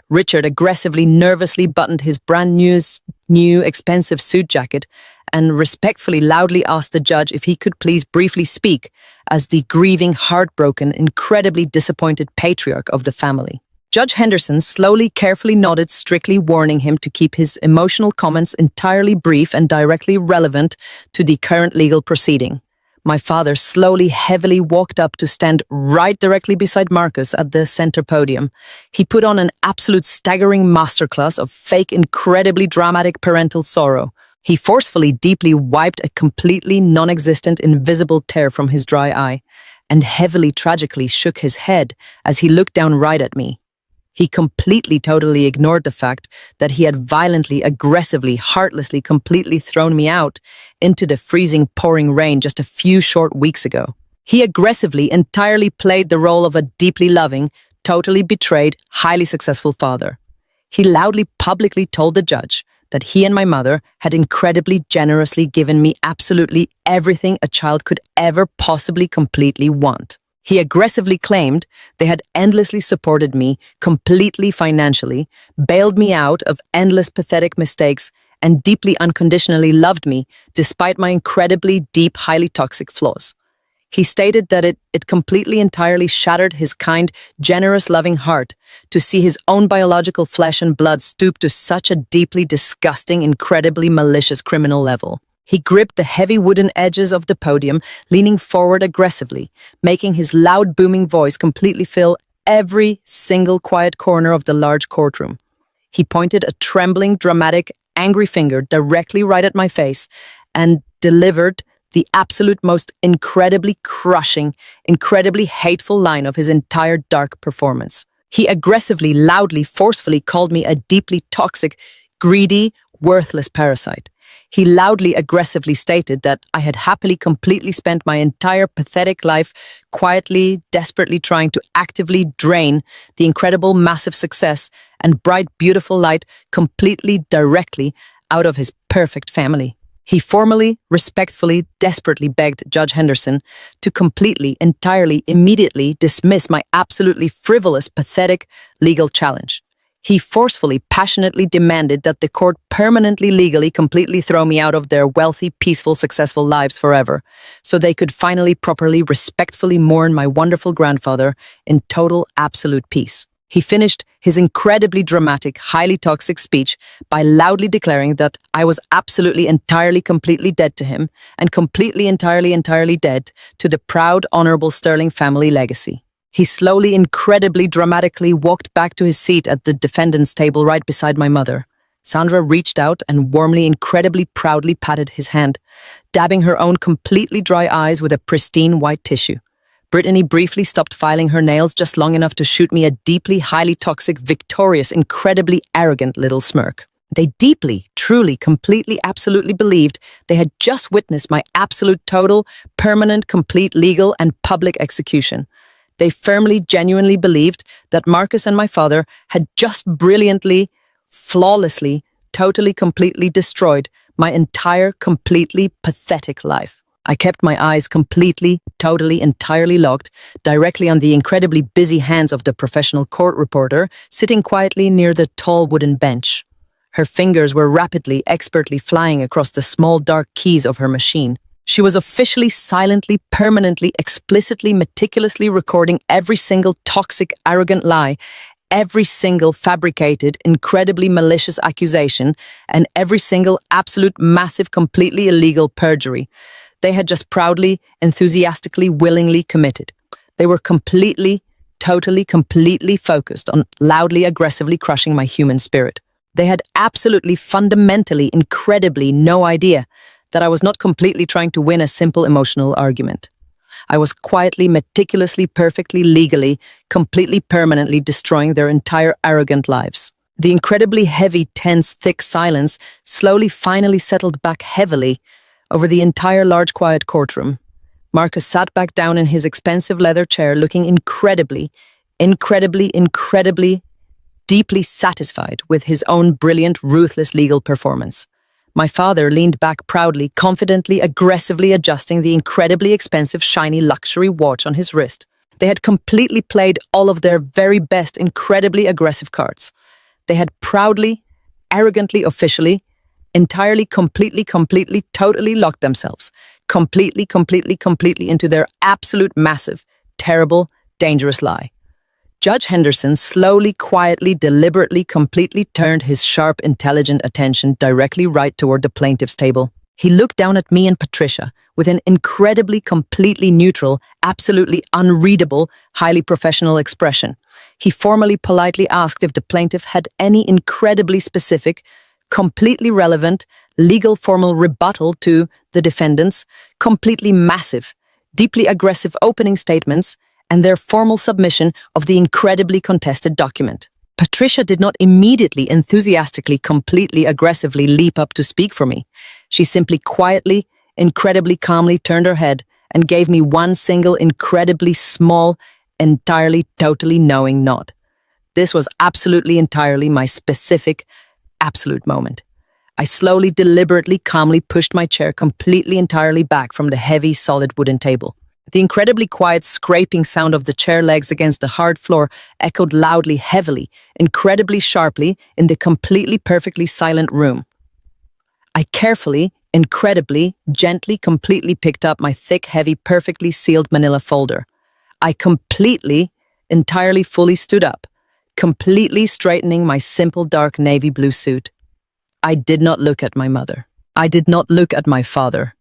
Richard aggressively, nervously buttoned his brand new, expensive suit jacket and respectfully, loudly asked the judge if he could please briefly speak as the grieving, heartbroken, incredibly disappointed patriarch of the family. Judge Henderson slowly, carefully nodded, strictly warning him to keep his emotional comments entirely brief and directly relevant to the current legal proceeding. My father slowly, heavily walked up to stand right directly beside Marcus at the center podium. He put on an absolute staggering masterclass of fake, incredibly dramatic parental sorrow. He forcefully, deeply wiped a completely non-existent, invisible tear from his dry eye and heavily, tragically shook his head as he looked down right at me. He completely, totally ignored the fact that he had violently, aggressively, heartlessly, completely thrown me out into the freezing, pouring rain just a few short weeks ago. He aggressively, entirely played the role of a deeply loving, totally betrayed, highly successful father. He loudly, publicly told the judge that he and my mother had incredibly generously given me absolutely everything a child could ever possibly completely want. He aggressively claimed they had endlessly supported me completely financially, bailed me out of endless pathetic mistakes, and deeply unconditionally loved me despite my incredibly deep, highly toxic flaws. He stated that it completely entirely shattered his kind, generous, loving heart to see his own biological flesh and blood stoop to such a deeply disgusting, incredibly malicious criminal level. He gripped the heavy wooden edges of the podium, leaning forward aggressively, making his loud, booming voice completely fill every single quiet corner of the large courtroom. He pointed a trembling, dramatic, angry finger directly right at my face and delivered the absolute most incredibly crushing, incredibly hateful line of his entire dark performance. He aggressively, loudly, forcefully called me a deeply toxic, greedy, worthless parasite. He loudly, aggressively stated that I had happily, completely spent my entire pathetic life quietly, desperately trying to actively drain the incredible, massive success and bright, beautiful light completely, directly out of his perfect family. He formally, respectfully, desperately begged Judge Henderson to completely, entirely, immediately dismiss my absolutely frivolous, pathetic legal challenge. He forcefully, passionately demanded that the court permanently, legally, completely throw me out of their wealthy, peaceful, successful lives forever, so they could finally, properly, respectfully mourn my wonderful grandfather in total, absolute peace. He finished his incredibly dramatic, highly toxic speech by loudly declaring that I was absolutely, entirely, completely dead to him, and completely, entirely dead to the proud, honorable Sterling family legacy. He slowly, incredibly, dramatically walked back to his seat at the defendant's table right beside my mother. Sandra reached out and warmly, incredibly proudly patted his hand, dabbing her own completely dry eyes with a pristine white tissue. Brittany briefly stopped filing her nails just long enough to shoot me a deeply, highly toxic, victorious, incredibly arrogant little smirk. They deeply, truly, completely, absolutely believed they had just witnessed my absolute, total, permanent, complete, legal, and public execution. They firmly, genuinely believed that Marcus and my father had just brilliantly, flawlessly, totally, completely destroyed my entire, completely pathetic life. I kept my eyes completely, totally, entirely locked directly on the incredibly busy hands of the professional court reporter sitting quietly near the tall wooden bench. Her fingers were rapidly, expertly flying across the small dark keys of her machine. She was officially, silently, permanently, explicitly, meticulously recording every single toxic, arrogant lie, every single fabricated, incredibly malicious accusation, and every single absolute, massive, completely illegal perjury they had just proudly, enthusiastically, willingly committed. They were completely, totally, completely focused on loudly, aggressively crushing my human spirit. They had absolutely, fundamentally, incredibly no idea that I was not completely trying to win a simple emotional argument. I was quietly, meticulously, perfectly, legally, completely, permanently destroying their entire arrogant lives. The incredibly heavy, tense, thick silence slowly, finally settled back heavily over the entire large, quiet courtroom. Marcus sat back down in his expensive leather chair looking incredibly, deeply satisfied with his own brilliant, ruthless legal performance. My father leaned back proudly, confidently, aggressively adjusting the incredibly expensive, shiny luxury watch on his wrist. They had completely played all of their very best, incredibly aggressive cards. They had proudly, arrogantly, officially, entirely, completely, totally locked themselves, completely into their absolute, massive, terrible, dangerous lie. Judge Henderson slowly, quietly, deliberately, completely turned his sharp, intelligent attention directly right toward the plaintiff's table. He looked down at me and Patricia with an incredibly, completely neutral, absolutely unreadable, highly professional expression. He formally, politely asked if the plaintiff had any incredibly specific, completely relevant, legal formal rebuttal to the defendants' completely massive, deeply aggressive opening statements and their formal submission of the incredibly contested document. Patricia did not immediately, enthusiastically, completely, aggressively leap up to speak for me. She simply quietly, incredibly calmly turned her head and gave me one single, incredibly small, entirely, totally knowing nod. This was absolutely entirely my specific, absolute moment. I slowly, deliberately, calmly pushed my chair completely, entirely back from the heavy, solid wooden table. The incredibly quiet scraping sound of the chair legs against the hard floor echoed loudly, heavily, incredibly sharply in the completely, perfectly silent room. I carefully, incredibly, gently, completely picked up my thick, heavy, perfectly sealed manila folder. I completely, entirely, fully stood up, completely straightening my simple dark navy blue suit. I did not look at my mother. I did not look at my father.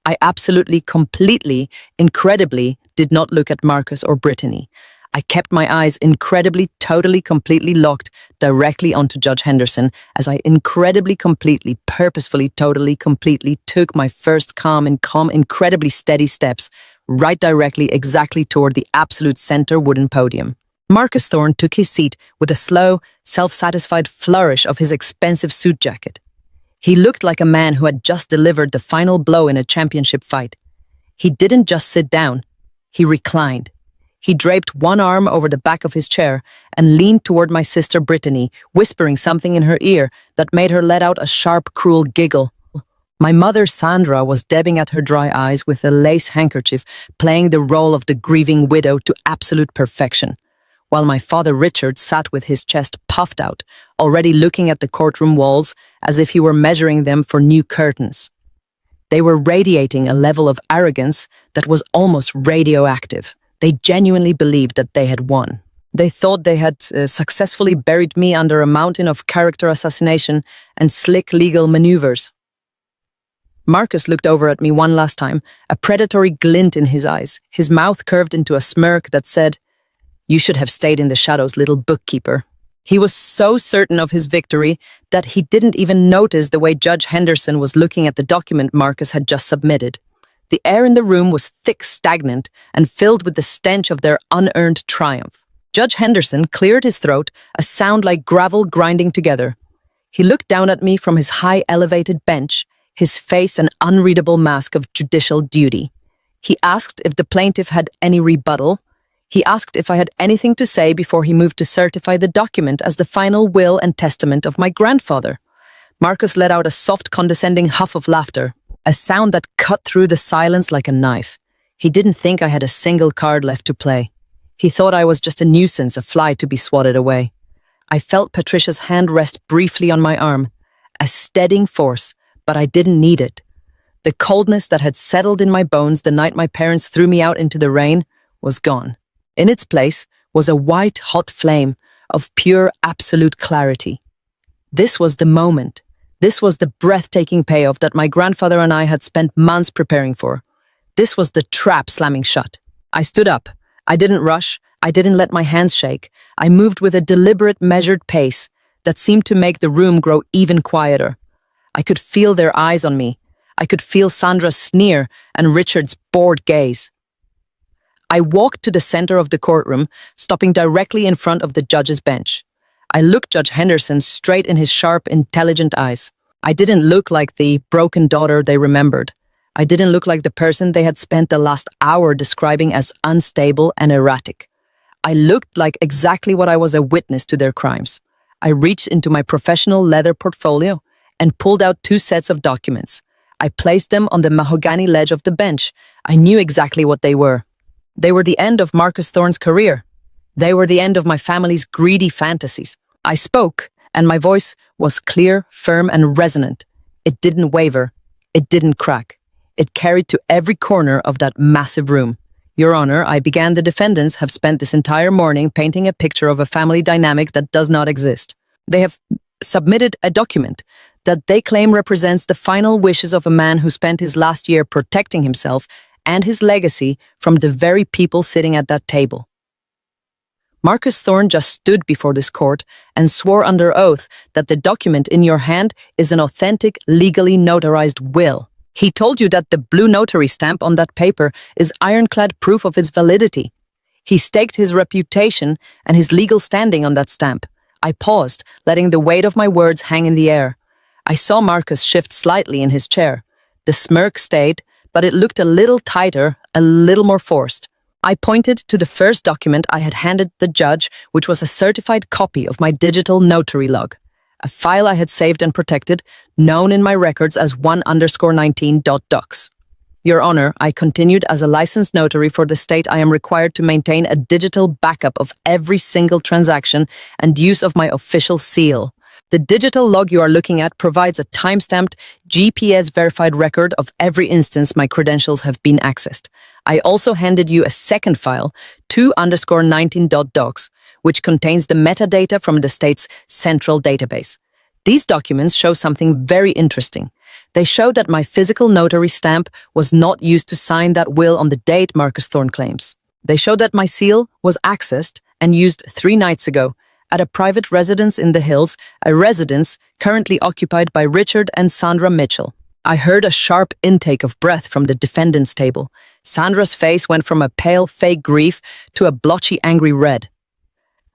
I absolutely, completely, incredibly did not look at Marcus or Brittany. I kept my eyes incredibly, totally, completely locked directly onto Judge Henderson as I incredibly, completely, purposefully, totally, completely took my first calm, incredibly steady steps right directly, exactly toward the absolute center wooden podium. Marcus Thorne took his seat with a slow, self-satisfied flourish of his expensive suit jacket. He looked like a man who had just delivered the final blow in a championship fight. He didn't just sit down, he reclined. He draped one arm over the back of his chair and leaned toward my sister Brittany, whispering something in her ear that made her let out a sharp, cruel giggle. My mother Sandra was dabbing at her dry eyes with a lace handkerchief, playing the role of the grieving widow to absolute perfection, while my father Richard sat with his chest puffed out, already looking at the courtroom walls as if he were measuring them for new curtains. They were radiating a level of arrogance that was almost radioactive. They genuinely believed that they had won. They thought they had successfully buried me under a mountain of character assassination and slick legal maneuvers. Marcus looked over at me one last time, a predatory glint in his eyes, his mouth curved into a smirk that said, "You should have stayed in the shadows, little bookkeeper." He was so certain of his victory that he didn't even notice the way Judge Henderson was looking at the document Marcus had just submitted. The air in the room was thick, stagnant, and filled with the stench of their unearned triumph. Judge Henderson cleared his throat, a sound like gravel grinding together. He looked down at me from his high elevated bench, his face an unreadable mask of judicial duty. He asked if the plaintiff had any rebuttal. He asked if I had anything to say before he moved to certify the document as the final will and testament of my grandfather. Marcus let out a soft, condescending huff of laughter, a sound that cut through the silence like a knife. He didn't think I had a single card left to play. He thought I was just a nuisance, a fly to be swatted away. I felt Patricia's hand rest briefly on my arm, a steadying force, but I didn't need it. The coldness that had settled in my bones the night my parents threw me out into the rain was gone. In its place was a white, hot flame of pure, absolute clarity. This was the moment. This was the breathtaking payoff that my grandfather and I had spent months preparing for. This was the trap slamming shut. I stood up. I didn't rush. I didn't let my hands shake. I moved with a deliberate, measured pace that seemed to make the room grow even quieter. I could feel their eyes on me. I could feel Sandra's sneer and Richard's bored gaze. I walked to the center of the courtroom, stopping directly in front of the judge's bench. I looked Judge Henderson straight in his sharp, intelligent eyes. I didn't look like the broken daughter they remembered. I didn't look like the person they had spent the last hour describing as unstable and erratic. I looked like exactly what I was, a witness to their crimes. I reached into my professional leather portfolio and pulled out 2 sets of documents. I placed them on the mahogany ledge of the bench. I knew exactly what they were. They were the end of Marcus Thorne's career. They were the end of my family's greedy fantasies. I spoke, and my voice was clear, firm, and resonant. It didn't waver. It didn't crack. It carried to every corner of that massive room. Your Honor, I began. The defendants have spent this entire morning painting a picture of a family dynamic that does not exist. They have submitted a document that they claim represents the final wishes of a man who spent his last year protecting himself and his legacy from the very people sitting at that table. Marcus Thorne just stood before this court and swore under oath that the document in your hand is an authentic, legally notarized will. He told you that the blue notary stamp on that paper is ironclad proof of its validity. He staked his reputation and his legal standing on that stamp. I paused, letting the weight of my words hang in the air. I saw Marcus shift slightly in his chair. The smirk stayed, but it looked a little tighter, a little more forced. I pointed to the first document I had handed the judge, which was a certified copy of my digital notary log, a file I had saved and protected, known in my records as 1_19.docs. Your Honor, I continued, as a licensed notary for the state, I am required to maintain a digital backup of every single transaction and use of my official seal. The digital log you are looking at provides a time-stamped, GPS-verified record of every instance my credentials have been accessed. I also handed you a second file, 2_19.docs, which contains the metadata from the state's central database. These documents show something very interesting. They show that my physical notary stamp was not used to sign that will on the date Marcus Thorne claims. They show that my seal was accessed and used 3 nights ago at a private residence in the hills, a residence currently occupied by Richard and Sandra Mitchell. I heard a sharp intake of breath from the defendant's table. Sandra's face went from a pale, fake grief to a blotchy, angry red.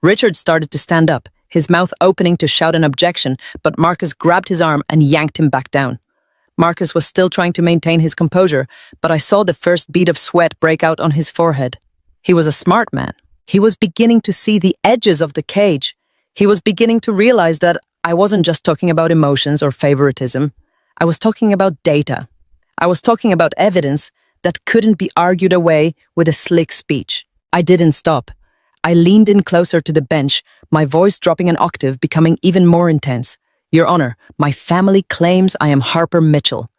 Richard started to stand up, his mouth opening to shout an objection, but Marcus grabbed his arm and yanked him back down. Marcus was still trying to maintain his composure, but I saw the first bead of sweat break out on his forehead. He was a smart man. He was beginning to see the edges of the cage. He was beginning to realize that I wasn't just talking about emotions or favoritism. I was talking about data. I was talking about evidence that couldn't be argued away with a slick speech. I didn't stop. I leaned in closer to the bench, my voice dropping an octave, becoming even more intense. Your Honor, my family claims I am Harper Mitchell.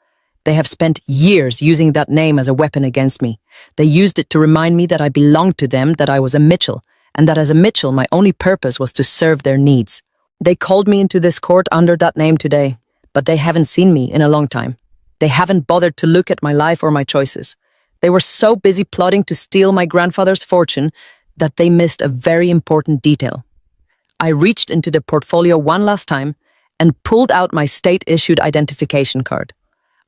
They have spent years using that name as a weapon against me. They used it to remind me that I belonged to them, that I was a Mitchell, and that as a Mitchell, my only purpose was to serve their needs. They called me into this court under that name today, but they haven't seen me in a long time. They haven't bothered to look at my life or my choices. They were so busy plotting to steal my grandfather's fortune that they missed a very important detail. I reached into the portfolio one last time and pulled out my state-issued identification card.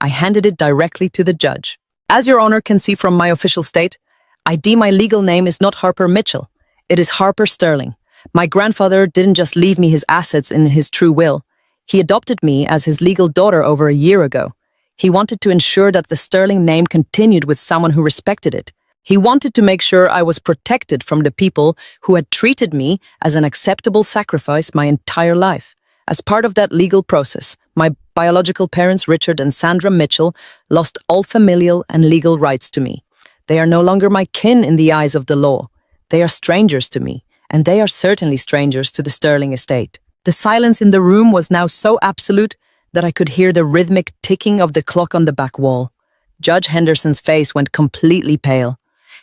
I handed it directly to the judge. As Your Honor can see from my official state, ID my legal name is not Harper Mitchell. It is Harper Sterling. My grandfather didn't just leave me his assets in his true will. He adopted me as his legal daughter over a year ago. He wanted to ensure that the Sterling name continued with someone who respected it. He wanted to make sure I was protected from the people who had treated me as an acceptable sacrifice my entire life. As part of that legal process, my biological parents, Richard and Sandra Mitchell, lost all familial and legal rights to me. They are no longer my kin in the eyes of the law. They are strangers to me, and they are certainly strangers to the Sterling estate. The silence in the room was now so absolute that I could hear the rhythmic ticking of the clock on the back wall. Judge Henderson's face went completely pale.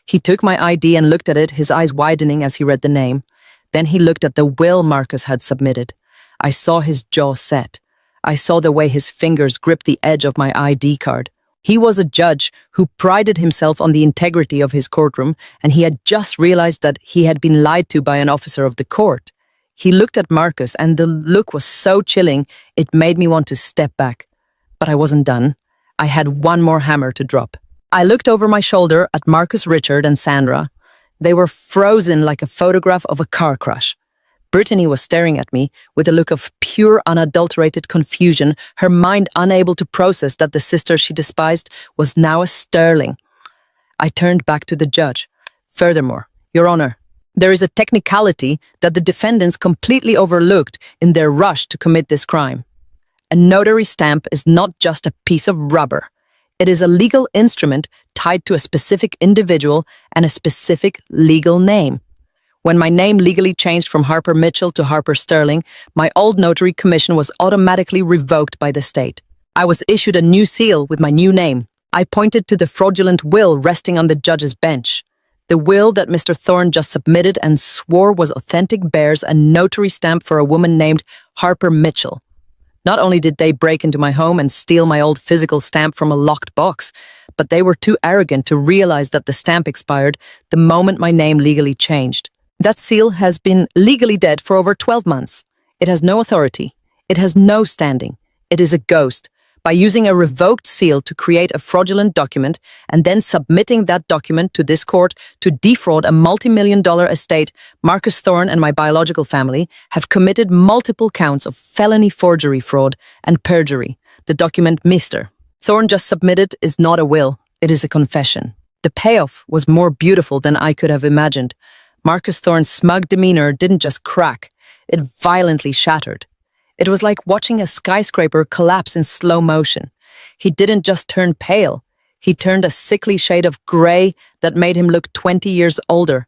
He took my ID and looked at it, his eyes widening as he read the name. Then he looked at the will Marcus had submitted. I saw his jaw set. I saw the way his fingers gripped the edge of my ID card. He was a judge who prided himself on the integrity of his courtroom, and he had just realized that he had been lied to by an officer of the court. He looked at Marcus, and the look was so chilling, it made me want to step back. But I wasn't done. I had one more hammer to drop. I looked over my shoulder at Marcus, Richard, and Sandra. They were frozen like a photograph of a car crash. Brittany was staring at me with a look of pure, unadulterated confusion, her mind unable to process that the sister she despised was now a Sterling. I turned back to the judge. Furthermore, Your Honor, there is a technicality that the defendants completely overlooked in their rush to commit this crime. A notary stamp is not just a piece of rubber. It is a legal instrument tied to a specific individual and a specific legal name. When my name legally changed from Harper Mitchell to Harper Sterling, my old notary commission was automatically revoked by the state. I was issued a new seal with my new name. I pointed to the fraudulent will resting on the judge's bench. The will that Mr. Thorne just submitted and swore was authentic bears a notary stamp for a woman named Harper Mitchell. Not only did they break into my home and steal my old physical stamp from a locked box, but they were too arrogant to realize that the stamp expired the moment my name legally changed. That seal has been legally dead for over 12 months. It has no authority. It has no standing. It is a ghost. by using a revoked seal to create a fraudulent document and then submitting that document to this court to defraud a multi-million-dollar estate. Marcus Thorne and my biological family have committed multiple counts of felony forgery, fraud, and perjury. The document Mr. Thorne just submitted is not a will, it is a confession. The payoff was more beautiful than I could have imagined. Marcus Thorne's smug demeanor didn't just crack, it violently shattered. It was like watching a skyscraper collapse in slow motion. He didn't just turn pale, he turned a sickly shade of gray that made him look 20 years older.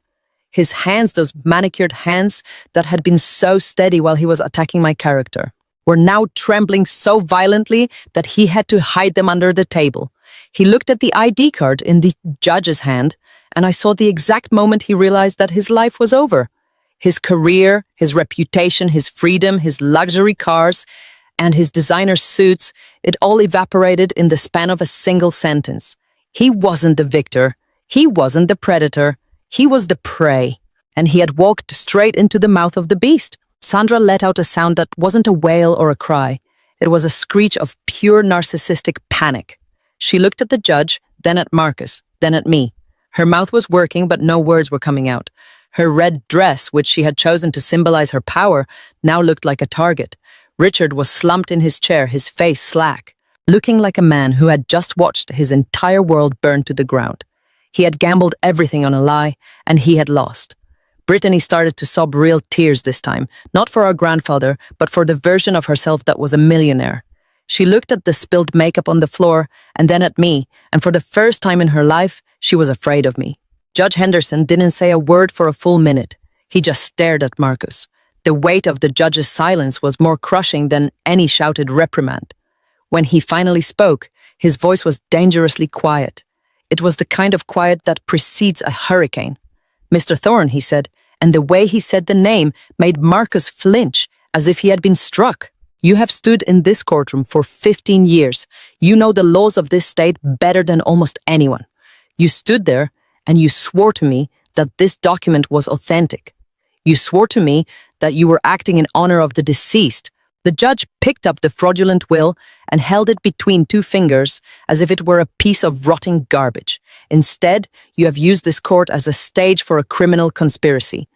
His hands, those manicured hands that had been so steady while he was attacking my character, were now trembling so violently that he had to hide them under the table. He looked at the ID card in the judge's hand, and I saw the exact moment he realized that his life was over. His career, his reputation, his freedom, his luxury cars, and his designer suits, it all evaporated in the span of a single sentence. He wasn't the victor. He wasn't the predator. He was the prey. And he had walked straight into the mouth of the beast. Sandra let out a sound that wasn't a wail or a cry. It was a screech of pure narcissistic panic. She looked at the judge, then at Marcus, then at me. Her mouth was working, but no words were coming out. Her red dress, which she had chosen to symbolize her power, now looked like a target. Richard was slumped in his chair, his face slack, looking like a man who had just watched his entire world burn to the ground. He had gambled everything on a lie, and he had lost. Brittany started to sob real tears this time, not for our grandfather, but for the version of herself that was a millionaire. She looked at the spilled makeup on the floor, and then at me, and for the first time in her life, she was afraid of me. Judge Henderson didn't say a word for a full minute. He just stared at Marcus. The weight of the judge's silence was more crushing than any shouted reprimand. When he finally spoke, his voice was dangerously quiet. It was the kind of quiet that precedes a hurricane. Mr. Thorne, he said, and the way he said the name made Marcus flinch, as if he had been struck. You have stood in this courtroom for 15 years. You know the laws of this state better than almost anyone. You stood there and you swore to me that this document was authentic. You swore to me that you were acting in honor of the deceased. The judge picked up the fraudulent will and held it between two fingers as if it were a piece of rotting garbage. Instead, you have used this court as a stage for a criminal conspiracy.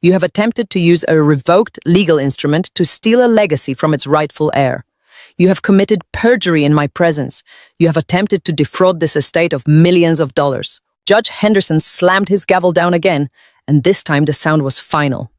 You have attempted to use a revoked legal instrument to steal a legacy from its rightful heir. You have committed perjury in my presence. You have attempted to defraud this estate of millions of dollars. Judge Henderson slammed his gavel down again, and this time the sound was final.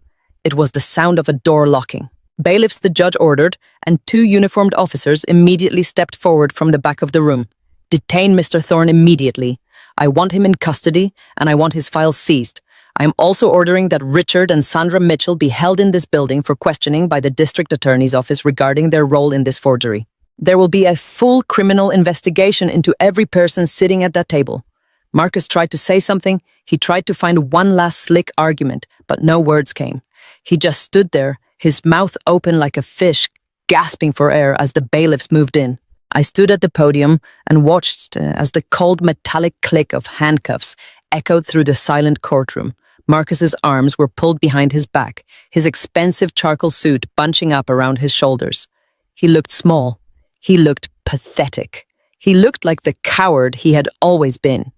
It was the sound of a door locking. Bailiffs the judge ordered, and two uniformed officers immediately stepped forward from the back of the room. Detain Mr. Thorne immediately. I want him in custody, and I want his files seized. I am also ordering that Richard and Sandra Mitchell be held in this building for questioning by the district attorney's office regarding their role in this forgery. There will be a full criminal investigation into every person sitting at that table. Marcus tried to say something. He tried to find one last slick argument, but no words came. He just stood there, his mouth open like a fish, gasping for air as the bailiffs moved in. I stood at the podium and watched as the cold metallic click of handcuffs echoed through the silent courtroom. Marcus's arms were pulled behind his back, his expensive charcoal suit bunching up around his shoulders. He looked small. He looked pathetic. He looked like the coward he had always been.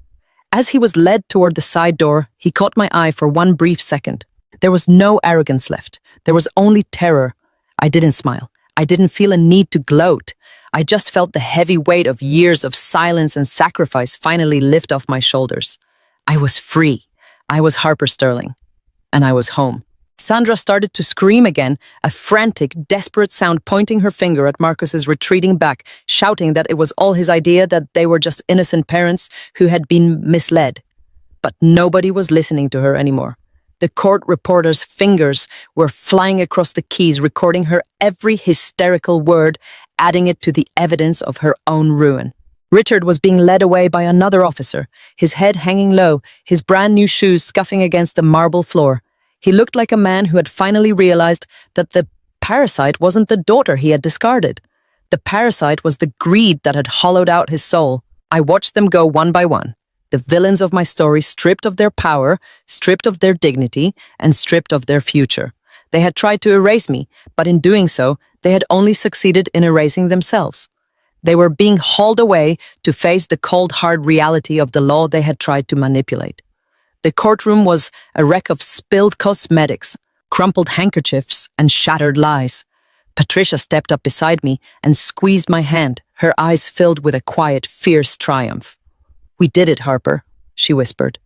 As he was led toward the side door, he caught my eye for one brief second. There was no arrogance left. There was only terror. I didn't smile. I didn't feel a need to gloat. I just felt the heavy weight of years of silence and sacrifice finally lift off my shoulders. I was free. I was Harper Sterling. And I was home. Sandra started to scream again, a frantic, desperate sound pointing her finger at Marcus's retreating back, shouting that it was all his idea, that they were just innocent parents who had been misled. But nobody was listening to her anymore. The court reporter's fingers were flying across the keys, recording her every hysterical word, adding it to the evidence of her own ruin. Richard was being led away by another officer, his head hanging low, his brand new shoes scuffing against the marble floor. He looked like a man who had finally realized that the parasite wasn't the daughter he had discarded. The parasite was the greed that had hollowed out his soul. I watched them go one by one. The villains of my story, stripped of their power, stripped of their dignity, and stripped of their future. They had tried to erase me, but in doing so, they had only succeeded in erasing themselves. They were being hauled away to face the cold, hard reality of the law they had tried to manipulate. The courtroom was a wreck of spilled cosmetics, crumpled handkerchiefs, and shattered lies. Patricia stepped up beside me and squeezed my hand, her eyes filled with a quiet, fierce triumph. "We did it, Harper," she whispered.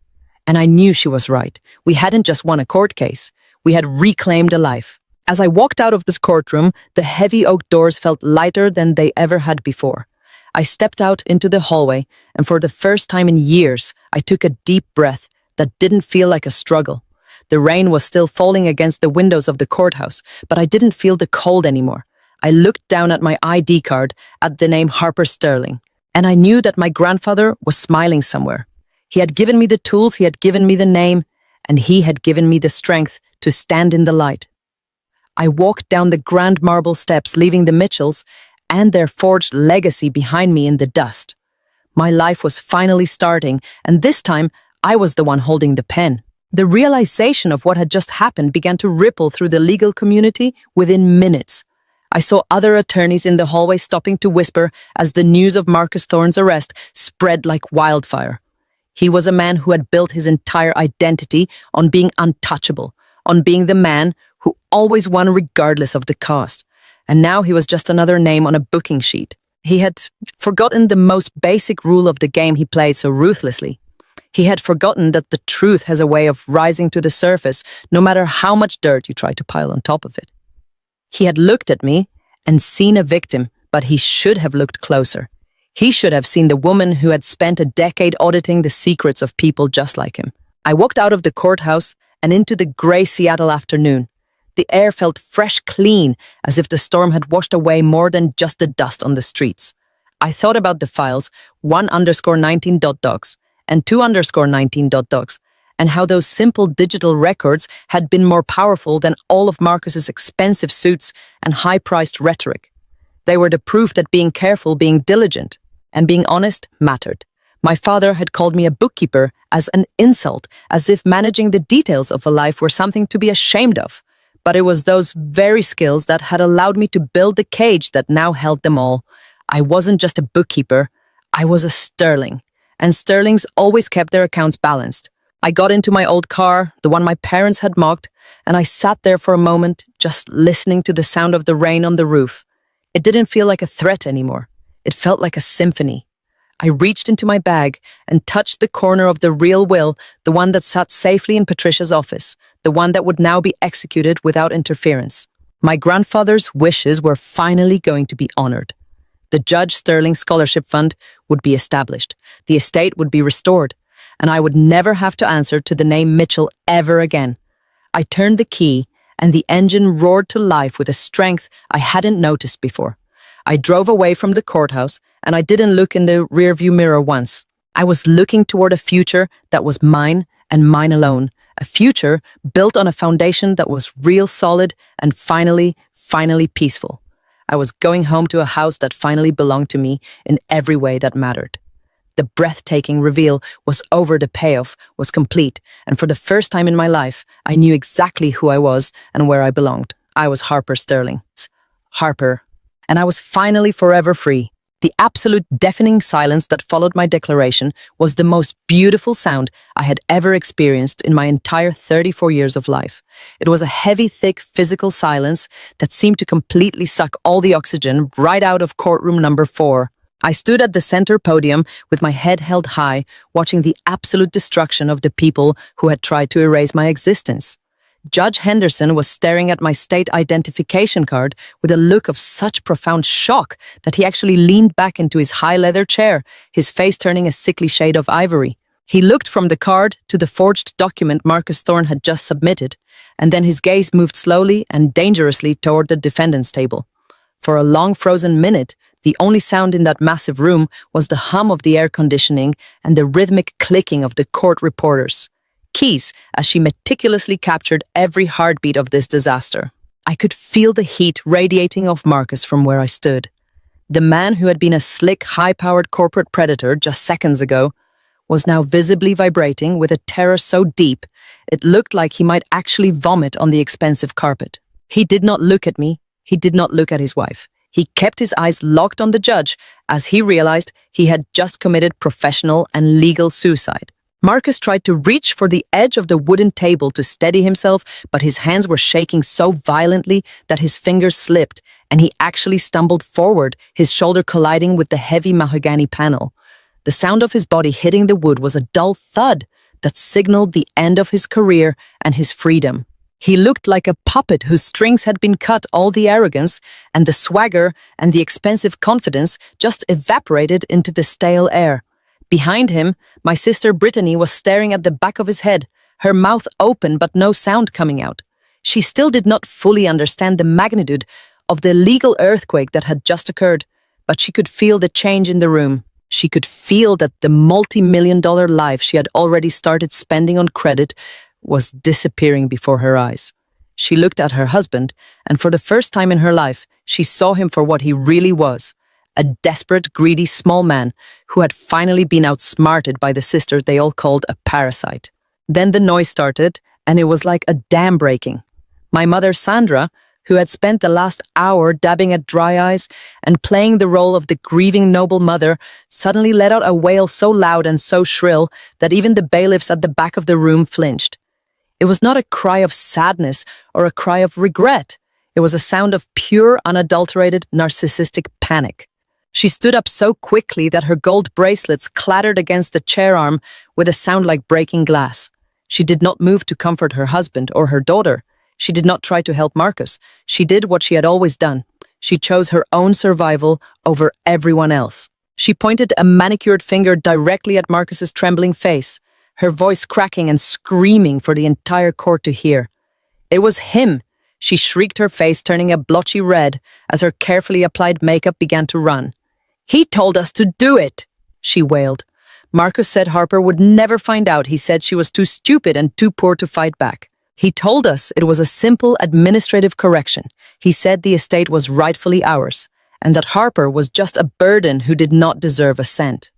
And I knew she was right. We hadn't just won a court case. We had reclaimed a life. As I walked out of this courtroom, the heavy oak doors felt lighter than they ever had before. I stepped out into the hallway, and for the first time in years, I took a deep breath that didn't feel like a struggle. The rain was still falling against the windows of the courthouse, but I didn't feel the cold anymore. I looked down at my ID card, at the name Harper Sterling, and I knew that my grandfather was smiling somewhere. He had given me the tools, he had given me the name, and he had given me the strength to stand in the light. I walked down the grand marble steps, leaving the Mitchells and their forged legacy behind me in the dust. My life was finally starting, and this time I was the one holding the pen. The realization of what had just happened began to ripple through the legal community within minutes. I saw other attorneys in the hallway stopping to whisper as the news of Marcus Thorne's arrest spread like wildfire. He was a man who had built his entire identity on being untouchable, on being the man who always won regardless of the cost. And now he was just another name on a booking sheet. He had forgotten the most basic rule of the game he played so ruthlessly. He had forgotten that the truth has a way of rising to the surface, no matter how much dirt you try to pile on top of it. He had looked at me and seen a victim, but he should have looked closer. He should have seen the woman who had spent a decade auditing the secrets of people just like him. I walked out of the courthouse and into the gray Seattle afternoon. The air felt fresh, clean, as if the storm had washed away more than just the dust on the streets. I thought about the files 1_19.docs and 2_19.docs, and how those simple digital records had been more powerful than all of Marcus's expensive suits and high-priced rhetoric. They were the proof that being careful, being diligent, and being honest mattered. My father had called me a bookkeeper as an insult, as if managing the details of a life were something to be ashamed of. But it was those very skills that had allowed me to build the cage that now held them all. I wasn't just a bookkeeper, I was a Sterling. And Sterlings always kept their accounts balanced. I got into my old car, the one my parents had mocked, and I sat there for a moment, just listening to the sound of the rain on the roof. It didn't feel like a threat anymore. It felt like a symphony. I reached into my bag and touched the corner of the real will, the one that sat safely in Patricia's office, the one that would now be executed without interference. My grandfather's wishes were finally going to be honored. The Judge Sterling Scholarship Fund would be established, the estate would be restored, and I would never have to answer to the name Mitchell ever again. I turned the key, and the engine roared to life with a strength I hadn't noticed before. I drove away from the courthouse, and I didn't look in the rearview mirror once. I was looking toward a future that was mine and mine alone, a future built on a foundation that was real solid and finally peaceful. I was going home to a house that finally belonged to me in every way that mattered. The breathtaking reveal was over, the payoff was complete, and for the first time in my life, I knew exactly who I was and where I belonged. I was Harper Sterling. Harper. And I was finally forever free. The absolute deafening silence that followed my declaration was the most beautiful sound I had ever experienced in my entire 34 years of life. It was a heavy, thick, physical silence that seemed to completely suck all the oxygen right out of courtroom number 4. I stood at the center podium with my head held high, watching the absolute destruction of the people who had tried to erase my existence. Judge Henderson was staring at my state identification card with a look of such profound shock that he actually leaned back into his high leather chair, his face turning a sickly shade of ivory. He looked from the card to the forged document Marcus Thorne had just submitted, and then his gaze moved slowly and dangerously toward the defendant's table. For a long frozen minute, the only sound in that massive room was the hum of the air conditioning and the rhythmic clicking of the court reporters' keys as she meticulously captured every heartbeat of this disaster. I could feel the heat radiating off Marcus from where I stood. The man who had been a slick, high-powered corporate predator just seconds ago was now visibly vibrating with a terror so deep it looked like he might actually vomit on the expensive carpet. He did not look at me. He did not look at his wife. He kept his eyes locked on the judge as he realized he had just committed professional and legal suicide. Marcus tried to reach for the edge of the wooden table to steady himself, but his hands were shaking so violently that his fingers slipped, and he actually stumbled forward, his shoulder colliding with the heavy mahogany panel. The sound of his body hitting the wood was a dull thud that signaled the end of his career and his freedom. He looked like a puppet whose strings had been cut. All the arrogance and the swagger and the expensive confidence just evaporated into the stale air. Behind him, my sister Brittany was staring at the back of his head, her mouth open but no sound coming out. She still did not fully understand the magnitude of the legal earthquake that had just occurred, but she could feel the change in the room. She could feel that the multi-million-dollar life she had already started spending on credit was disappearing before her eyes. She looked at her husband, and for the first time in her life, she saw him for what he really was. A desperate, greedy, small man who had finally been outsmarted by the sister they all called a parasite. Then the noise started, and it was like a dam breaking. My mother, Sandra, who had spent the last hour dabbing at dry eyes and playing the role of the grieving noble mother, suddenly let out a wail so loud and so shrill that even the bailiffs at the back of the room flinched. It was not a cry of sadness or a cry of regret. It was a sound of pure, unadulterated, narcissistic panic. She stood up so quickly that her gold bracelets clattered against the chair arm with a sound like breaking glass. She did not move to comfort her husband or her daughter. She did not try to help Marcus. She did what she had always done. She chose her own survival over everyone else. She pointed a manicured finger directly at Marcus's trembling face, her voice cracking and screaming for the entire court to hear. It was him! She shrieked, her face turning a blotchy red as her carefully applied makeup began to run. "He told us to do it!" she wailed. Marcus said Harper would never find out. He said she was too stupid and too poor to fight back. He told us it was a simple administrative correction. He said the estate was rightfully ours, and that Harper was just a burden who did not deserve a cent.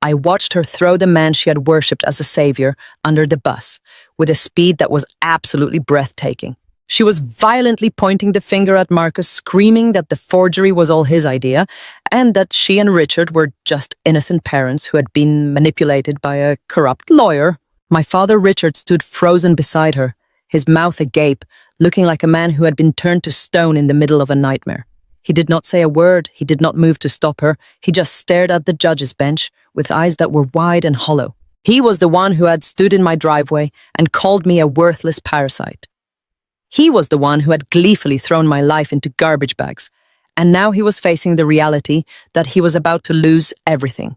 I watched her throw the man she had worshipped as a savior under the bus, with a speed that was absolutely breathtaking. She was violently pointing the finger at Marcus, screaming that the forgery was all his idea, and that she and Richard were just innocent parents who had been manipulated by a corrupt lawyer. My father Richard stood frozen beside her, his mouth agape, looking like a man who had been turned to stone in the middle of a nightmare. He did not say a word, he did not move to stop her, he just stared at the judge's bench with eyes that were wide and hollow. He was the one who had stood in my driveway and called me a worthless parasite. He was the one who had gleefully thrown my life into garbage bags, and now he was facing the reality that he was about to lose everything.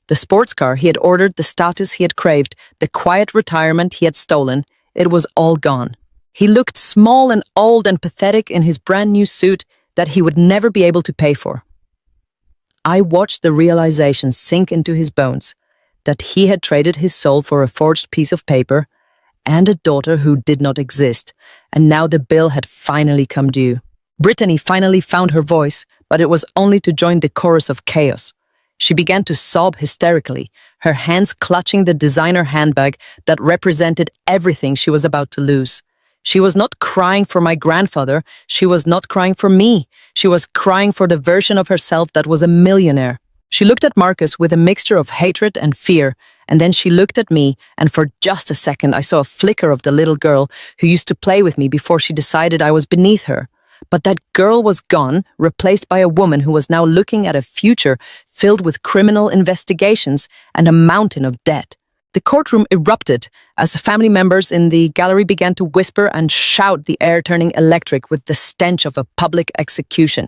The sports car he had ordered, the status he had craved, the quiet retirement he had stolen, it was all gone. He looked small and old and pathetic in his brand new suit that he would never be able to pay for. I watched the realization sink into his bones, that he had traded his soul for a forged piece of paper and a daughter who did not exist, and now the bill had finally come due. Brittany finally found her voice, but it was only to join the chorus of chaos. She began to sob hysterically, her hands clutching the designer handbag that represented everything she was about to lose. She was not crying for my grandfather, she was not crying for me, she was crying for the version of herself that was a millionaire. She looked at Marcus with a mixture of hatred and fear, and then she looked at me, and for just a second I saw a flicker of the little girl who used to play with me before she decided I was beneath her. But that girl was gone, replaced by a woman who was now looking at a future filled with criminal investigations and a mountain of debt. The courtroom erupted as family members in the gallery began to whisper and shout, the air turning electric with the stench of a public execution.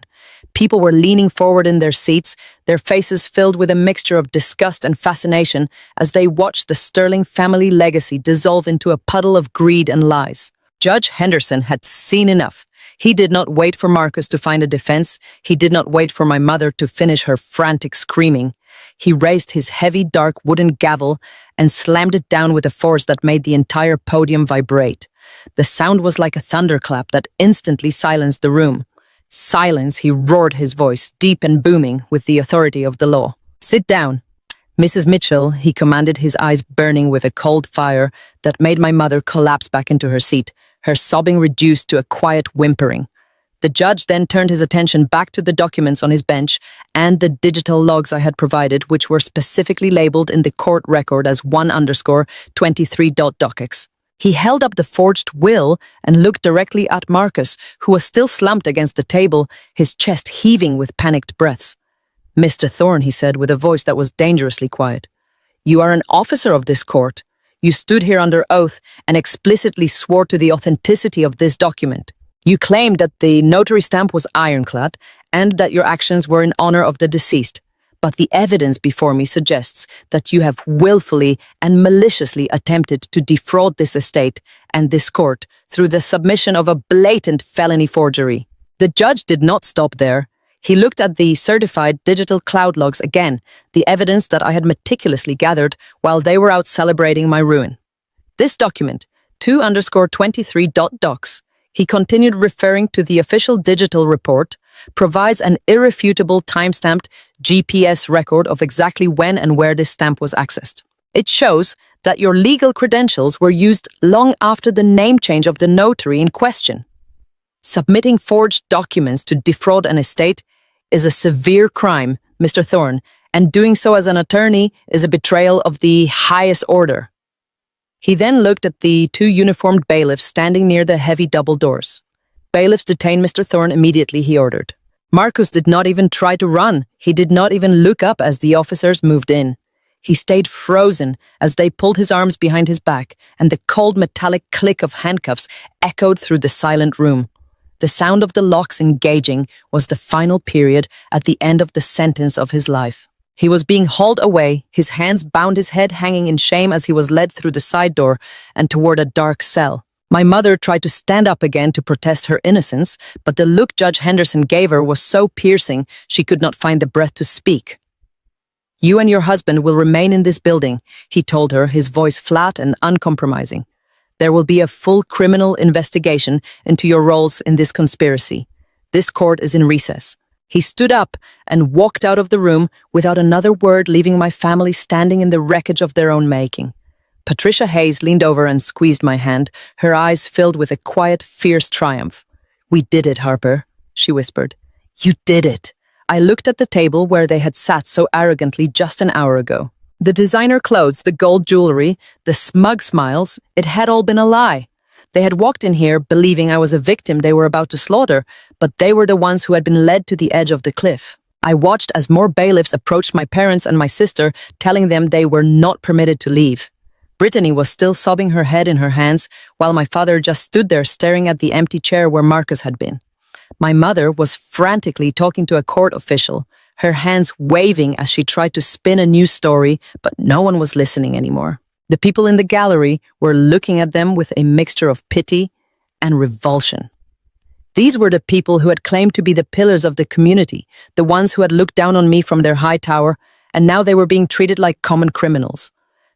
People were leaning forward in their seats, their faces filled with a mixture of disgust and fascination as they watched the sterling family legacy dissolve into a puddle of greed and lies. Judge Henderson had seen enough. He did not wait for Marcus to find a defense. He did not wait for my mother to finish her frantic screaming. He raised his heavy, dark wooden gavel and slammed it down with a force that made the entire podium vibrate. The sound was like a thunderclap that instantly silenced the room. "Silence," he roared, his voice deep and booming with the authority of the law. "Sit down." "Mrs. Mitchell," he commanded, his eyes burning with a cold fire that made my mother collapse back into her seat, her sobbing reduced to a quiet whimpering. The judge then turned his attention back to the documents on his bench and the digital logs I had provided, which were specifically labeled in the court record as 1_23.docx. He held up the forged will and looked directly at Marcus, who was still slumped against the table, his chest heaving with panicked breaths. "Mr. Thorne," he said with a voice that was dangerously quiet, "you are an officer of this court. You stood here under oath and explicitly swore to the authenticity of this document. You claimed that the notary stamp was ironclad and that your actions were in honor of the deceased. But the evidence before me suggests that you have willfully and maliciously attempted to defraud this estate and this court through the submission of a blatant felony forgery." The judge did not stop there. He looked at the certified digital cloud logs again, the evidence that I had meticulously gathered while they were out celebrating my ruin. "This document, 2_23.docs, he continued referring to the official digital report, provides an irrefutable time-stamped GPS record of exactly when and where this stamp was accessed. It shows that your legal credentials were used long after the name change of the notary in question. Submitting forged documents to defraud an estate is a severe crime, Mr. Thorne, and doing so as an attorney is a betrayal of the highest order." He then looked at the two uniformed bailiffs standing near the heavy double doors. "Bailiffs, detain Mr. Thorne immediately," he ordered. Marcus did not even try to run. He did not even look up as the officers moved in. He stayed frozen as they pulled his arms behind his back, and the cold metallic click of handcuffs echoed through the silent room. The sound of the locks engaging was the final period at the end of the sentence of his life. He was being hauled away, his hands bound, his head hanging in shame as he was led through the side door and toward a dark cell. My mother tried to stand up again to protest her innocence, but the look Judge Henderson gave her was so piercing she could not find the breath to speak. "You and your husband will remain in this building," he told her, his voice flat and uncompromising. "There will be a full criminal investigation into your roles in this conspiracy. This court is in recess." He stood up and walked out of the room without another word, leaving my family standing in the wreckage of their own making. Patricia Hayes leaned over and squeezed my hand, her eyes filled with a quiet, fierce triumph. "We did it, Harper," she whispered. "You did it." I looked at the table where they had sat so arrogantly just an hour ago. The designer clothes, the gold jewelry, the smug smiles, it had all been a lie. They had walked in here believing I was a victim they were about to slaughter, but they were the ones who had been led to the edge of the cliff. I watched as more bailiffs approached my parents and my sister, telling them they were not permitted to leave. Brittany was still sobbing her head in her hands, while my father just stood there staring at the empty chair where Marcus had been. My mother was frantically talking to a court official, her hands waving as she tried to spin a new story, but no one was listening anymore. The people in the gallery were looking at them with a mixture of pity and revulsion. These were the people who had claimed to be the pillars of the community, the ones who had looked down on me from their high tower, and now they were being treated like common criminals.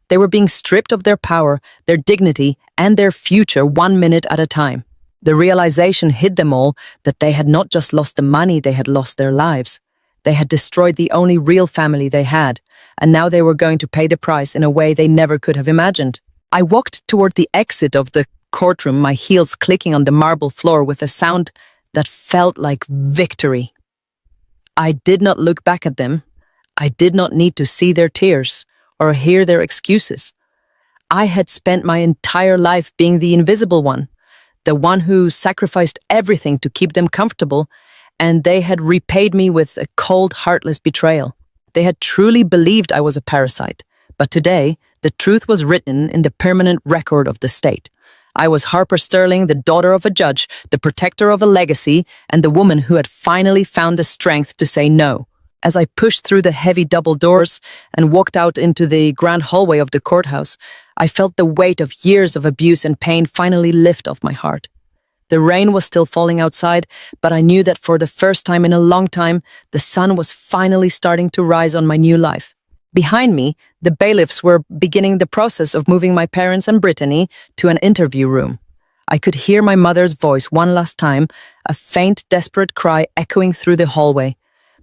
They were being stripped of their power, their dignity, and their future 1 minute at a time. The realization hit them all that they had not just lost the money, they had lost their lives. They had destroyed the only real family they had, and now they were going to pay the price in a way they never could have imagined. I walked toward the exit of the courtroom, my heels clicking on the marble floor with a sound that felt like victory. I did not look back at them. I did not need to see their tears or hear their excuses. I had spent my entire life being the invisible one, the one who sacrificed everything to keep them comfortable, and they had repaid me with a cold, heartless betrayal. They had truly believed I was a parasite, but today, the truth was written in the permanent record of the state. I was Harper Sterling, the daughter of a judge, the protector of a legacy, and the woman who had finally found the strength to say no. As I pushed through the heavy double doors and walked out into the grand hallway of the courthouse, I felt the weight of years of abuse and pain finally lift off my heart. The rain was still falling outside, but I knew that for the first time in a long time, the sun was finally starting to rise on my new life. Behind me, the bailiffs were beginning the process of moving my parents and Brittany to an interview room. I could hear my mother's voice one last time, a faint, desperate cry echoing through the hallway.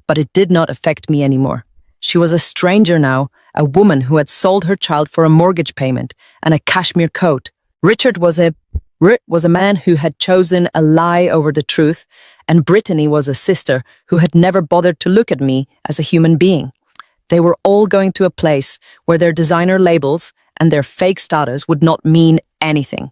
But it did not affect me anymore. She was a stranger now, a woman who had sold her child for a mortgage payment and a cashmere coat. Richard was a man who had chosen a lie over the truth, and Brittany was a sister who had never bothered to look at me as a human being. They were all going to a place where their designer labels and their fake status would not mean anything.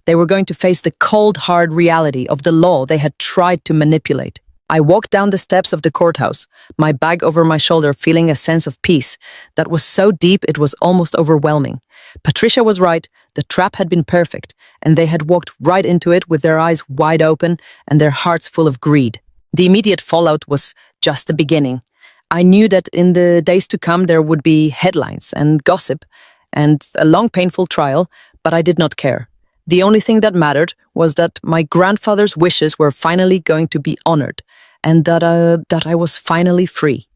They were going to face the cold, hard reality of the law they had tried to manipulate. I walked down the steps of the courthouse, my bag over my shoulder, feeling a sense of peace that was so deep it was almost overwhelming. Patricia was right, the trap had been perfect, and they had walked right into it with their eyes wide open and their hearts full of greed. The immediate fallout was just the beginning. I knew that in the days to come there would be headlines and gossip and a long, painful trial, but I did not care. The only thing that mattered was that my grandfather's wishes were finally going to be honored, and that I was finally free.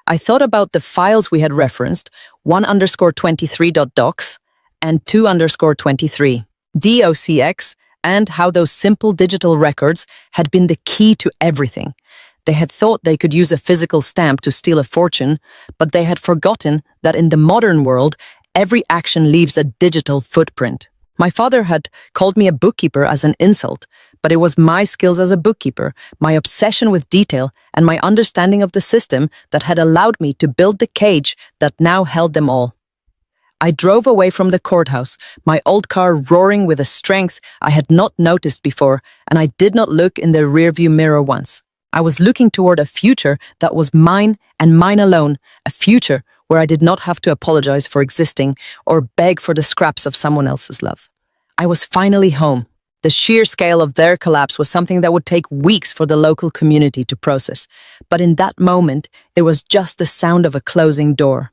I thought about the files we had referenced, 1_23.docs and 2_23, docx, and how those simple digital records had been the key to everything. They had thought they could use a physical stamp to steal a fortune, but they had forgotten that in the modern world, every action leaves a digital footprint. My father had called me a bookkeeper as an insult, but it was my skills as a bookkeeper, my obsession with detail, and my understanding of the system that had allowed me to build the cage that now held them all. I drove away from the courthouse, my old car roaring with a strength I had not noticed before, and I did not look in the rearview mirror once. I was looking toward a future that was mine and mine alone, a future where I did not have to apologize for existing or beg for the scraps of someone else's love. I was finally home. The sheer scale of their collapse was something that would take weeks for the local community to process, but in that moment, it was just the sound of a closing door.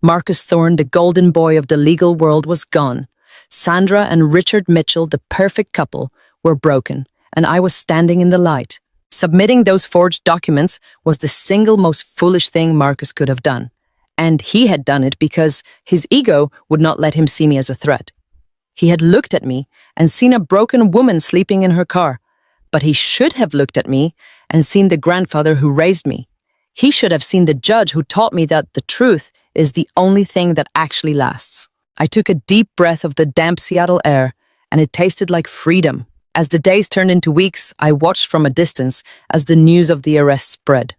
Marcus Thorne, the golden boy of the legal world, was gone. Sandra and Richard Mitchell, the perfect couple, were broken, and I was standing in the light. Submitting those forged documents was the single most foolish thing Marcus could have done. And he had done it because his ego would not let him see me as a threat. He had looked at me and seen a broken woman sleeping in her car, but he should have looked at me and seen the grandfather who raised me. He should have seen the judge who taught me that the truth is the only thing that actually lasts. I took a deep breath of the damp Seattle air, and it tasted like freedom. As the days turned into weeks, I watched from a distance as the news of the arrest spread.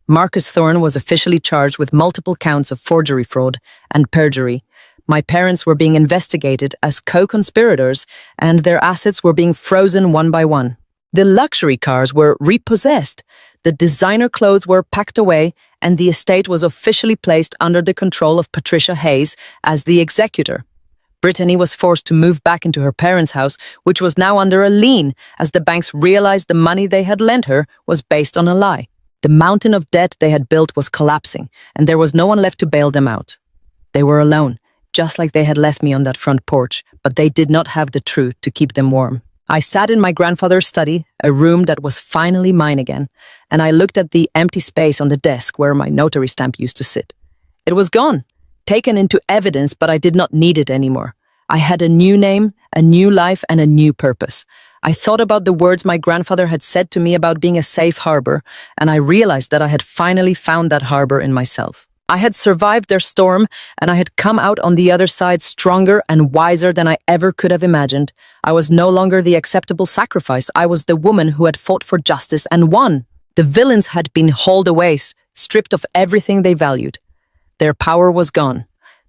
Marcus Thorne was officially charged with multiple counts of forgery fraud and perjury. My parents were being investigated as co-conspirators, and their assets were being frozen one by one. The luxury cars were repossessed, the designer clothes were packed away, and the estate was officially placed under the control of Patricia Hayes as the executor. Brittany was forced to move back into her parents' house, which was now under a lien, as the banks realized the money they had lent her was based on a lie. The mountain of debt they had built was collapsing, and there was no one left to bail them out. They were alone, just like they had left me on that front porch, but they did not have the truth to keep them warm. I sat in my grandfather's study, a room that was finally mine again, and I looked at the empty space on the desk where my notary stamp used to sit. It was gone, taken into evidence, but I did not need it anymore. I had a new name, a new life, and a new purpose. I thought about the words my grandfather had said to me about being a safe harbor, and I realized that I had finally found that harbor in myself. I had survived their storm, and I had come out on the other side stronger and wiser than I ever could have imagined. I was no longer the acceptable sacrifice. I was the woman who had fought for justice and won. The villains had been hauled away, stripped of everything they valued. Their power was gone.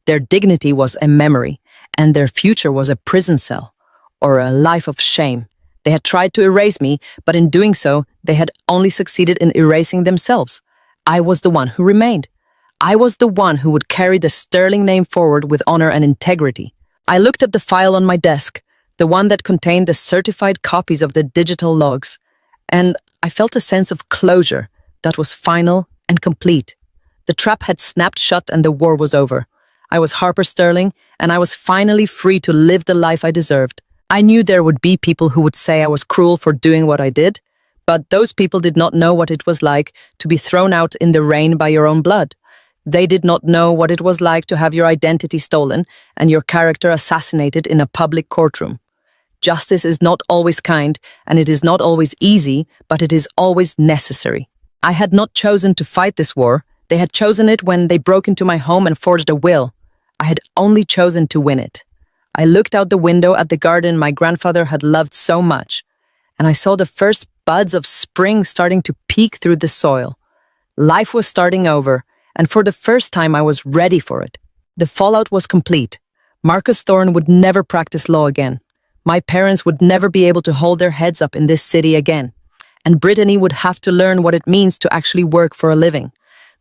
Their dignity was a memory, and their future was a prison cell, or a life of shame. They had tried to erase me, but in doing so, they had only succeeded in erasing themselves. I was the one who remained. I was the one who would carry the sterling name forward with honor and integrity. I looked at the file on my desk, the one that contained the certified copies of the digital logs, and I felt a sense of closure that was final and complete. The trap had snapped shut and the war was over. I was Harper Sterling, and I was finally free to live the life I deserved. I knew there would be people who would say I was cruel for doing what I did, but those people did not know what it was like to be thrown out in the rain by your own blood. They did not know what it was like to have your identity stolen and your character assassinated in a public courtroom. Justice is not always kind, and it is not always easy, but it is always necessary. I had not chosen to fight this war. They had chosen it when they broke into my home and forged a will. I had only chosen to win it. I looked out the window at the garden my grandfather had loved so much, and I saw the first buds of spring starting to peek through the soil. Life was starting over, and for the first time I was ready for it. The fallout was complete. Marcus Thorne would never practice law again. My parents would never be able to hold their heads up in this city again. And Brittany would have to learn what it means to actually work for a living.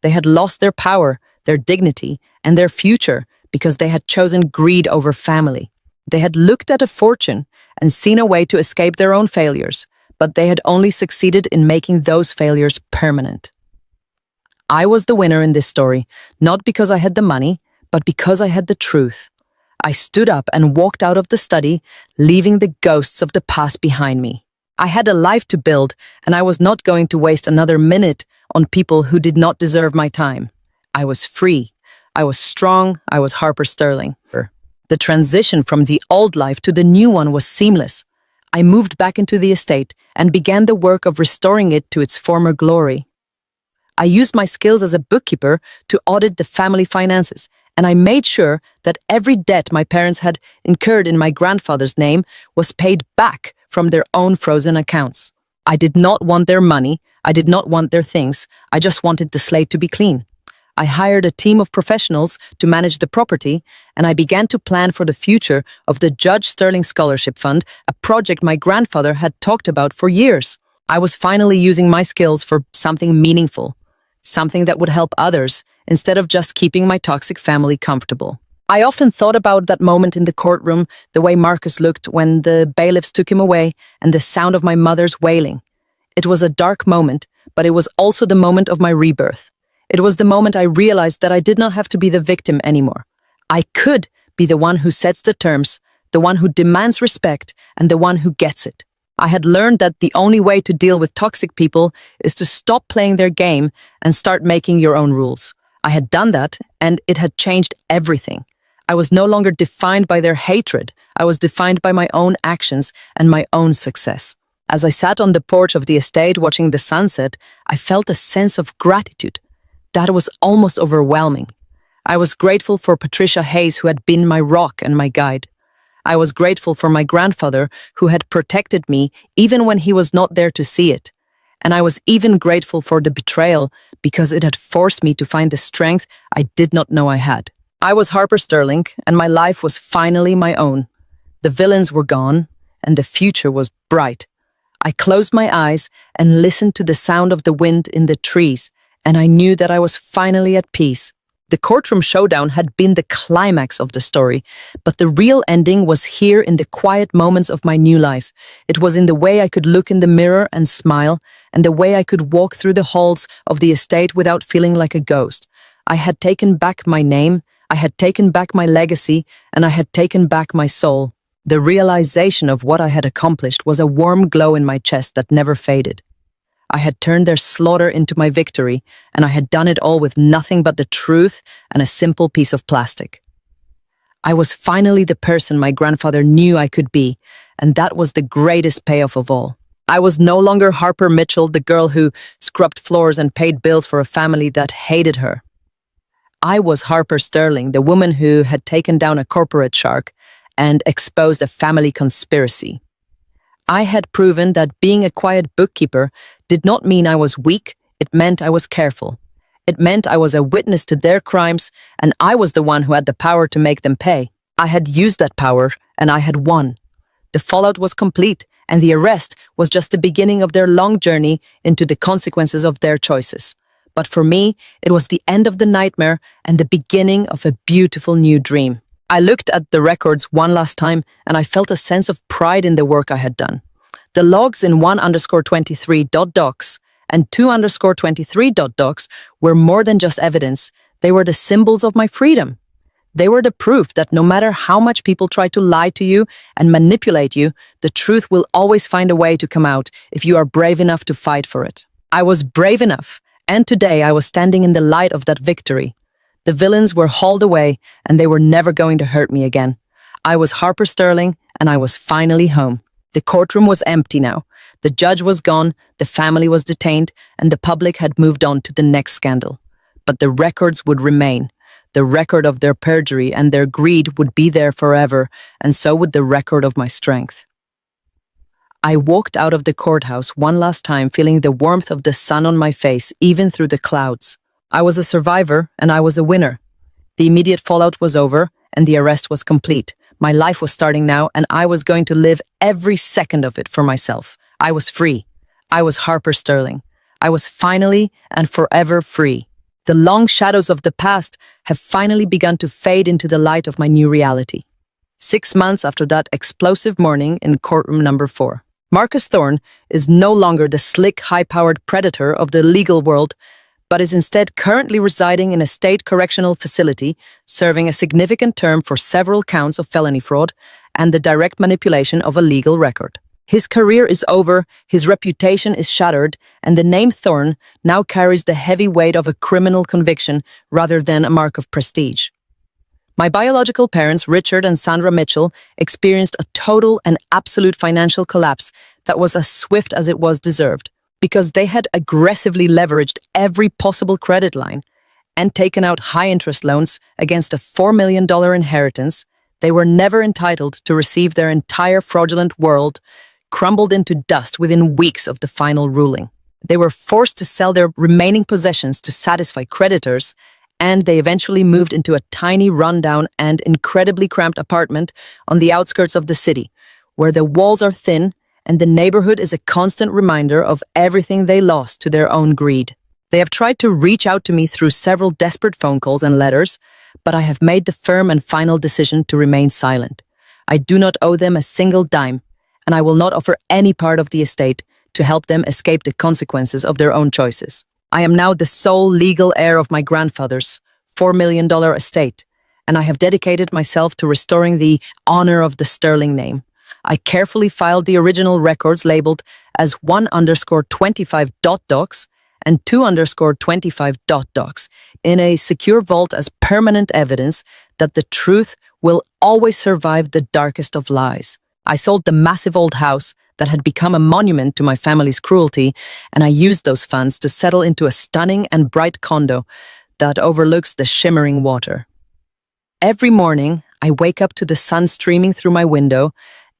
They had lost their power, their dignity, and their future because they had chosen greed over family. They had looked at a fortune and seen a way to escape their own failures, but they had only succeeded in making those failures permanent. I was the winner in this story, not because I had the money, but because I had the truth. I stood up and walked out of the study, leaving the ghosts of the past behind me. I had a life to build, and I was not going to waste another minute on people who did not deserve my time. I was free. I was strong. I was Harper Sterling. The transition from the old life to the new one was seamless. I moved back into the estate and began the work of restoring it to its former glory. I used my skills as a bookkeeper to audit the family finances, and I made sure that every debt my parents had incurred in my grandfather's name was paid back from their own frozen accounts. I did not want their money, I did not want their things, I just wanted the slate to be clean. I hired a team of professionals to manage the property, and I began to plan for the future of the Judge Sterling Scholarship Fund, a project my grandfather had talked about for years. I was finally using my skills for something meaningful, something that would help others, instead of just keeping my toxic family comfortable. I often thought about that moment in the courtroom, the way Marcus looked when the bailiffs took him away, and the sound of my mother's wailing. It was a dark moment, but it was also the moment of my rebirth. It was the moment I realized that I did not have to be the victim anymore. I could be the one who sets the terms, the one who demands respect, and the one who gets it. I had learned that the only way to deal with toxic people is to stop playing their game and start making your own rules. I had done that, and it had changed everything. I was no longer defined by their hatred. I was defined by my own actions and my own success. As I sat on the porch of the estate watching the sunset, I felt a sense of gratitude. That was almost overwhelming. I was grateful for Patricia Hayes, who had been my rock and my guide. I was grateful for my grandfather, who had protected me even when he was not there to see it. And I was even grateful for the betrayal because it had forced me to find the strength I did not know I had. I was Harper Sterling, and my life was finally my own. The villains were gone, and the future was bright. I closed my eyes and listened to the sound of the wind in the trees, and I knew that I was finally at peace. The courtroom showdown had been the climax of the story, but the real ending was here in the quiet moments of my new life. It was in the way I could look in the mirror and smile, and the way I could walk through the halls of the estate without feeling like a ghost. I had taken back my name, I had taken back my legacy, and I had taken back my soul. The realization of what I had accomplished was a warm glow in my chest that never faded. I had turned their slaughter into my victory, and I had done it all with nothing but the truth and a simple piece of plastic. I was finally the person my grandfather knew I could be, and that was the greatest payoff of all. I was no longer Harper Mitchell, the girl who scrubbed floors and paid bills for a family that hated her. I was Harper Sterling, the woman who had taken down a corporate shark and exposed a family conspiracy. I had proven that being a quiet bookkeeper did not mean I was weak, it meant I was careful. It meant I was a witness to their crimes, and I was the one who had the power to make them pay. I had used that power, and I had won. The fallout was complete, and the arrest was just the beginning of their long journey into the consequences of their choices. But for me, it was the end of the nightmare and the beginning of a beautiful new dream. I looked at the records one last time, and I felt a sense of pride in the work I had done. The logs in 1_23.docs and 2_23.docs were more than just evidence. They were the symbols of my freedom. They were the proof that no matter how much people try to lie to you and manipulate you, the truth will always find a way to come out if you are brave enough to fight for it. I was brave enough, and today I was standing in the light of that victory. The villains were hauled away, and they were never going to hurt me again. I was Harper Sterling, and I was finally home. The courtroom was empty now. The judge was gone, the family was detained, and the public had moved on to the next scandal. But the records would remain. The record of their perjury and their greed would be there forever, and so would the record of my strength. I walked out of the courthouse one last time, feeling the warmth of the sun on my face, even through the clouds. I was a survivor, and I was a winner. The immediate fallout was over, and the arrest was complete. My life was starting now, and I was going to live every second of it for myself. I was free. I was Harper Sterling. I was finally and forever free. The long shadows of the past have finally begun to fade into the light of my new reality. 6 months after that explosive morning in courtroom number 4. Marcus Thorne is no longer the slick, high-powered predator of the legal world, but is instead currently residing in a state correctional facility, serving a significant term for several counts of felony fraud and the direct manipulation of a legal record. His career is over, his reputation is shattered, and the name Thorne now carries the heavy weight of a criminal conviction rather than a mark of prestige. My biological parents, Richard and Sandra Mitchell, experienced a total and absolute financial collapse that was as swift as it was deserved, because they had aggressively leveraged every possible credit line and taken out high-interest loans against a $4 million inheritance. They were never entitled to receive. Their entire fraudulent world crumbled into dust within weeks of the final ruling. They were forced to sell their remaining possessions to satisfy creditors, and they eventually moved into a tiny, rundown, and incredibly cramped apartment on the outskirts of the city, where the walls are thin and the neighborhood is a constant reminder of everything they lost to their own greed. They have tried to reach out to me through several desperate phone calls and letters, but I have made the firm and final decision to remain silent. I do not owe them a single dime, and I will not offer any part of the estate to help them escape the consequences of their own choices. I am now the sole legal heir of my grandfather's $4 million estate, and I have dedicated myself to restoring the honor of the Sterling name. I carefully filed the original records labeled as 1_25.docs and 2_25.docs in a secure vault as permanent evidence that the truth will always survive the darkest of lies. I sold the massive old house that had become a monument to my family's cruelty, and I used those funds to settle into a stunning and bright condo that overlooks the shimmering water. Every morning, I wake up to the sun streaming through my window,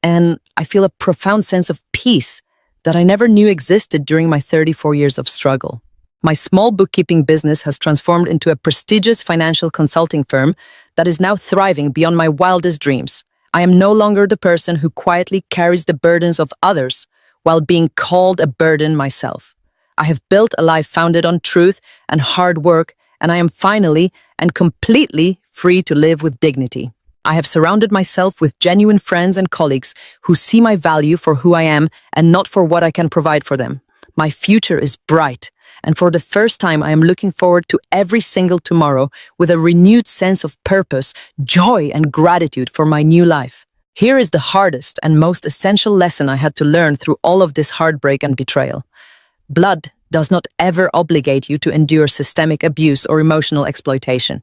and I feel a profound sense of peace that I never knew existed during my 34 years of struggle. My small bookkeeping business has transformed into a prestigious financial consulting firm that is now thriving beyond my wildest dreams. I am no longer the person who quietly carries the burdens of others while being called a burden myself. I have built a life founded on truth and hard work, and I am finally and completely free to live with dignity. I have surrounded myself with genuine friends and colleagues who see my value for who I am and not for what I can provide for them. My future is bright, and for the first time I am looking forward to every single tomorrow with a renewed sense of purpose, joy, and gratitude for my new life. Here is the hardest and most essential lesson I had to learn through all of this heartbreak and betrayal. Blood does not ever obligate you to endure systemic abuse or emotional exploitation.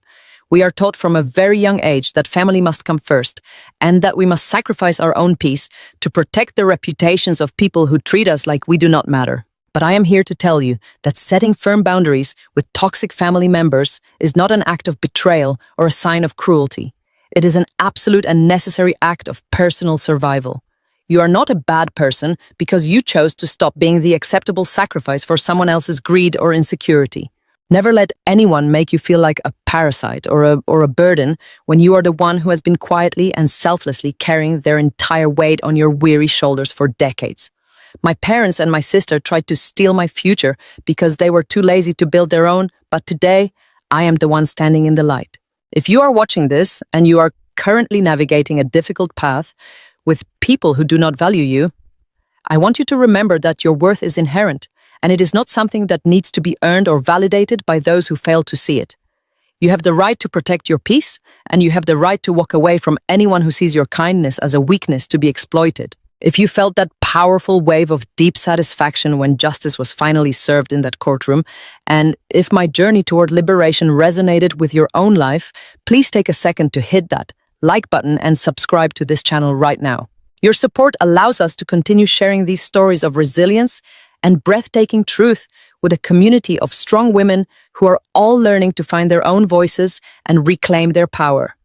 We are taught from a very young age that family must come first, and that we must sacrifice our own peace to protect the reputations of people who treat us like we do not matter. But I am here to tell you that setting firm boundaries with toxic family members is not an act of betrayal or a sign of cruelty. It is an absolute and necessary act of personal survival. You are not a bad person because you chose to stop being the acceptable sacrifice for someone else's greed or insecurity. Never let anyone make you feel like a parasite or a burden when you are the one who has been quietly and selflessly carrying their entire weight on your weary shoulders for decades. My parents and my sister tried to steal my future because they were too lazy to build their own, but today, I am the one standing in the light. If you are watching this and you are currently navigating a difficult path with people who do not value you, I want you to remember that your worth is inherent, and it is not something that needs to be earned or validated by those who fail to see it. You have the right to protect your peace, and you have the right to walk away from anyone who sees your kindness as a weakness to be exploited. If you felt that powerful wave of deep satisfaction when justice was finally served in that courtroom, and if my journey toward liberation resonated with your own life, please take a second to hit that like button and subscribe to this channel right now. Your support allows us to continue sharing these stories of resilience and breathtaking truth with a community of strong women who are all learning to find their own voices and reclaim their power.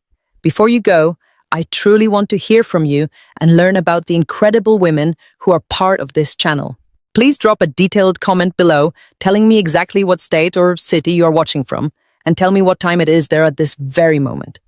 Before you go, I truly want to hear from you and learn about the incredible women who are part of this channel. Please drop a detailed comment below telling me exactly what state or city you are watching from, and tell me what time it is there at this very moment.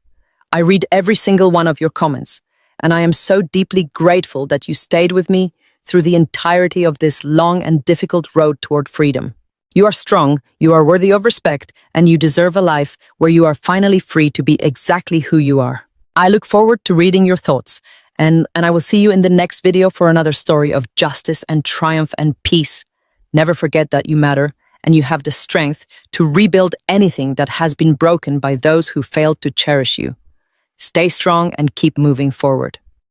I read every single one of your comments, and I am so deeply grateful that you stayed with me through the entirety of this long and difficult road toward freedom. You are strong, you are worthy of respect, and you deserve a life where you are finally free to be exactly who you are. I look forward to reading your thoughts, and I will see you in the next video for another story of justice and triumph and peace. Never forget that you matter, and you have the strength to rebuild anything that has been broken by those who failed to cherish you. Stay strong and keep moving forward.